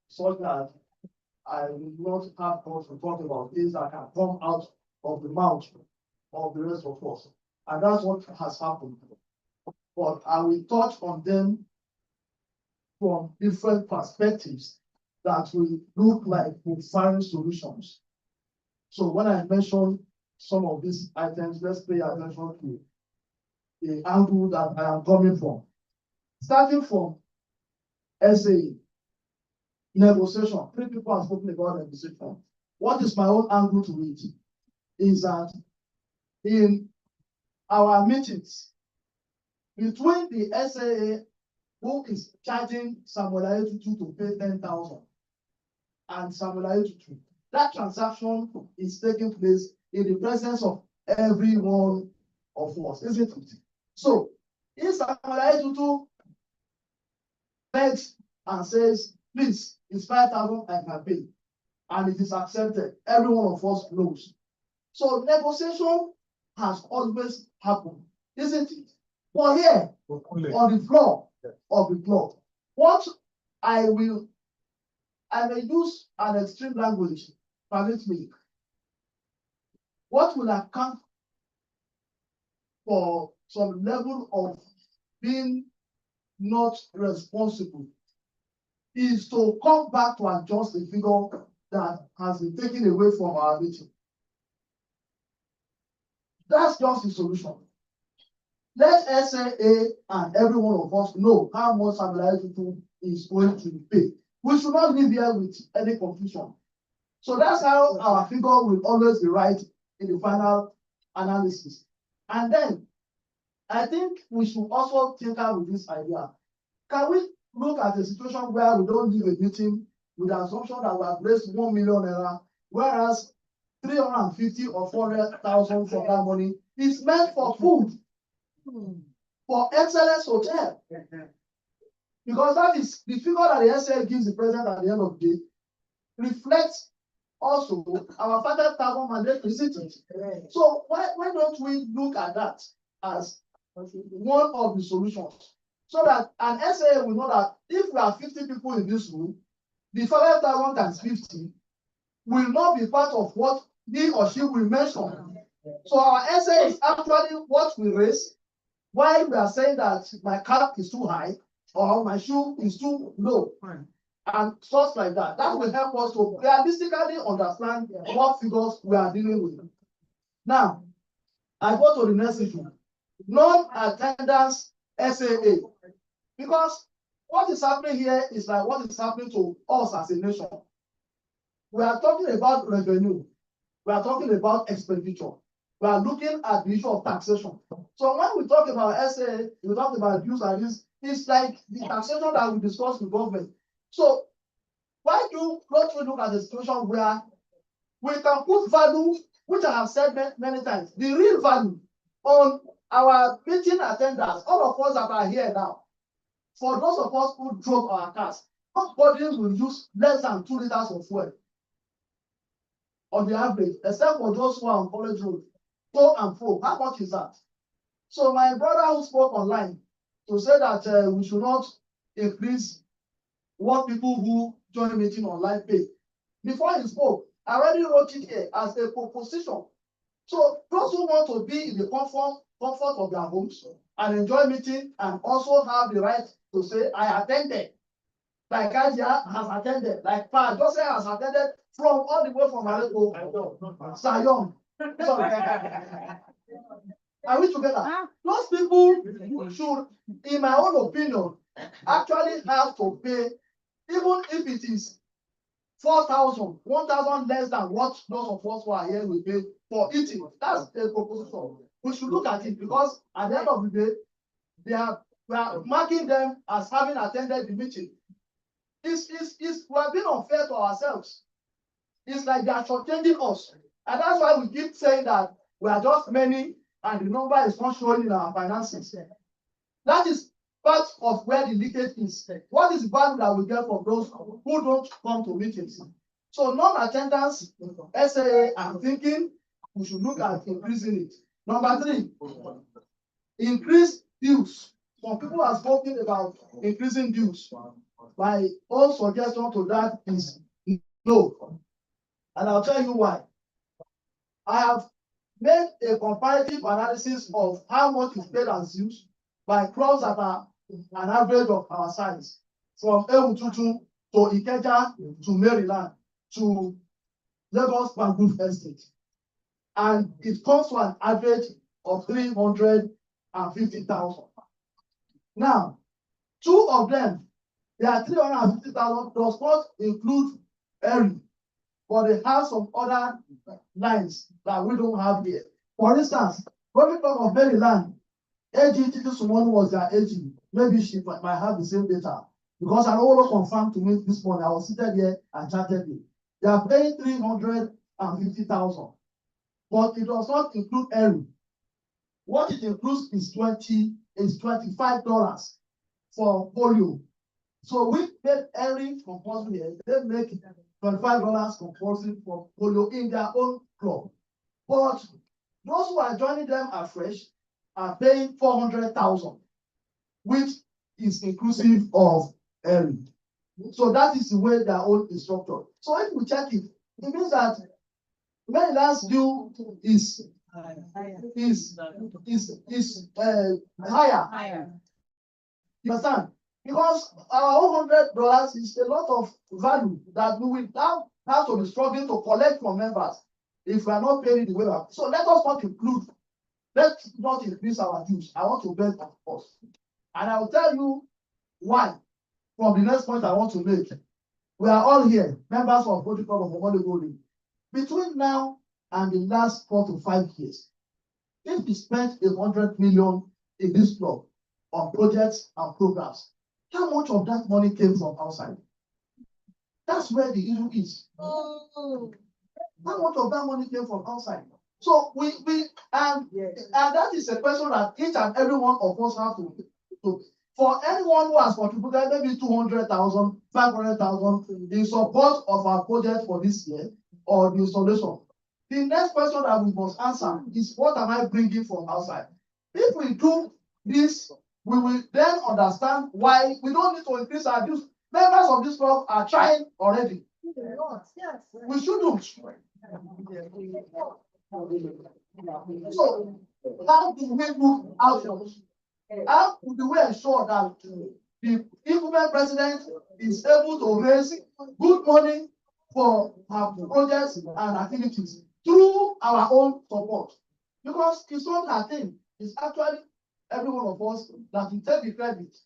so that I will not have time to talk about things that can come out of the mouth of the rest of us. And that's what has happened. But I will touch on them from different perspectives that will look like we find solutions. So when I mention some of these items, let's pay attention to the angle that I am coming from. Starting from SAE, negotiation. 3 people have spoken about negotiation. What is my own angle to it? Is that in our meetings between the SAA, who is charging Samuel Ayetutu to pay 10,000, and Samuel Ayetutu, that transaction is taking place in the presence of every one of us, isn't it? So, if Samuel Ayetutu begs and says, please, it's 5,000 I can pay, and it is accepted, every one of us knows. So negotiation has always happened, isn't it? But here, on the floor of the club, what I may use an extreme language, permit me. What will account for some level of being not responsible is to come back to adjust the figure that has been taken away from our meeting. That's just the solution. Let SAA and every one of us know how much Samuel Ayetutu is going to pay. We should not live here with any confusion. So that's how our figure will always be right in the final analysis. And then, I think we should also tinker with this idea. Can we look at a situation where we don't leave a meeting with the assumption that we have raised 1 million naira, whereas 350 or 400,000 from that money is meant for food, for Excellence Hotel? Because that is the figure that the SAA gives the president at the end of the day, reflects also our 5,000 mandate receipts. So why don't we look at that as one of the solutions? So that an SAA will know that if we are 50 people in this room, the 5,000 times 50 will not be part of what he or she will mention. So our SAA is actually what we raise, while we are saying that my cap is too high or my shoe is too low. And stuff like that. That will help us to realistically understand what figures we are dealing with. Now, I go to the next issue. Non-attendance SAA. Because what is happening here is like what is happening to us as a nation. We are talking about revenue. We are talking about expenditure. We are looking at the issue of taxation. So when we talk about SAA, we talk about dues and this, it's like the taxation that we discuss with government. So why don't we look at the situation where we can put value, which I have said many times, the real value on our meeting attendance, all of us that are here now. For those of us who drove our cars, nobody will use less than 2 liters of fuel. on the average, except for those who are on college road, to and fro. How much is that? So my brother who spoke online to say that we should not increase what people who join meeting online pay. Before he spoke, I already wrote it here as a proposition. So those who want to be in the comfort of their homes and enjoy meeting and also have the right to say, I attended, like Ajia has attended, like Pa Joseph has attended from all the way from Aleppo, Sayong. Are we together? Those people should, in my own opinion, actually have to pay, even if it is 4,000, 1,000 less than what those of us who are here will pay for eating. That's a proposition. We should look at it because at the end of the day, we are marking them as having attended the meeting. We are being unfair to ourselves. It's like they are shortchanging us. And that's why we keep saying that we are just many and the number is not showing in our finances. That is part of where the leakage is. What is the value that we get from those who don't come to meetings? So non-attendance, SAA, I'm thinking we should look at increasing it. Number 3, increase dues. Some people have spoken about increasing dues. My own suggestion to that is no. And I'll tell you why. I have made a comparative analysis of how much is paid as dues by crops that are an average of our size, from Emututu to Ikeja to Maryland to Lagos Bamboo Estate. And it comes to an average of 350,000. Now, 2 of them, they are 350,000, does not include Erie, but they have some other lines that we don't have here. For instance, when we talk of Maryland, AGTT Sumonu was their AG. Maybe she might have the same data. Because I don't want to confirm to me this morning. I was seated here and chatted it. They are paying 350,000. But it does not include Erie. What it includes is $25 for polio. So we made Erie compulsory. They make $25 compulsory for polio in their own club. But those who are joining them afresh are paying 400,000, which is inclusive of Erie. So that is the way their own is structured. So if we check it, it means that Maryland's due is higher. You understand? Because our own $100 is a lot of value that we will now have to be struggling to collect from members if we are not paying the way we are. So let us not include, let's not increase our dues. I want to beg of us. And I will tell you why from the next point I want to make. We are all here, members of Rotary Club of Omole Gold. Between now and the last 4 to 5 years, if we spent 100 million in this club on projects and programs, how much of that money came from outside? That's where the issue is. How much of that money came from outside? So and that is a question that each and every one of us have to for anyone who has contributed maybe 200,000, 500,000 in support of our project for this year or the installation. The next question that we must answer is, what am I bringing from outside? If we do this, we will then understand why we don't need to increase our dues. Members of this club are trying already. Yes. We shouldn't. So, how do we look out? How do we ensure that the incumbent president is able to raise good money for our projects and activities through our own support? Because it's not a thing. It's actually every one of us that will take the credit.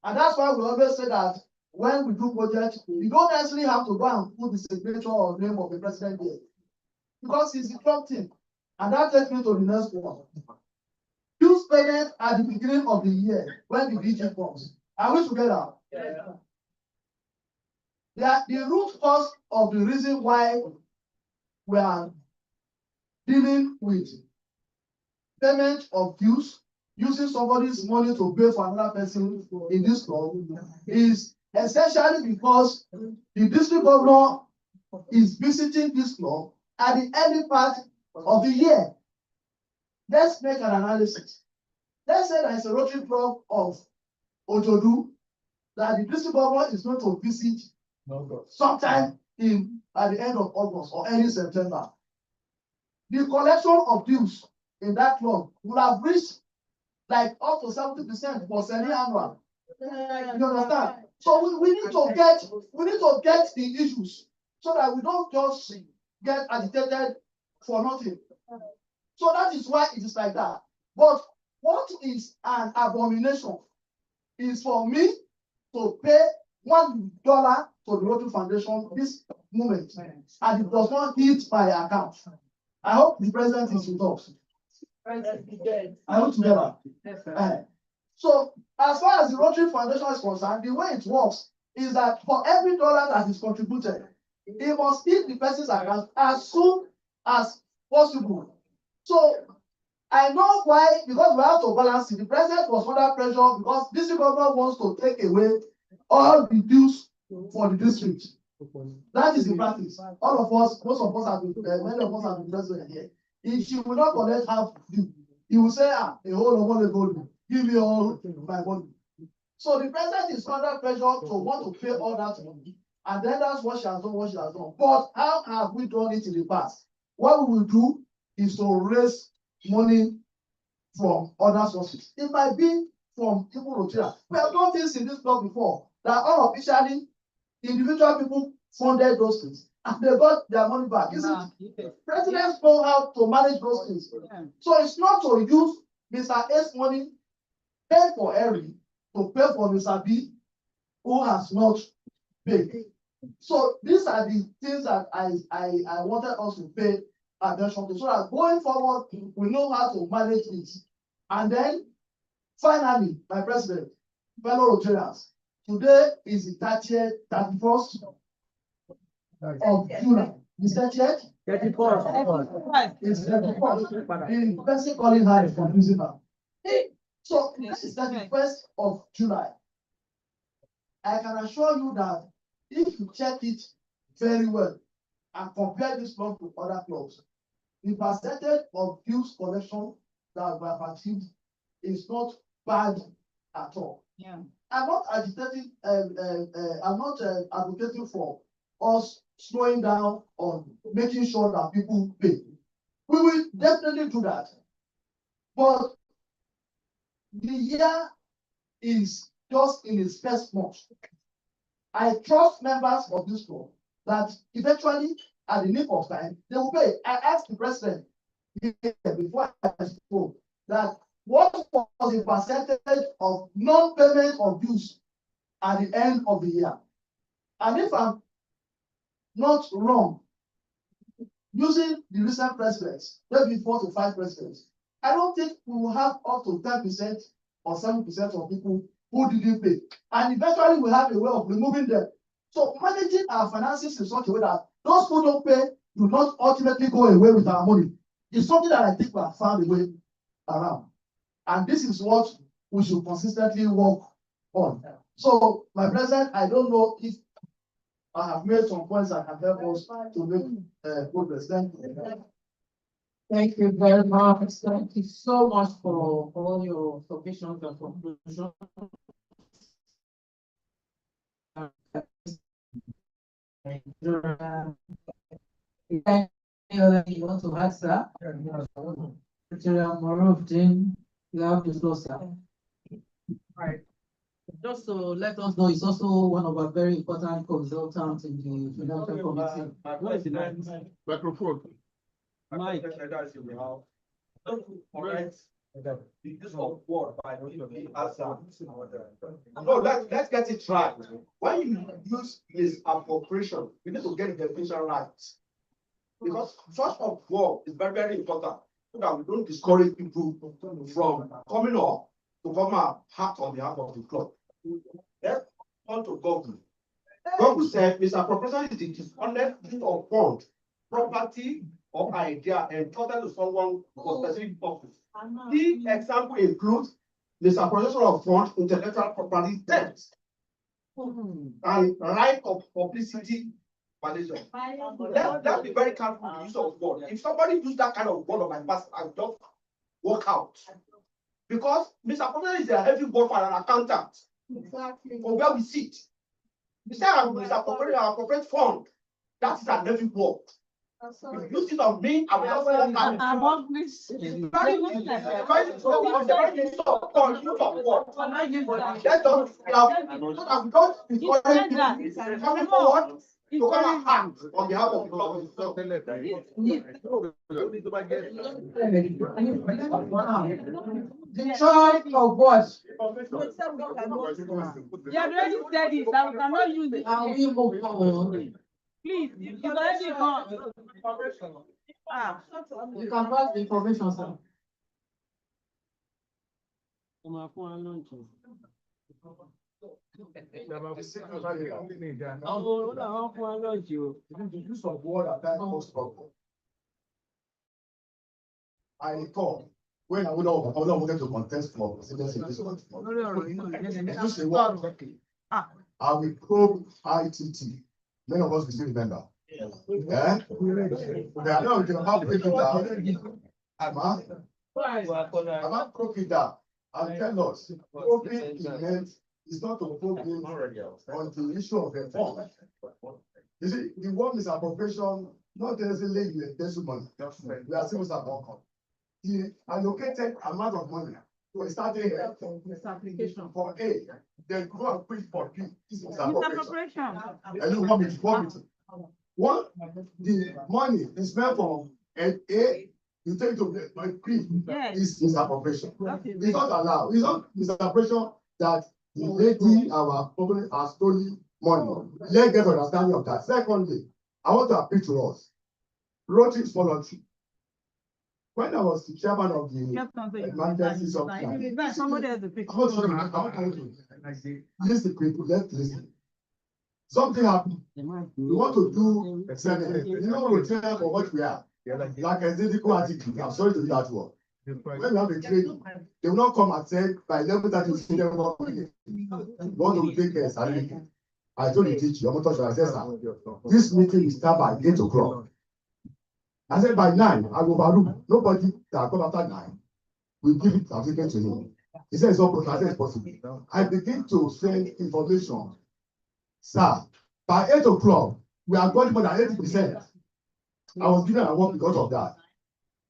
And that's why we always say that when we do projects, you don't necessarily have to go and put the signature or name of the president there. Because it's the club team. And that takes me to the next one. Dues payment at the beginning of the year when the DG comes. Are we together? Yeah. The root cause of the reason why we are dealing with payment of dues, using somebody's money to pay for another person in this club, is essentially because the district governor is visiting this club at the early part of the year. Let's make an analysis. Let's say there is a Rotary Club of Ojodu that the district government is going to visit sometime at the end of August or early September. The collection of dues in that club will have reached like up to 70% for semi-annual. You understand? So we need to get the issues so that we don't just get agitated for nothing. So that is why it is like that. But what is an abomination is for me to pay $1 to the Rotary Foundation this moment, and it does not hit my account. I hope the president is with us. I hope together. So as far as the Rotary Foundation is concerned, the way it works is that for every dollar that is contributed, it must hit the person's account as soon as possible. So I know why, because we have to balance it. The president was under pressure because this government wants to take away all the dues for the district. That is the practice. All of us, most of us have been, many of us have been president here. If she will not collect half due, he will say, a whole of money gold, give me all my money. So the president is under pressure to want to pay all that money. And then that's what she has done, But how have we done it in the past? What we will do is to raise money from other sources. It might be from people Rotary. We have done things in this club before that unofficially individual people funded those things and they got their money back. Presidents know how to manage those things. So it's not to use Mr. A's money paid for Harry to pay for Mr. B who has not paid. So these are the things that I wanted us to pay attention to so that going forward we know how to manage this. And then finally, my president, fellow Rotarians, today is the 31st of July. Is that yet? 31st. It's 31st. The person calling her is confusing her. So this is 31st of July. I can assure you that if you check it very well and compare this club to other clubs, the percentage of dues collection that we have achieved is not bad at all. Yeah. I'm not agitating, I'm not advocating for us slowing down on making sure that people pay. We will definitely do that. But the year is just in its first month. I trust members of this club that eventually, at the nick of time, they will pay. I asked the president before I spoke that what was the percentage of non-payment of dues at the end of the year? And if I'm not wrong, using the recent presidents, maybe 4 to 5 presidents, I don't think we will have up to 10% or 7% of people who didn't pay. And eventually we have a way of removing them. So managing our finances in such a way that those who don't pay do not ultimately go away with our money is something that I think we have found a way around. And this is what we should consistently work on. So, my president, I don't know if I have made some points that can help us to make progress. Thank you. Thank you very much. Thank you so much for all your submissions and conclusions. You want to ask that? Marufdin, you have the floor, sir. Right. Just to let us know, he's also one of our very important consultants in the financial committee. Microphone. Mike. No, let's get it right. When you use misappropriation, you need to get the definition right. Because first of all, it's very, very important so that we don't discourage people from coming up to come and act on behalf of the club. Let's turn to Google. Google said misappropriation is the dishonest use of fund, property, or idea entrusted to someone for specific purpose. The example includes misappropriation of funds, intellectual property, theft, and right of publicity Malaysia. Let's be very careful with the use of word. If somebody use that kind of word on my past, I will just walk out. Because misappropriation is a heavy word for an accountant. Exactly. From where we sit. Instead of misappropriate an appropriate fund, that is an heavy word. If you use it on me, I will just walk out. Let us coming forward to come and act on behalf of the The choice of what? You have already said it, that we cannot use it. And we move on. Please, it's already gone. You can pass the information, sir. I recall when I would have wanted to contest for presidency. I will probe ITT. Many of us will still remember. Yeah. They are not about breaking down. About broken down. And tell us, probing event is not to probe on the issue of reform. You see, the one is appropriation, not necessarily the testimony. We are still about the allocated amount of money to a certain application for A, then go and push for B. This is appropriation. And you want me to what the money is meant for A, you take to my B is misappropriation. It's not allowed. It's not misappropriation that the lady, our public, has stolen money. Let's get understanding of that. Secondly, I want to appeal to us. Rotary is voluntary. When I was the chairman of the emergency supply, Somebody has a picture. Listen, people, let's listen. Something happened. We want to do experiment. You know, we train for what we are. Like a medical attitude. I'm sorry to do that word. When we have a training, they will not come and say by 11:30 want to take a salary. I told the teacher, I said, this meeting will start by 8 o'clock. I said by 9, I will overrule. Nobody that come after 9 will give it certificate to him. He said it's not possible. I said it's possible. I begin to send information. Sir, by 8 o'clock, we are going more than 80%. I was given an award because of that.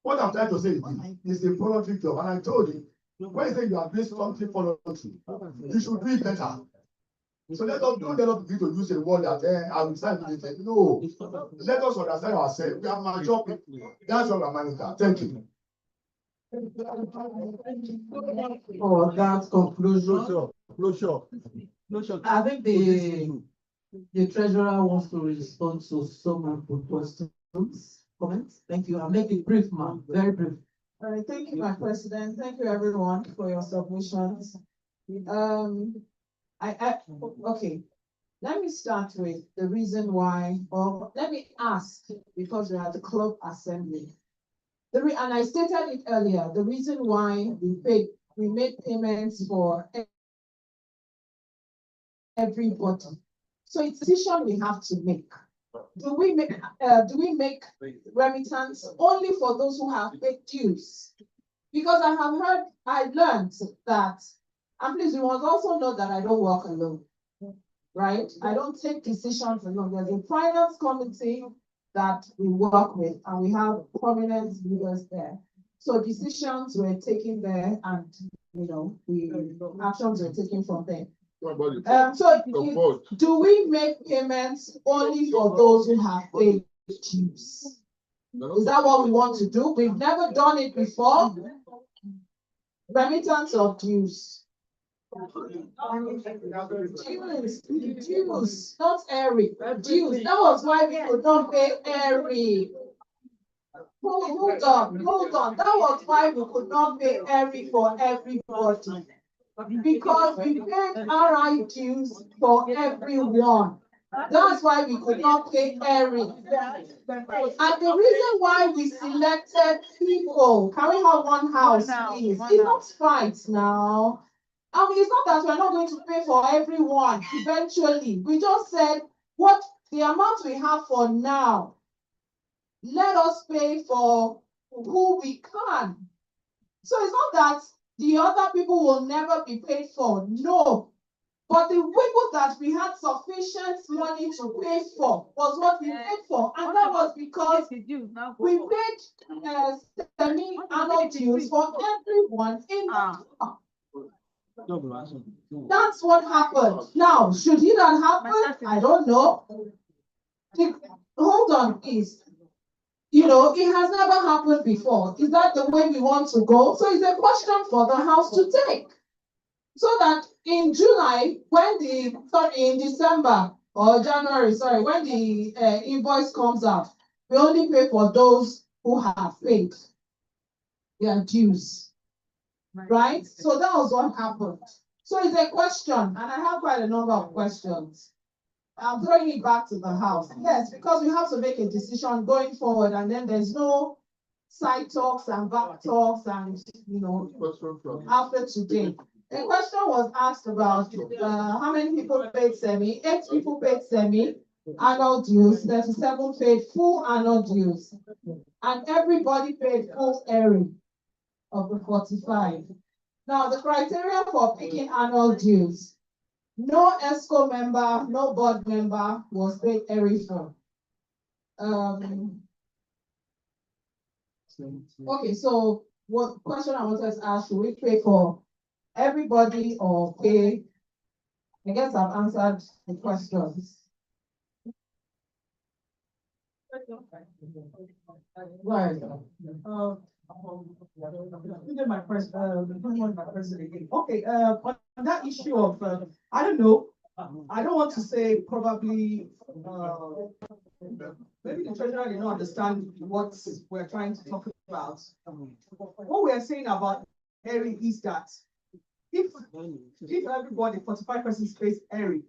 What I'm trying to say is a voluntary job. And I told him, when you say you are doing something voluntary, you should do it better. So let us don't let us begin to use a word that I will sign with it. No, let us understand ourselves. We are mature people. That's what I'm managing. Thank you. For that conclusion. Closure. I think the treasurer wants to respond to some of the questions, comments. Thank you. I'll make it brief, ma'am. Very brief. All right, thank you, my president. Thank you, everyone, for your submissions. Okay, let me start with the reason why, or let me ask, because we are at the club assembly. And I stated it earlier, the reason why we made payments for everybody. So it's a decision we have to make. Do we make remittance only for those who have paid dues? Because I learned that, and please, you must also know that I don't work alone, right? I don't take decisions alone. There's a finance committee that we work with, and we have prominent leaders there. So decisions were taken there, and actions were taken from there. Do we make payments only for those who have paid dues? Is that what we want to do? We've never done it before. Remittance of dues. Dues, not Eric. Dues. That was why we could not pay Eric. Hold on. That was why we could not pay Eric for everybody. Because we paid RI dues for everyone. That's why we could not pay Eric. And the reason why we selected people, can we have one house, please? It's not right now. I mean, it's not that we're not going to pay for everyone eventually. We just said, what the amount we have for now, let us pay for who we can. So it's not that the other people will never be paid for, no. But the people that we had sufficient money to pay for was what we paid for. And that was because we paid semi-annual dues for everyone in the That's what happened. Now, should it not happen? I don't know. Hold on, please. You know, it has never happened before. Is that the way we want to go? So it's a question for the House to take. So that in July, in December or January, when the invoice comes out, we only pay for those who have paid their dues. Right? So that was what happened. So it's a question, and I have quite a number of questions. I'm throwing it back to the House. Yes, because we have to make a decision going forward, and then there's no side talks and back talks and, after today. The question was asked about how many people paid semi. 8 people paid semi annual dues, 37 paid full annual dues, and everybody paid full airing of the 45. Now, the criteria for picking annual dues: no ESCO member, no board member was paid airing for. Okay, so what question I wanted to ask: should we pay for everybody or pay? I guess I've answered the questions. Right. Okay, on that issue of, I don't know, I don't want to say probably, maybe the treasurer did not understand what we're trying to talk about. What we are saying about airing is that if everybody, 45 persons pays airing,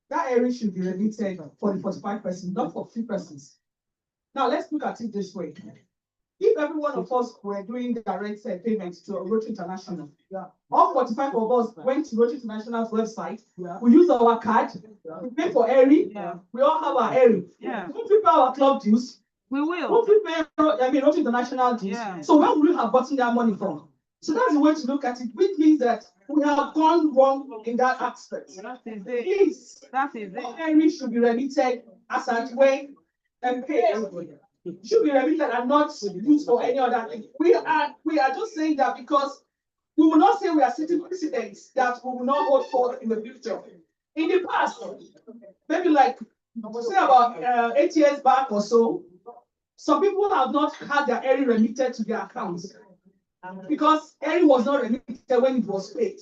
that airing should be remitted for the 45 persons, not for 3 persons. Now, let's look at it this way. If every one of us were doing direct payments to Rotary International, all 45 of us went to Rotary International's website, we use our card, we pay for airing, we all have our airing. Won't we pay our club dues? We will. Won't we pay Rotary International dues? So where would we have gotten that money from? So that's the way to look at it, which means that we have gone wrong in that aspect. Please, airing should be remitted as at when and pay. Should be remitted and not used for any other thing. We are just saying that because we will not say we are setting precedents that we will not hold forth in the future. In the past, maybe like say about 8 years back or so, some people have not had their airing remitted to their accounts because airing was not remitted when it was paid.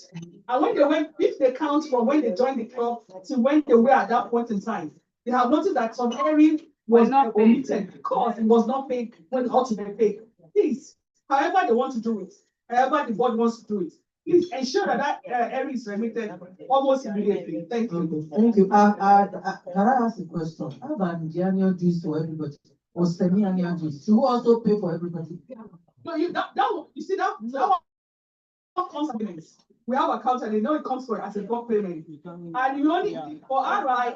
And when they went, if they count from when they joined the club to when they were at that point in time, they have noticed that some airing was not omitted because it was not paid when it ought to be paid. Please, however they want to do it, however the board wants to do it, please ensure that airing is remitted almost immediately. Thank you. Thank you. Can I ask a question? How about the annual dues for everybody or semi-annual dues? Should we also pay for everybody? No, you see that one comes payments. We have accounts and they know it comes for as a bulk payment. And you only for RI,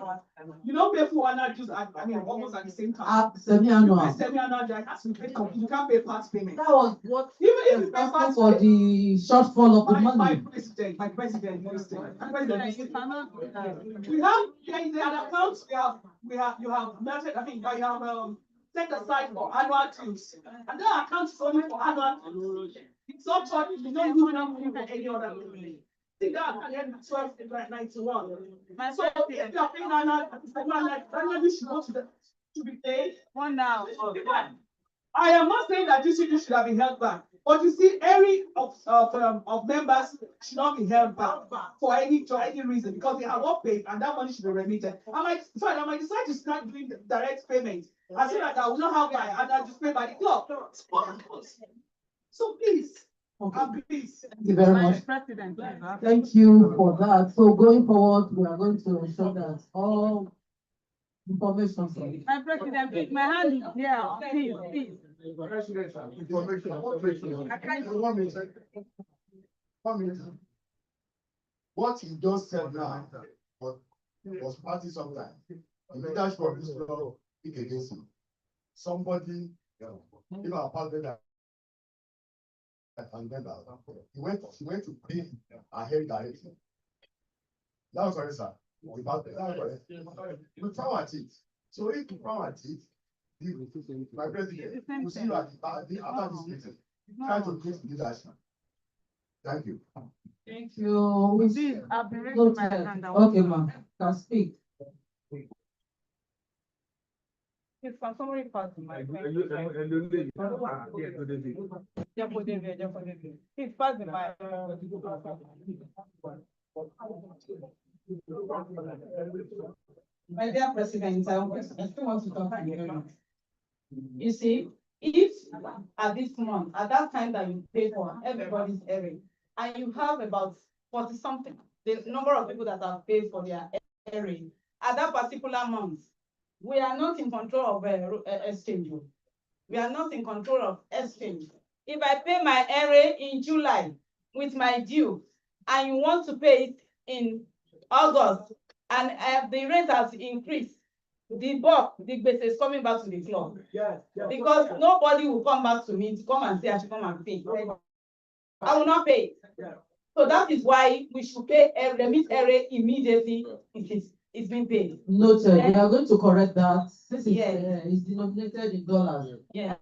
you don't pay for annual dues almost at the same time. Semi-annual. Semi-annual, that has to be paid. You can't pay part payment. That was what even if you pay part for the shortfall of the money. My president, we have in the accounts you have melted, you have set aside for annual dues. And that account is only for annual dues. It's not charged, you don't use that money for any other thing. See that at the end of 1291. So if you are paying annual dues should go to be paid. One now. I am not saying that this issue should have been held back, but you see, every of members should not be held back for any reason because they have not paid and that money should be remitted. I might decide to start doing direct payment. I say that I will not have my annual dues paid by the club. So please, please. Thank you very much. Thank you for that. So going forward, we are going to ensure that all information. My president, my hand is here. Please. What you just said now was party sometimes. the leadership of this law speak against you. Somebody, if our partner and member, he went to pay ahead directly. That was correct, sir. We found at it. So if we found at it, my president, we'll see you at the after this meeting. Try to increase leadership. Thank you. Thank you. Please, I've been raising my hand. Okay, ma'am, can speak. If somebody pass the mic. Please pass the My dear President, I still want to talk to you. You see, if at this month, at that time that you pay for everybody's airing, and you have about 40 something, the number of people that have paid for their airing, at that particular month, we are not in control of exchange. We are not in control of exchange. If I pay my airing in July with my due, and you want to pay it in August, and the rate has increased, the gbese is coming back to the club. Because nobody will come back to me to come and say I should come and pay. I will not pay. So that is why we should pay remit area immediately. It's been paid. Noted, we are going to correct that. This is denominated in dollars. Yeah.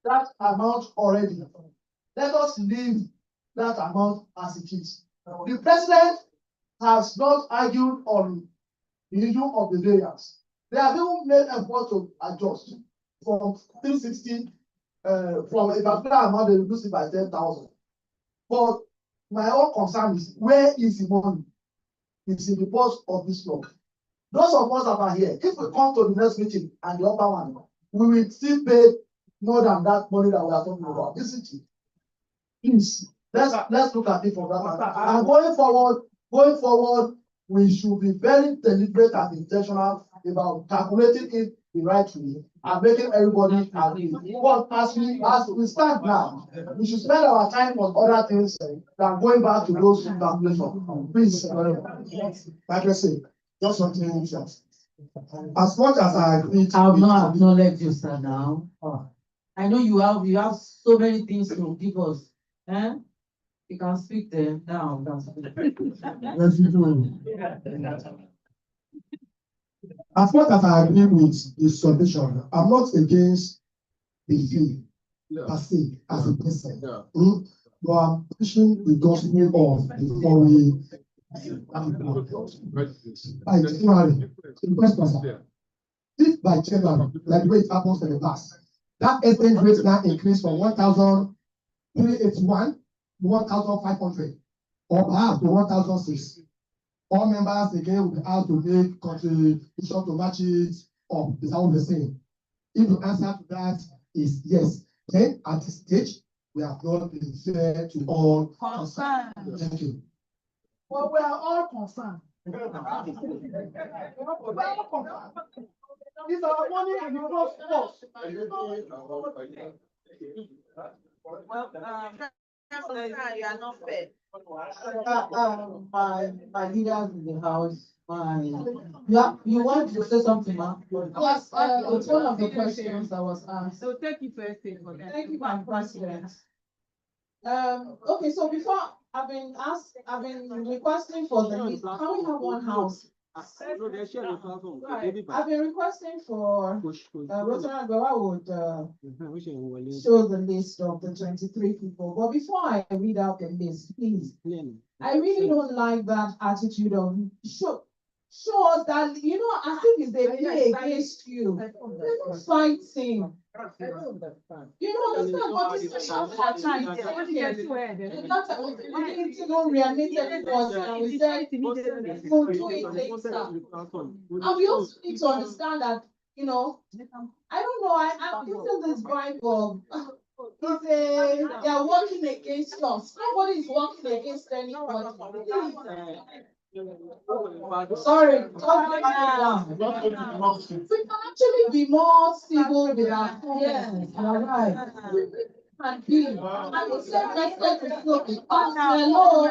that amount already. Let us leave that amount as it is. The president has not argued on the issue of the layers. They have even made effort to adjust from 360, from a particular amount, they reduce it by 10,000. But my own concern is, where is the money? It's in the purse of this law. Those of us that are here, if we come to the next meeting and the upper one, we will still pay more than that money that we are talking about, isn't it? Please, let's look at it from that matter. And going forward, we should be very deliberate and intentional about calculating it the right way and making everybody agree. But as we stand now, we should spend our time on other things than going back to those calculations. Please, like I say, just something else. As much as I agree, I will not acknowledge you, sir, now. I know you have so many things to give us. Eh? You can speak them now. Yes, you do. As much as I agree with the submission, I'm not against the fee per se as a person. But I'm pushing the gospel of before we by January, if by January, like the way it happens in the past, that exchange rate now increased from 1,381 to 1,500, or perhaps to 1,006. All members again will be asked to make contribution to match it up. Is that what they're saying? If the answer to that is yes, then at this stage, we have not been fair to all concerned. Thank you. Well, we are all concerned. These are money in the first force. Well, you are not fair. My leaders in the house, you want to say something, ma'am? Yes, it's one of the questions that was asked. So take it first thing for that. Thank you, Madam President. Okay, so before I've been requesting for the list. Can we have one house? Right. I've been requesting for Rotary Agbawa would show the list of the 23 people. But before I read out the list, please, I really don't like that attitude of show us that, you know, as if it's a play against you. Fighting. You know, understand what this is about. We didn't know reanimated was, and we said we'll do it later. And we also need to understand that, you know, I don't know, I'm using this Bible. They are working against us. Nobody is working against anybody. Sorry, we can actually be more civil with our friends. You're right. And be, and we say respect is no be pass. Hello,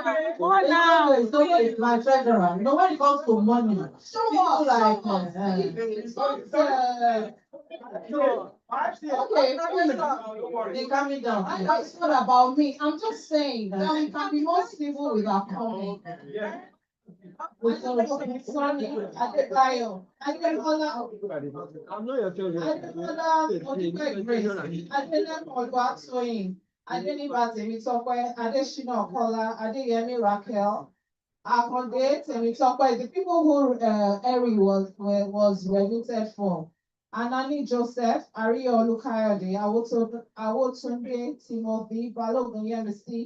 it's okay, it's my treasurer. You know, when it comes to money, show us like it's not okay, they coming down. I know it's not about me. I'm just saying that we can be more civil with our comment. Sorry, Adebayo, Ademola, Oluwatoyin, Adeniba Temitope, Adesina Okola, Adeyemi Raquel, Akonde Temitope, the people who Eri was remitted for. Anani Joseph, Ario Olukayode, Awotunde Timothy, Balogun Yemisi,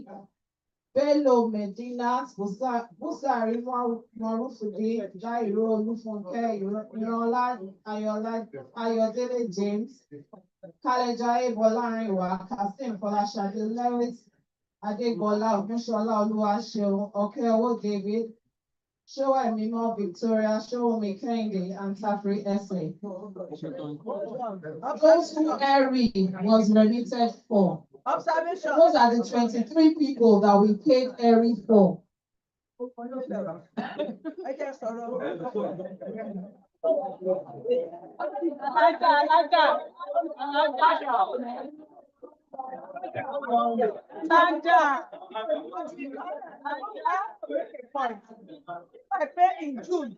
Bello Medina, Busari Marufude, Jairo Olufunke, Inola Ayodele James, Kalejaye Bolarinwa, Kasim Folashade Lewis, Adegbola Ogunshola Oluwaseun, Okeowo David, Showa Mimo Victoria, Showmi Kende, and Safri Essay. Those who Eri was remitted for. Observation. Those are the 23 people that we paid Eri for. I pay in June,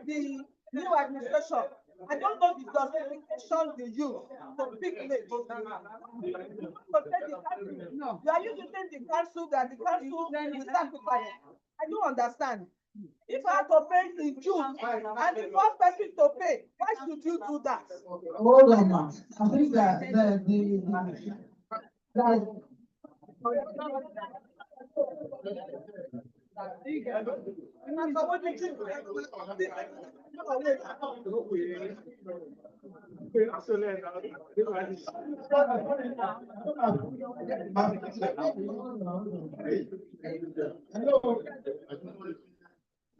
the new administration. I don't know the justification mention the youth to pick late. No. You are using the council that the council is sacrificed. I don't understand. If I have to pay the June and the first person to pay, why should you do that? Hold on now. I think that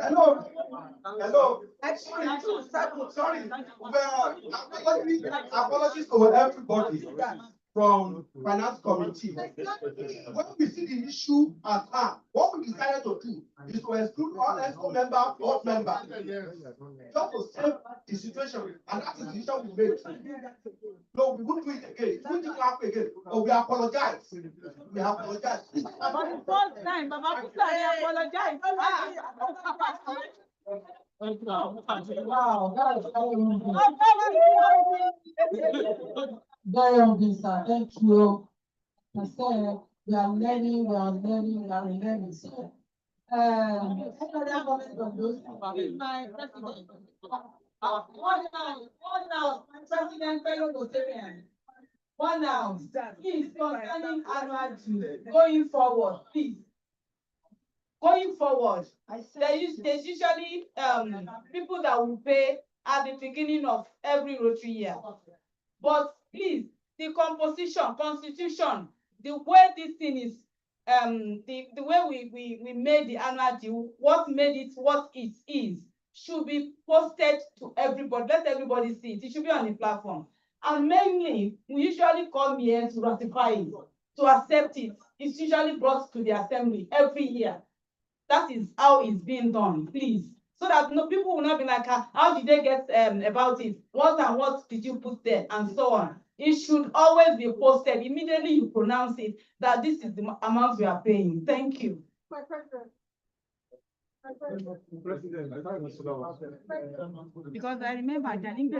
Hello. Sorry. Well, apologies to everybody from finance committee. When we see the issue at hand, what we decided to do is to exclude all ESCO member, board member, just to save the situation, and that is the decision we made. No, we won't do it again. We won't do it again. But we apologize. We apologize. For the first time, Baba Kusa, I apologize. wow, very obvious, sir. Thank you. I said we are learning, So, any other comment on those? My president. One now, President Fellow Rotarian. One now, please, concerning annual dues, going forward, please. Going forward, there's usually people that will pay at the beginning of every Rotary year. But please, the constitution, the way this thing is, the way we made the annual due, what made it what it is, should be posted to everybody. Let everybody see it. It should be on the platform. And mainly, we usually come here to ratify it, to accept it. It's usually brought to the assembly every year. That is how it's being done, please. So that no people will not be like, how did they get about it? What and what did you put there? And so on. It should always be posted. Immediately you pronounce it, that this is the amount we are paying. Thank you. Because I remember I didn't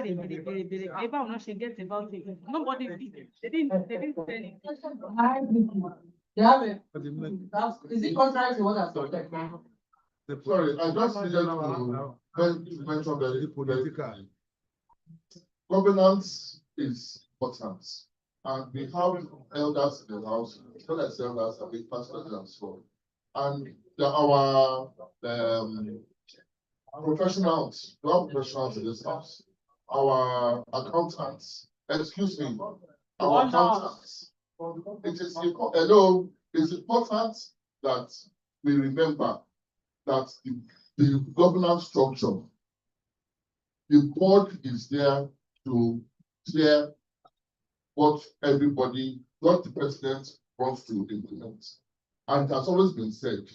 she gets about it. Nobody did. They didn't say anything. They have it. Is it contrary to what I said? Sorry, I just needed to mention that governance is important. And we have elders in the house, not as elders, I think pastors as well. And our professionals, we have professionals in this house, our accountants, excuse me, our accountants. It is hello, it's important that we remember that the governance structure, the board is there to clear what everybody, what the president wants to implement. And it has always been said,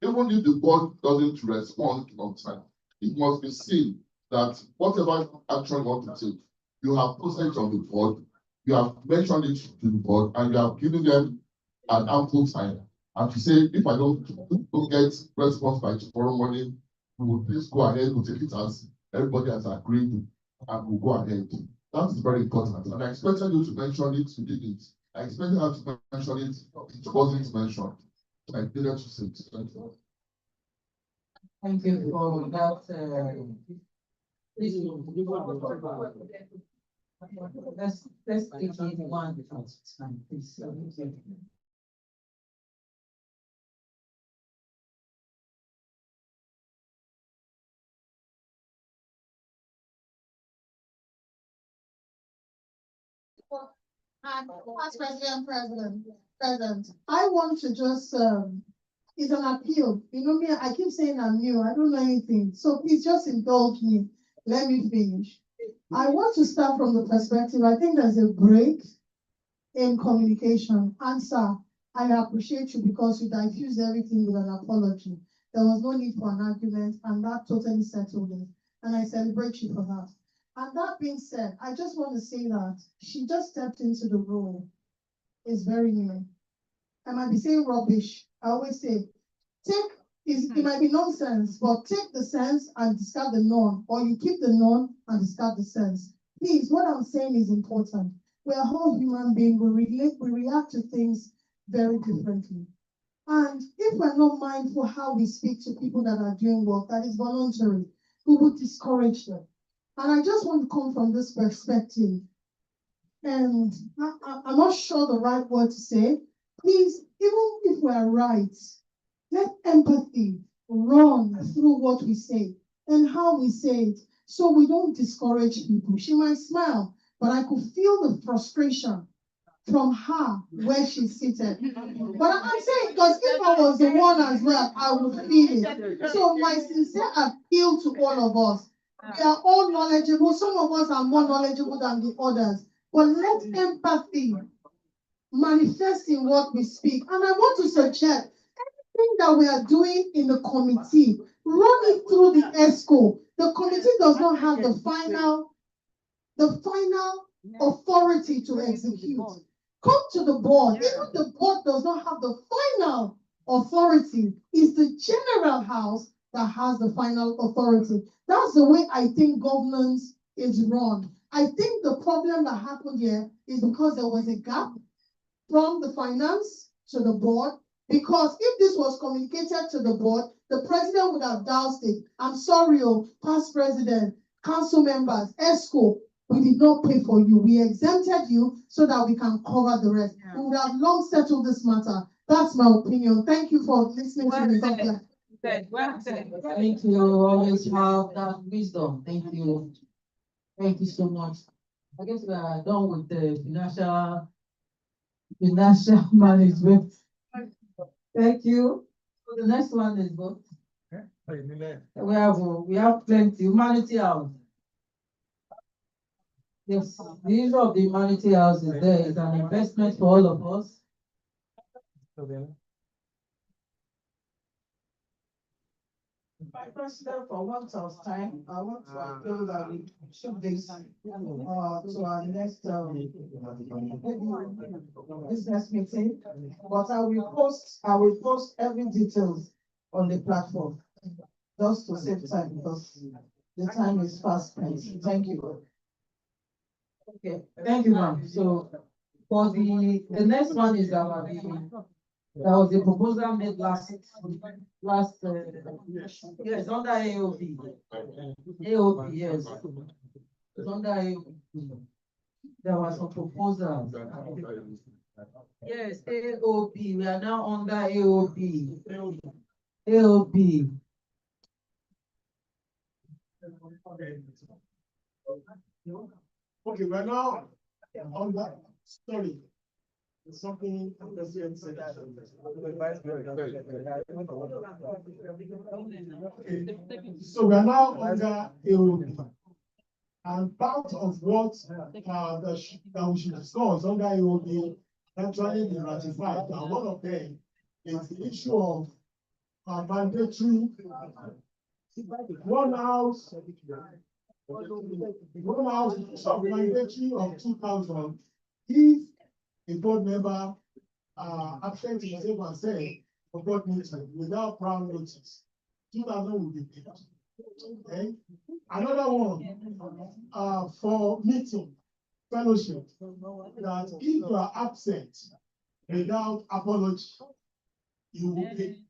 even if the board doesn't respond on time, it must be seen that whatever action you want to take, you have posted on the board, you have mentioned it to the board, and you have given them an ample time. And to say, if I don't get response by tomorrow morning, we will please go ahead, we'll take it as everybody has agreed, and we'll go ahead. That's very important. And I expected you to mention it, you did it. I expected her to mention it, it wasn't mentioned. I needed to say it. Thank you for that. Let's take it one because it's fine, please. And Past President, I want to just, it's an appeal. You know me, I keep saying I'm new, I don't know anything. So please just indulge me. Let me finish. I want to start from the perspective, I think there's a break in communication. Answer, I appreciate you because you diffused everything with an apology. There was no need for an argument, and that totally settled it. And I celebrate you for that. And that being said, I just want to say that she just stepped into the role. It's very new. I might be saying rubbish. I always say, it might be nonsense, but take the sense and discard the non, or you keep the non and discard the sense. Please, what I'm saying is important. We are all human beings, we react to things very differently. And if we're not mindful how we speak to people that are doing work that is voluntary, we would discourage them. And I just want to come from this perspective. And I'm not sure the right word to say. Please, even if we're right, let empathy run through what we say and how we say it, so we don't discourage people. She might smile, but I could feel the frustration from her where she's seated. But I'm saying, because if I was the one as well, I would feel it. So my sincere appeal to all of us, we are all knowledgeable. Some of us are more knowledgeable than the others. But let empathy manifest in what we speak. And I want to suggest anything that we are doing in the committee, run it through the ESCO. The committee does not have the final authority to execute. Come to the board. Even the board does not have the final authority. It's the general house that has the final authority. That's the way I think governance is run. I think the problem that happened here is because there was a gap from the finance to the board. Because if this was communicated to the board, the president would have doused it. I'm sorry, past president, council members, ESCO, we did not pay for you. We exempted you so that we can cover the rest. Yeah. We would have long settled this matter. That's my opinion. Thank you for listening to me. Thank you. Always have that wisdom. Thank you. Thank you so much. I guess we are done with the financial management. Thank you. So the next one is what? We have plenty. Humanity House. Yes, the issue of the Humanity House is there. It's an investment for all of us. My president, for once of time, I want to appeal that we should this to our next business meeting. But I will post every details on the platform just to save time, because the time is fast spent. Thank you. Okay, thank you, ma'am. So for the next one is there was a proposal made last yes, under AOP. AOP, yes. It's under AOP. There was a proposal. Yes, AOP. We are now under AOP. AOP. Okay, we're now on that story. Something President said. So we are now under AOP. And part of what that we should discuss under AOP actually be ratified. And one of them is the issue of mandatory one house mandatory of 2,000 if a board member absent himself and said for board meeting without prior notice, 2,000 will be paid. Okay. Another one for meeting fellowship, that if you are absent without apology, you will pay.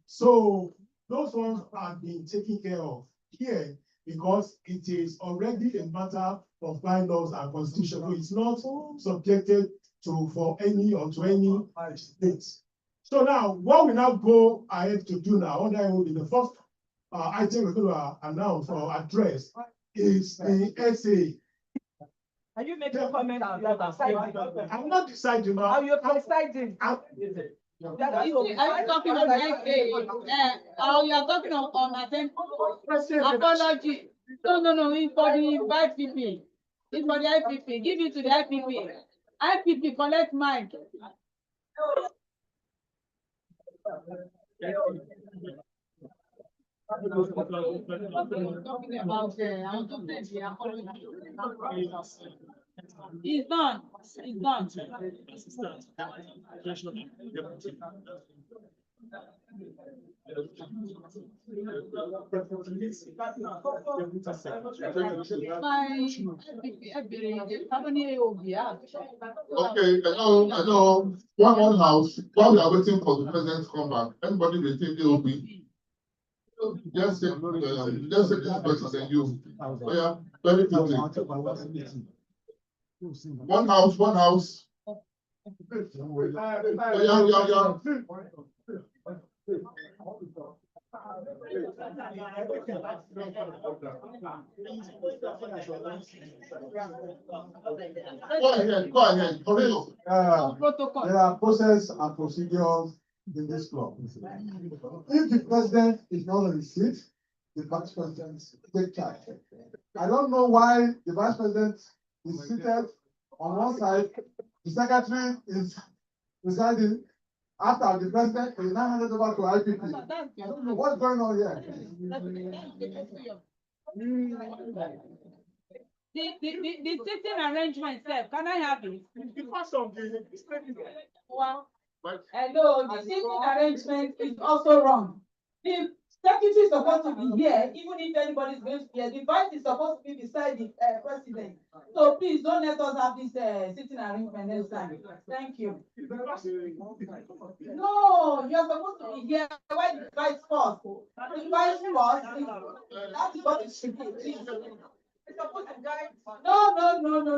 So those ones are being taken care of here because it is already a matter of bylaws and constitution. So it's not subjected to any states. So now, what we now go ahead to do now, under the first item we're going to announce or address is the SA. Are you making a comment on that? I'm not deciding now. Are you deciding? Are you talking on you are talking on apology. No, it's for the IPP. It's for the IPP. Give it to the IPP. IPP collect mic. It's done. It's done. Okay, I know, one house, while we are waiting for the president to come back, anybody will take the OP. Just say, this person, then you, oh yeah, very quickly. One house. Yeah. Go ahead, hurry up. There are process and procedures in this club. If the president is not on the seat, the vice president take charge. I don't know why the vice president is seated on one side, the secretary is presiding, after the president is now handed over to IPP. I don't know what's going on here. The sitting arrangement, sir, can I have it? Well, hello, the sitting arrangement is also wrong. The secretary is supposed to be here, even if anybody is going to be here. The vice is supposed to be beside the president. So please don't let us have this sitting arrangement next time. Thank you. No, you're supposed to be here. Why the vice first? The vice first. That is what it should be. Please. It's supposed to guide. No.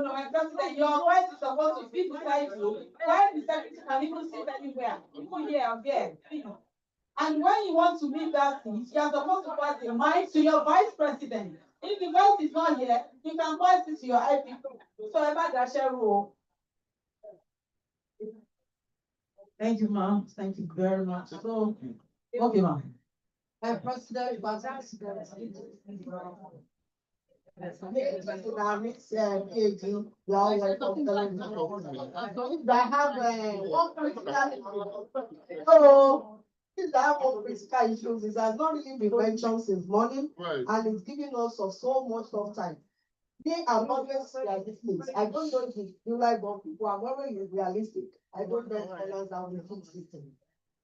My president, your vice is supposed to be beside you. Why the secretary can even sit anywhere? Even here or there. And when you want to leave that seat, you are supposed to pass the mic to your vice president. If the vice is not here, you can pass it to your IP. So about that share rule. Thank you, ma'am. Thank you very much. So, okay, ma'am. President, Since I have all critical issues, it has not really been mentioned since morning, and it's giving us of so much of time. They are always realistic. I don't know if you like what people are always realistic. I don't know balance out the food system.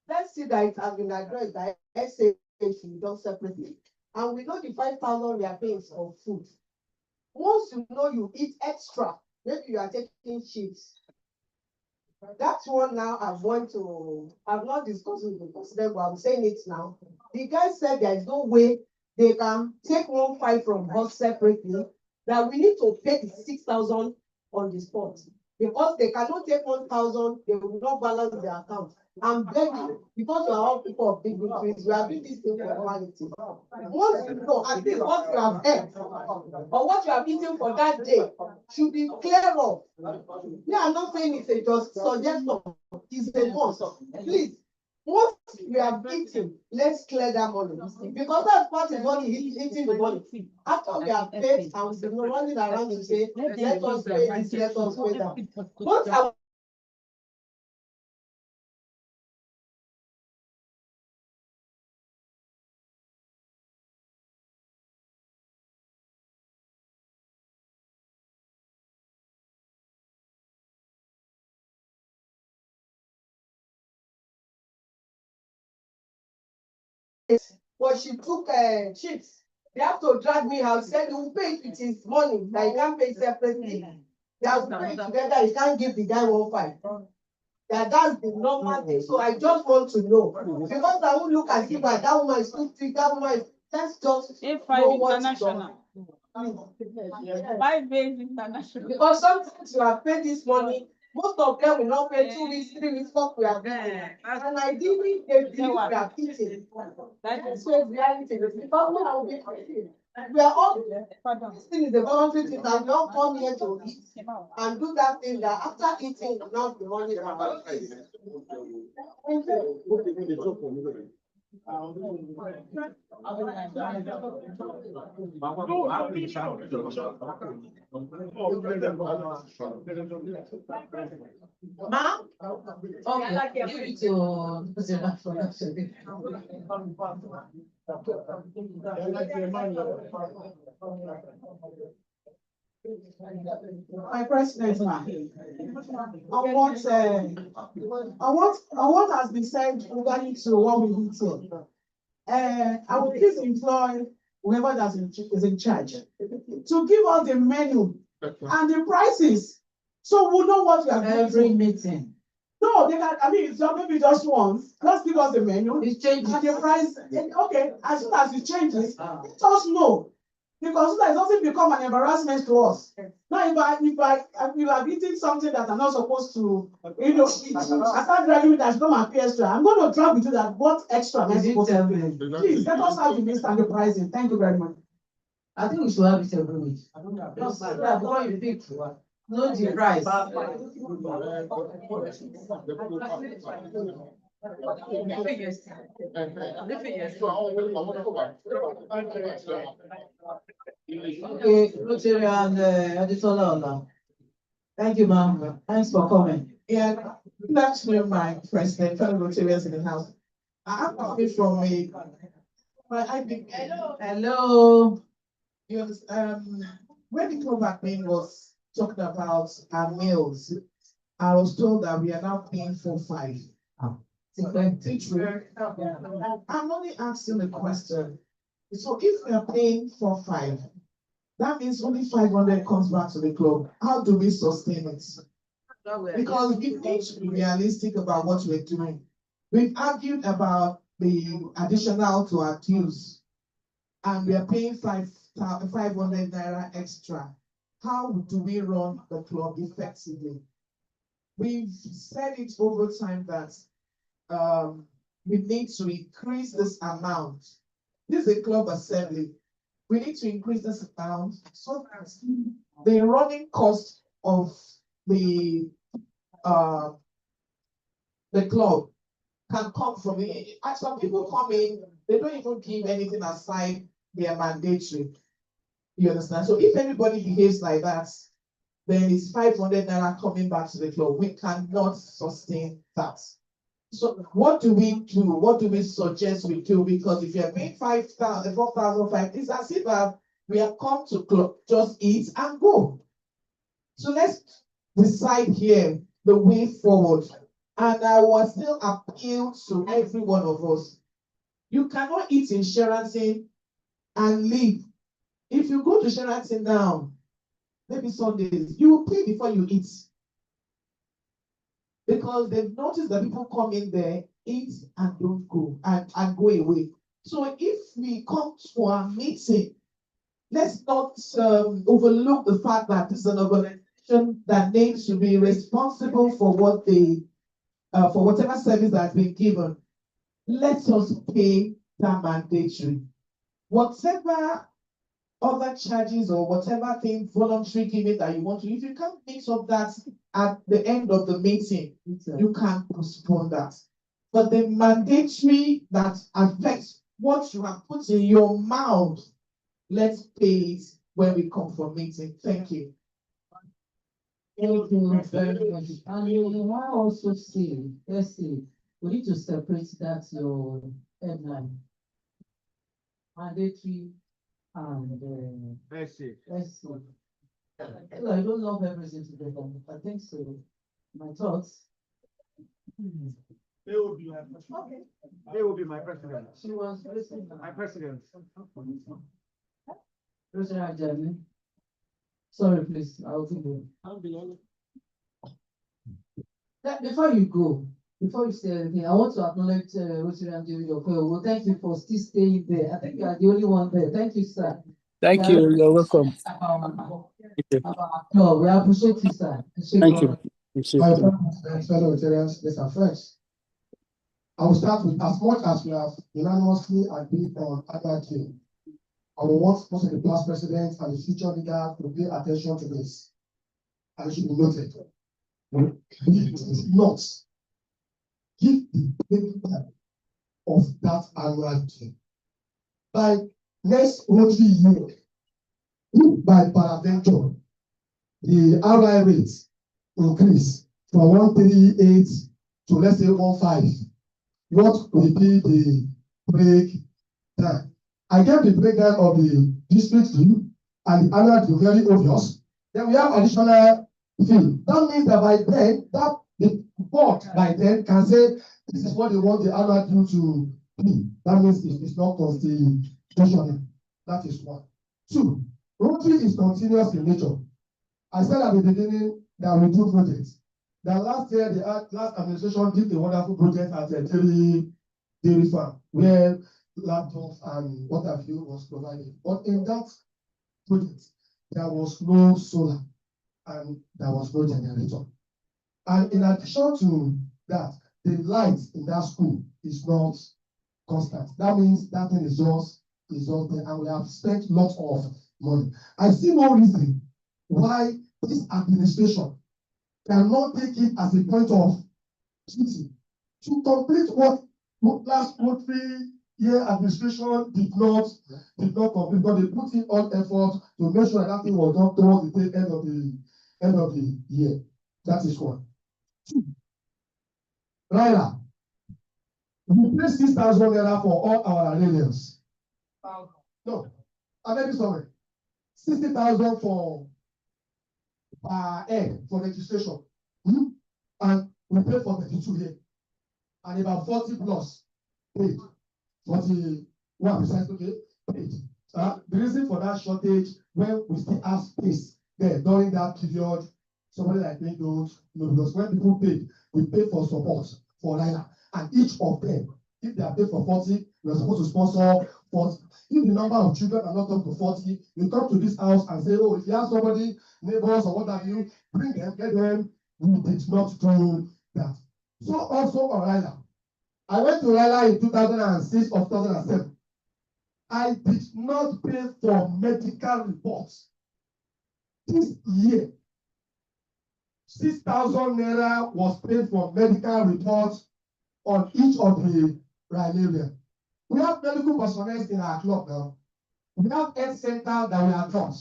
Let's see that it has been addressed that SA should be done separately. And we know the 5,000 we are paying for food. Once you know you eat extra, maybe you are taking chips. That's one now I'm not discussing with the president, but I'm saying it now. The guy said there is no way they can take 1,500 from us separately, that we need to pay the 6,000 on the spot. Because they cannot take 1,000, they will not balance their account. I'm begging, because we are all people of big victories, we are doing this thing for humanity. Once you know, at least what you have earned, or what you have eaten for that day, should be clear of. We are not saying it's a just suggestion, it's a must. Please, once we have eaten, let's clear that money. Because that part is what is eating the money. After we have paid and we've been running around to say, let us pay this, let us pay that. Once our but she took chips. They have to drag me out, said you will pay it with his money, that you can't pay separately. They have to pay together, you can't give the guy 1,500. That's the normal thing. So I just want to know. Because I won't look at it, but that woman is too thick, that woman is, let's just know what's international. 5 days international. Because sometimes you have paid this money, most of them will not pay 2 weeks, 3 weeks, 4 we have eaten. And ideally, they believe we are eating. That is so reality. Because we are eating. We are all, this thing is a voluntary thing that we all come here to eat and do that thing that after eating, we not the money. ma'am? Okay, give it to President for that. My president, on what has been said regarding to what we need to. I will please employ whoever is in charge to give us the menu and the prices, so we'll know what we are doing. Every meeting. No, they can, I mean, it's not maybe just once, just give us the menu. It changes. And the price, okay, as soon as it changes, let us know. Because so that it doesn't become an embarrassment to us. Now, if I'm eating something that I'm not supposed to, I start dragging with that, don't appear extra. I'm going to drag with you that what extra am I supposed to do? Please, let us have the list and the pricing. Thank you very much. I think we should have it every week. Yeah, before you pick, know the price. Okay, Rotary and Adesola. Thank you, ma'am. Thanks for coming. Yeah, good afternoon, my president, fellow Rotarians in the house. I'm coming from Hello. Yes, when the club admin was talking about our meals, I was told that we are now paying 4-5. I'm only asking the question. So if we are paying 4-5, that means only 500 comes back to the club. How do we sustain it? Because we need to be realistic about what we're doing. We've argued about the additional to our dues, and we are paying 500 naira extra. How do we run the club effectively? We've said it over time that we need to increase this amount. This is a club assembly. We need to increase this amount so that the running cost of the club can come from it. And some people come in, they don't even give anything aside their mandatory. You understand? So if everybody behaves like that, then it's 500 naira coming back to the club. We cannot sustain that. So what do we do? What do we suggest we do? Because if you're paying 4,005, it's as if we have come to club, just eat and go. So let's decide here the way forward. And I will still appeal to every one of us. You cannot eat in Sheraton and leave. If you go to Sheraton now, maybe Sundays, you will pay before you eat. Because they've noticed that people come in there, eat and don't go, and go away. So if we come to our meeting, let's not overlook the fact that this is an organization that needs to be responsible for what they, for whatever service that has been given. Let us pay that mandatory. Whatever other charges or whatever thing, voluntary giving that you want to, if you can't mix up that at the end of the meeting, you can postpone that. But the mandatory that affects what you have put in your mouth, let's pay it when we come for meeting. Thank you. Thank you very much. And you want also see, let's see, we need to separate that your headline. Mandatory and let's see. I don't love everything together, but I think so. My thoughts. They will be my president. Okay. They will be my president. She was president. My president. President Ajani. Sorry, please. I'll give you. Before you go, before you say anything, I want to acknowledge Rotary and David Okoye. Thank you for still staying there. I think you are the only one there. Thank you, sir. Thank you. You're welcome. No, we appreciate you, sir. Thank you. My fellow Rotarians, let's first. I will start with as much as we have unanimously agreed on IRT. I will want most of the past presidents and the future leaders to pay attention to this. And it should be noted. Not give the payment of that annual team. By next Rotary year, if by peradventure, the RI rate increase from 138 to let's say 15, what will be the breakdown? I gave the breakdown of the district due and the annual due very obvious. then we have additional fee. That means that by then, that the board by then can say, this is what they want the annual due to be. That means it's not constitutional. That is one. Two, Rotary is continuous in nature. I said at the beginning that we do projects. The last year, the last administration did a wonderful project at a dairy farm where laptops and what have you was provided. But in that project, there was no solar and there was no generator. And in addition to that, the light in that school is not constant. That means that thing is just there, and we have spent lots of money. I see no reason why this administration cannot take it as a point of duty to complete what last 3-year administration did not complete, because they put in all effort to make sure that thing was done towards the end of the year. That is one. Two, Raila, we pay 6,000 naira for all our arrears. No, I may be sorry. 60,000 for head for registration. And we pay for 32 here. And about 40 plus paid. 41%, okay, paid. The reason for that shortage, when we still have space there during that period, somebody like me don't know, because when people paid, we pay for support for Raila. And each of them, if they are paid for 40, we are supposed to sponsor 40. If the number of children are not up to 40, you come to this house and say, oh, if you have somebody, neighbors or what have you, bring them, get them. We did not do that. So also on Raila. I went to Raila in 2006 or 2007. I did not pay for medical reports. This year, 6,000 naira was paid for medical reports on each of the Raila area. We have medical personnel in our club now. We have health center that we adopt.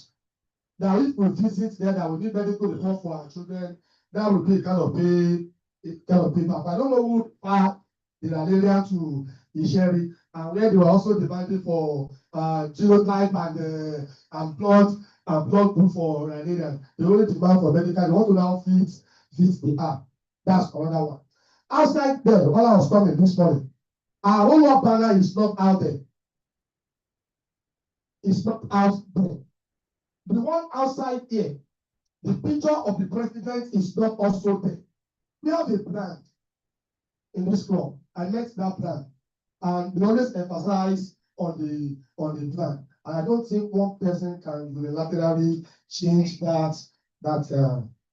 That if we visit there, that we need medical report for our children, that would be a kind of pay back. I don't know who part the Raila to Isheri, and where they were also demanding for genotype and blood group for Raila. They only demand for medical. They want to now fit the app. That's another one. Outside there, while I was coming this morning, our roll-up banner is not out there. It's not out there. The one outside here, the picture of the president is not also there. We have a brand in this club. I met that brand, and we always emphasize on the brand. And I don't think one person can unilaterally change that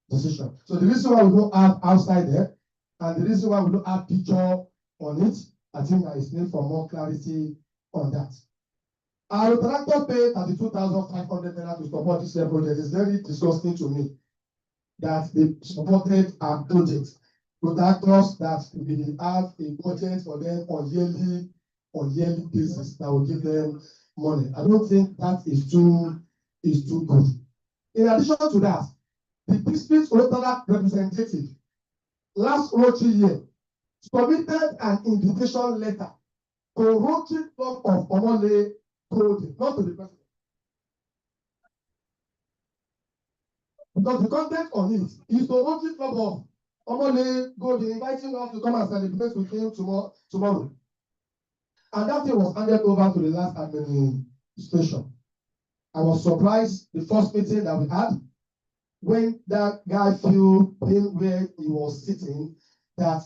decision. So the reason why we don't have outside there, and the reason why we don't have picture on it, I think there is need for more clarity on that. Our contractor paid 32,500 naira to support this project. It's very disgusting to me that they supported our project. Contractors that we have a budget for them on yearly basis that will give them money. I don't think that is too good. In addition to that, the district Rotary representative last Rotary year submitted an invitation letter to Rotary Club of Omole Gold, not to the president. Because the content on it is to Rotary Club of Omole Gold, inviting us to come and celebrate with him tomorrow. And that thing was handed over to the last administration. I was surprised the first meeting that we had, when that guy flew in where he was sitting, that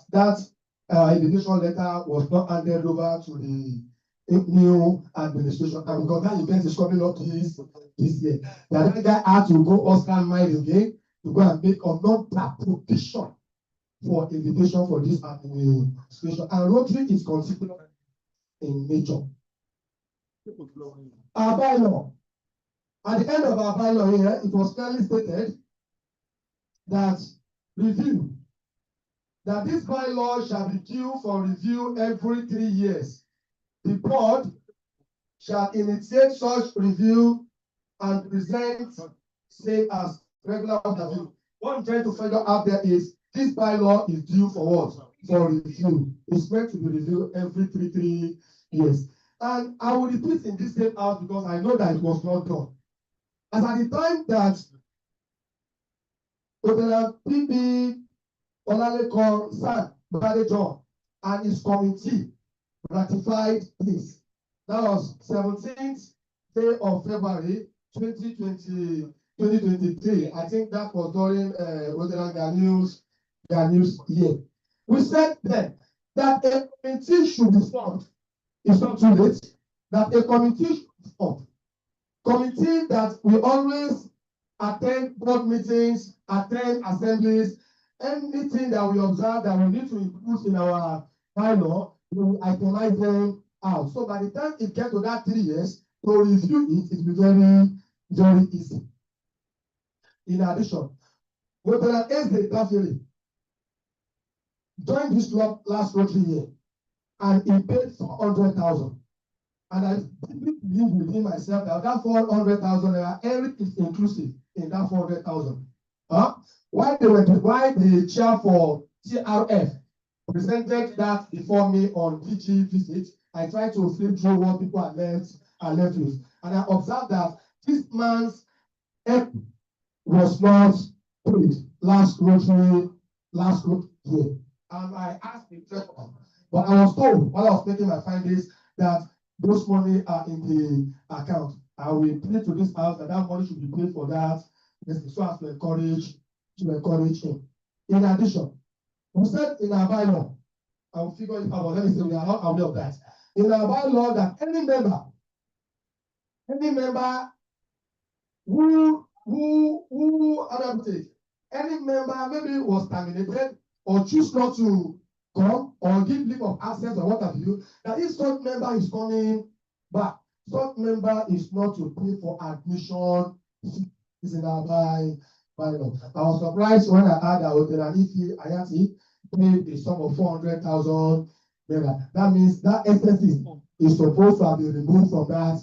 invitation letter was not handed over to the new administration. And because that event is coming up this year, that guy had to go Oscar mile again to go and make another provision for invitation for this administration. And Rotary is considered in nature. Our bylaw. At the end of our bylaw here, it was clearly stated that this bylaw shall be due for review every 3 years. The board shall initiate such review and present same as regular review. What I'm trying to figure out there is this bylaw is due for what? For review. It's meant to be reviewed every three years. And I will repeat in this same house because I know that it was not done. As at the time that Lieutenant P.B. Olalekan San Badejo and his committee ratified this. That was 17th day of February 2023. I think that was during Lieutenant Ganiu's year. We said then that a committee should be formed. It's not too late. That a committee should be formed. Committee that we always attend board meetings, attend assemblies, anything that we observe that we need to include in our bylaw, we will itemize them out. So by the time it gets to that 3 years, to review it, it will be very, very easy. In addition, Lieutenant Ezra Dafili joined this club last Rotary year and he paid 400,000. And I believe within myself that 400,000 everything is inclusive in that 400,000. Why the chair for TRF presented that before me on DG visit, I tried to flip through what people are left with. And I observed that this man's head was not paid last Rotary year. And I asked the treasurer, but I was told while I was making my findings that those money are in the account. I will plead to this house that money should be paid for that, so as to encourage him. In addition, we said in our bylaw, I will figure it out, let me say we are not aware of that. In our bylaw that any member who any member maybe was terminated or choose not to come or give leave of absence or what have you, that if such member is coming back, such member is not to pay for admission. Is in our bylaw. I was surprised when I heard that Lieutenant Ife Ayati paid a sum of 400,000 naira. That means that expenses is supposed to have been removed from that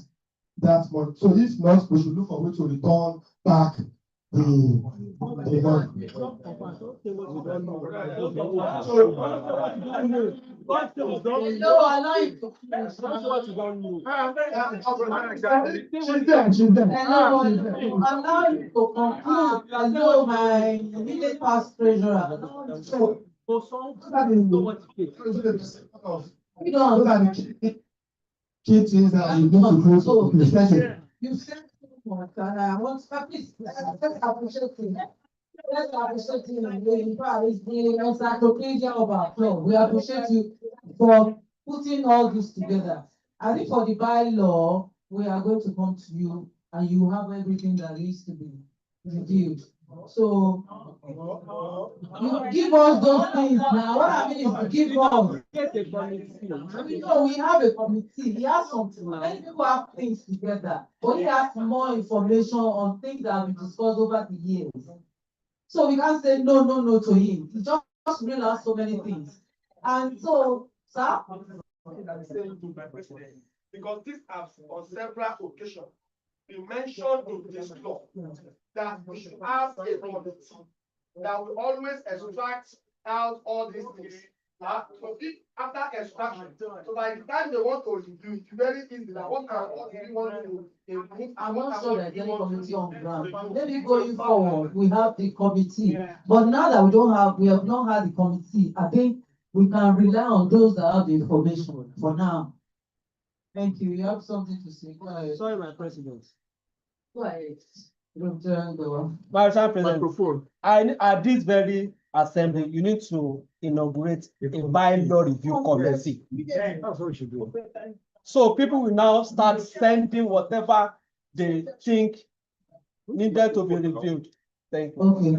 month. So if not, we should look for a way to return back the money. Hello, my immediate past treasurer. We don't. Key things that we need to do. You said so much, and I want to please let's appreciate him. Let's appreciate him. In fact, it's the encyclopedia of our club. We appreciate you for putting all this together. I think for the bylaw, we are going to come to you and you have everything that needs to be reviewed. So you give us those things now. What I mean is to give us. We have a committee. He has something. Many people have things together, but he has more information on things that we discussed over the years. So we can't say no to him. He just realized so many things. And so, sir. Because this has on several occasions been mentioned in this law that we should have a committee that will always extract out all these things. After extraction, so by the time they want to review it, very easy. That what we want to improve. I'm not sure that any committee on ground. Maybe going forward, we have the committee. But now that we have not had the committee, I think we can rely on those that have the information for now. Thank you. You have something to say. Sorry, my president. Go ahead. My president, at this very assembly, you need to inaugurate a bylaw review committee. That's what we should do. So people will now start sending whatever they think needed to be reviewed. Thank you. Okay.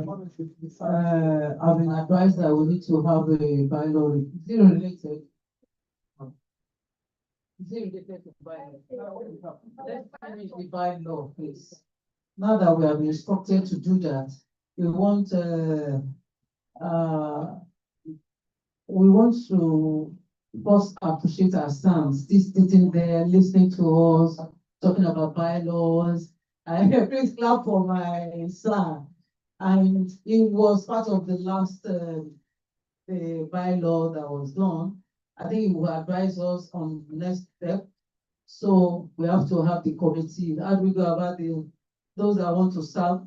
I've been advised that we need to have a bylaw. Is it related? Is it related to bylaw? Let's finish the bylaw, please. Now that we have been instructed to do that, we want to first appreciate our sons, this sitting there, listening to us, talking about bylaws. I please clap for my son. And it was part of the last bylaw that was done. I think he will advise us on the next step. So we have to have the committee. How do we go about those that want to serve?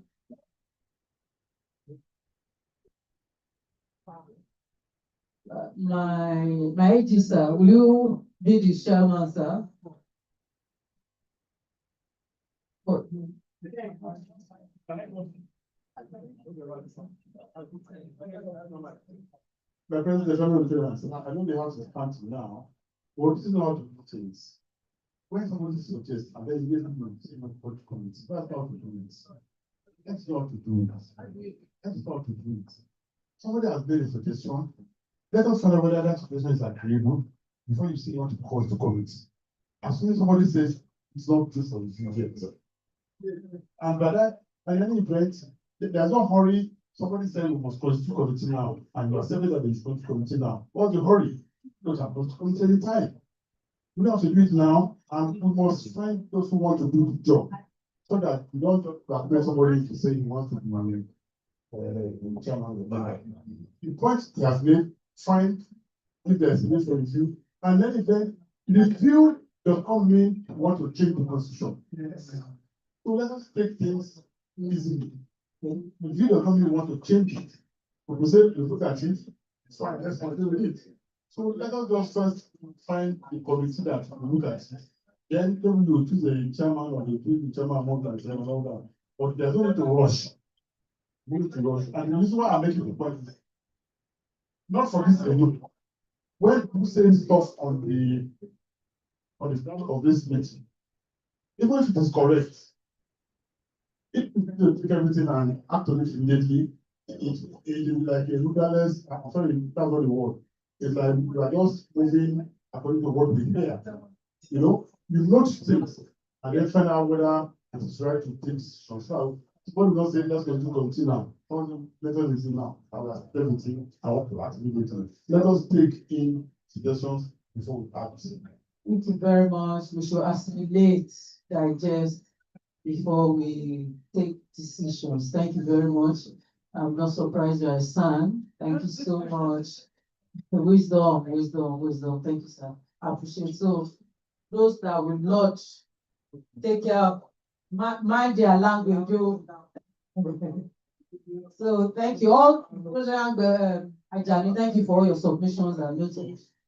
My AG, sir, will you be the chairman, sir? Oh, My presentation will tell us, I know they have to start now, but this is not how to do things. When somebody suggests, and then you get them to say, what committee, that's not to do it. That's not to do it. That's not to do it. Somebody has made a suggestion, let us find out whether that suggestion is agreeable before you say you want to call the committee. As soon as somebody says it's not good for the future. And by that, by any event, there's no hurry. Somebody said we must constitute committee now, and you are saying that it's constitute committee now. What's the hurry? Don't have to committee anytime. We have to do it now, and we must find those who want to do the job, so that we don't just somebody to say he wants to be chairman of the board. The point he has made, find if there's a need for review, and then if the review does not mean we want to change the constitution. So let us take things easily. If you don't really want to change it, but we say, you look at it, it's fine, let's continue with it. So let us just first find the committee that will look at it. Then we will choose a chairman or the chairman among the chairman and all that. But there's no need to rush. We need to rush. And the reason why I'm making the point is not for this alone. When people say stuff on the front of this meeting, even if it is correct, if you take everything and act on it immediately, it is like a rudderless, sorry, that's not the word. It's like you are just moving according to what we hear. You know, you note things and then find out whether it is right to take some stuff. Suppose we don't say let's go to continue now. Let us listen now. Everything I want to ask immediately. Let us take in suggestions before we act. thank you very much. We should assimilate, digest before we take decisions. Thank you very much. I'm not surprised you are a son. Thank you so much. Wisdom. Thank you, sir. I appreciate it. So those that will not take care of, mind their language. So thank you all. Ajani, thank you for all your submissions and notes.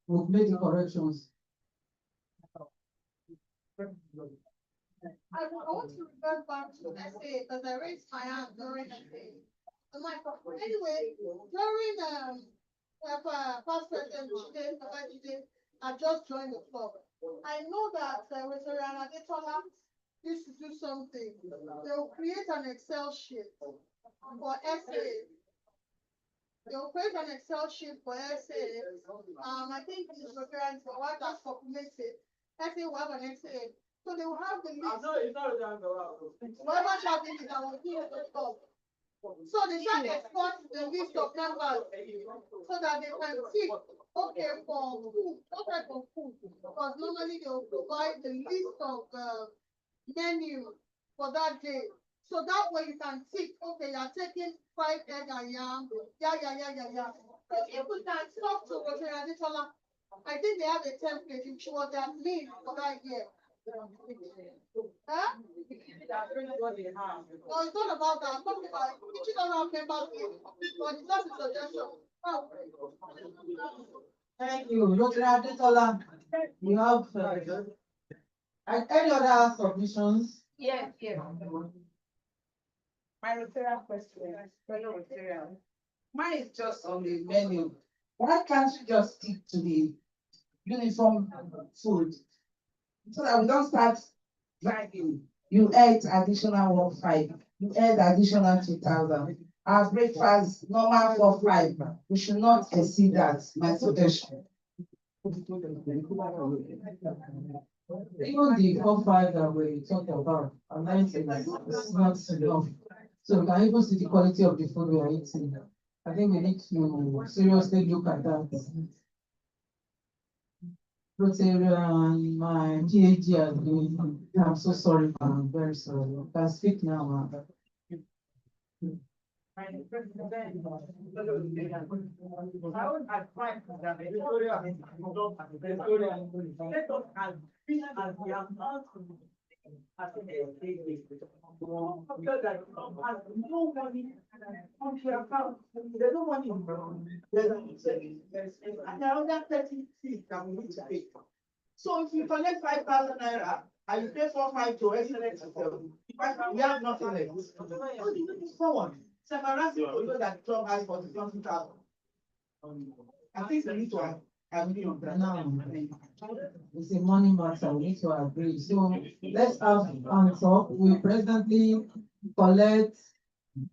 We've made the corrections. I want to revert back to SA because I raised my hand during SA. Anyway, during past president Jide had just joined the club. I know that with Rihanna Adetola used to do something. They will create an Excel sheet for SA. They will create an Excel sheet for SA. I think this is referring to what that's populated. SA will have an SA. So they will have the list. Whoever shall be it, I will give it the top. So they shall export the list of members so that they can see, okay, for food, what type of food? Because normally they will provide the list of menu for that day. So that way you can tick, okay, you're taking 5 egg and yam, yeah. So if we can talk to Rosemary Adetola, I think they have a template, which was their lead for that year. Huh? No, it's not about that. I'm talking about if you don't have members, but it's just a suggestion. Oh. Thank you. Rosemary Adetola, you have any other submissions? Yes. My referral question, Mine is just on the menu. Why can't you just stick to the uniform food? So that we don't start dragging. You ate additional 1,500. You ate additional 2,000. Our breakfast normal for 5. We should not exceed that. My suggestion. Even the 4,500 that we talked about, I'm not saying that it's not enough. So we can even see the quality of the food we are eating. I think we need to seriously look at that. Rotarian, my PhD has been, I'm so sorry, I'm very sorry. I can speak now, ma'am. I would advise that let us agree as we are not No money on your account, there's no money. And another 30 fees that we need to pay. So if you collect 5,000 naira and you pay 4,500 to excellence, we have nothing left. Forward. So I'm asking for you that the club has 40,000. I think we need to agree on that. No, it's a money matter, we need to agree. So let's have on top, we presently collect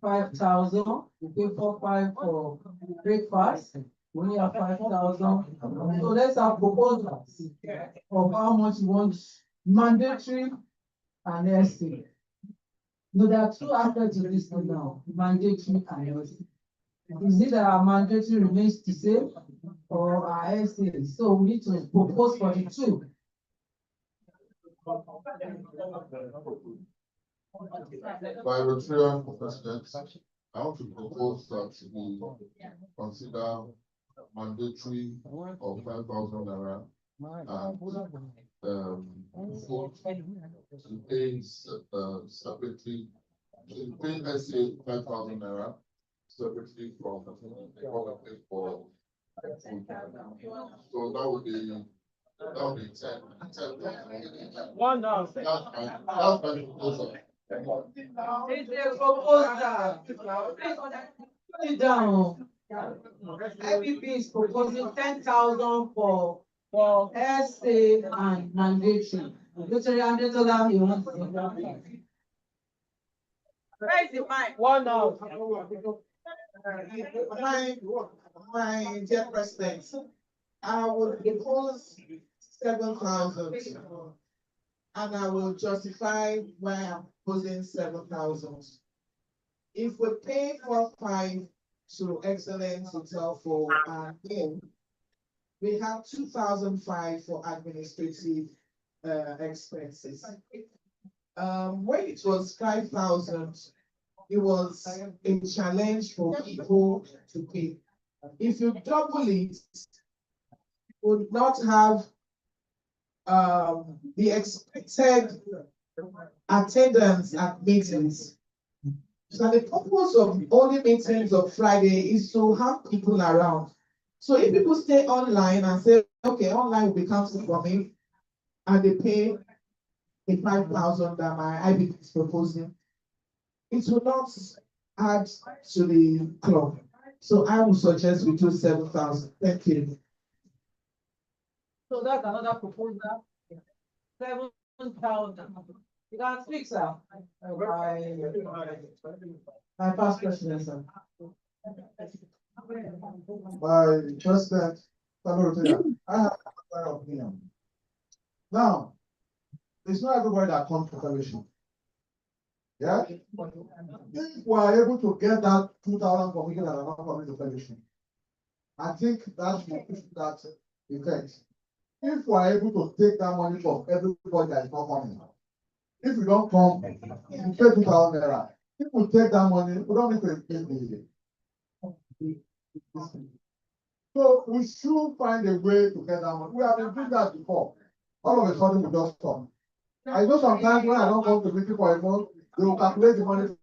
5,000, we pay 4,500 for breakfast. We only have 5,000. So let's have proposals of how much you want mandatory and estimate. No, there are two aspects of this thing now, mandatory and estimate. Is it that our mandatory remains the same or our estimate? So we need to propose for the two. By Rotarian President, I want to propose that we consider mandatory of 5,000 naira and vote to pay separately, to pay SA 5,000 naira separately from what we pay for. So that would be 10. One now. That's my proposal. It's a proposal. Put it down. IPP is proposing 10,000 for SA and mandatory. Literally $100 he wants. Where is the mic? One now. My dear President, I will propose 7,000. And I will justify why I'm proposing 7,000. If we pay 4,500 to Excellence Hotel for our name, we have 2,500 for administrative expenses. When it was 5,000, it was a challenge for people to pay. If you double it, you would not have the expected attendance at meetings. So the purpose of only meetings of Friday is to have people around. So if people stay online and say, okay, online will be counted for me, and they pay the 5,000 that my IBP is proposing, it will not add to the club. So I would suggest we do 7,000. Thank you. So that's another proposal. 7,000. You can speak, sir. My first question, sir. By President Rotarian, I have a opinion. Now, it's not everybody that comes to fellowship. Yeah? If we are able to get that 2,000 commission that are not coming to fellowship, I think that will push that effect. If we are able to take that money from everybody that is not coming, if you don't come, you pay 2,000 naira. If we take that money, we don't need to increase the. So we should find a way to get that money. We have been doing that before. All of a sudden we just come. I know sometimes when I don't come to meeting for a month, they will calculate the money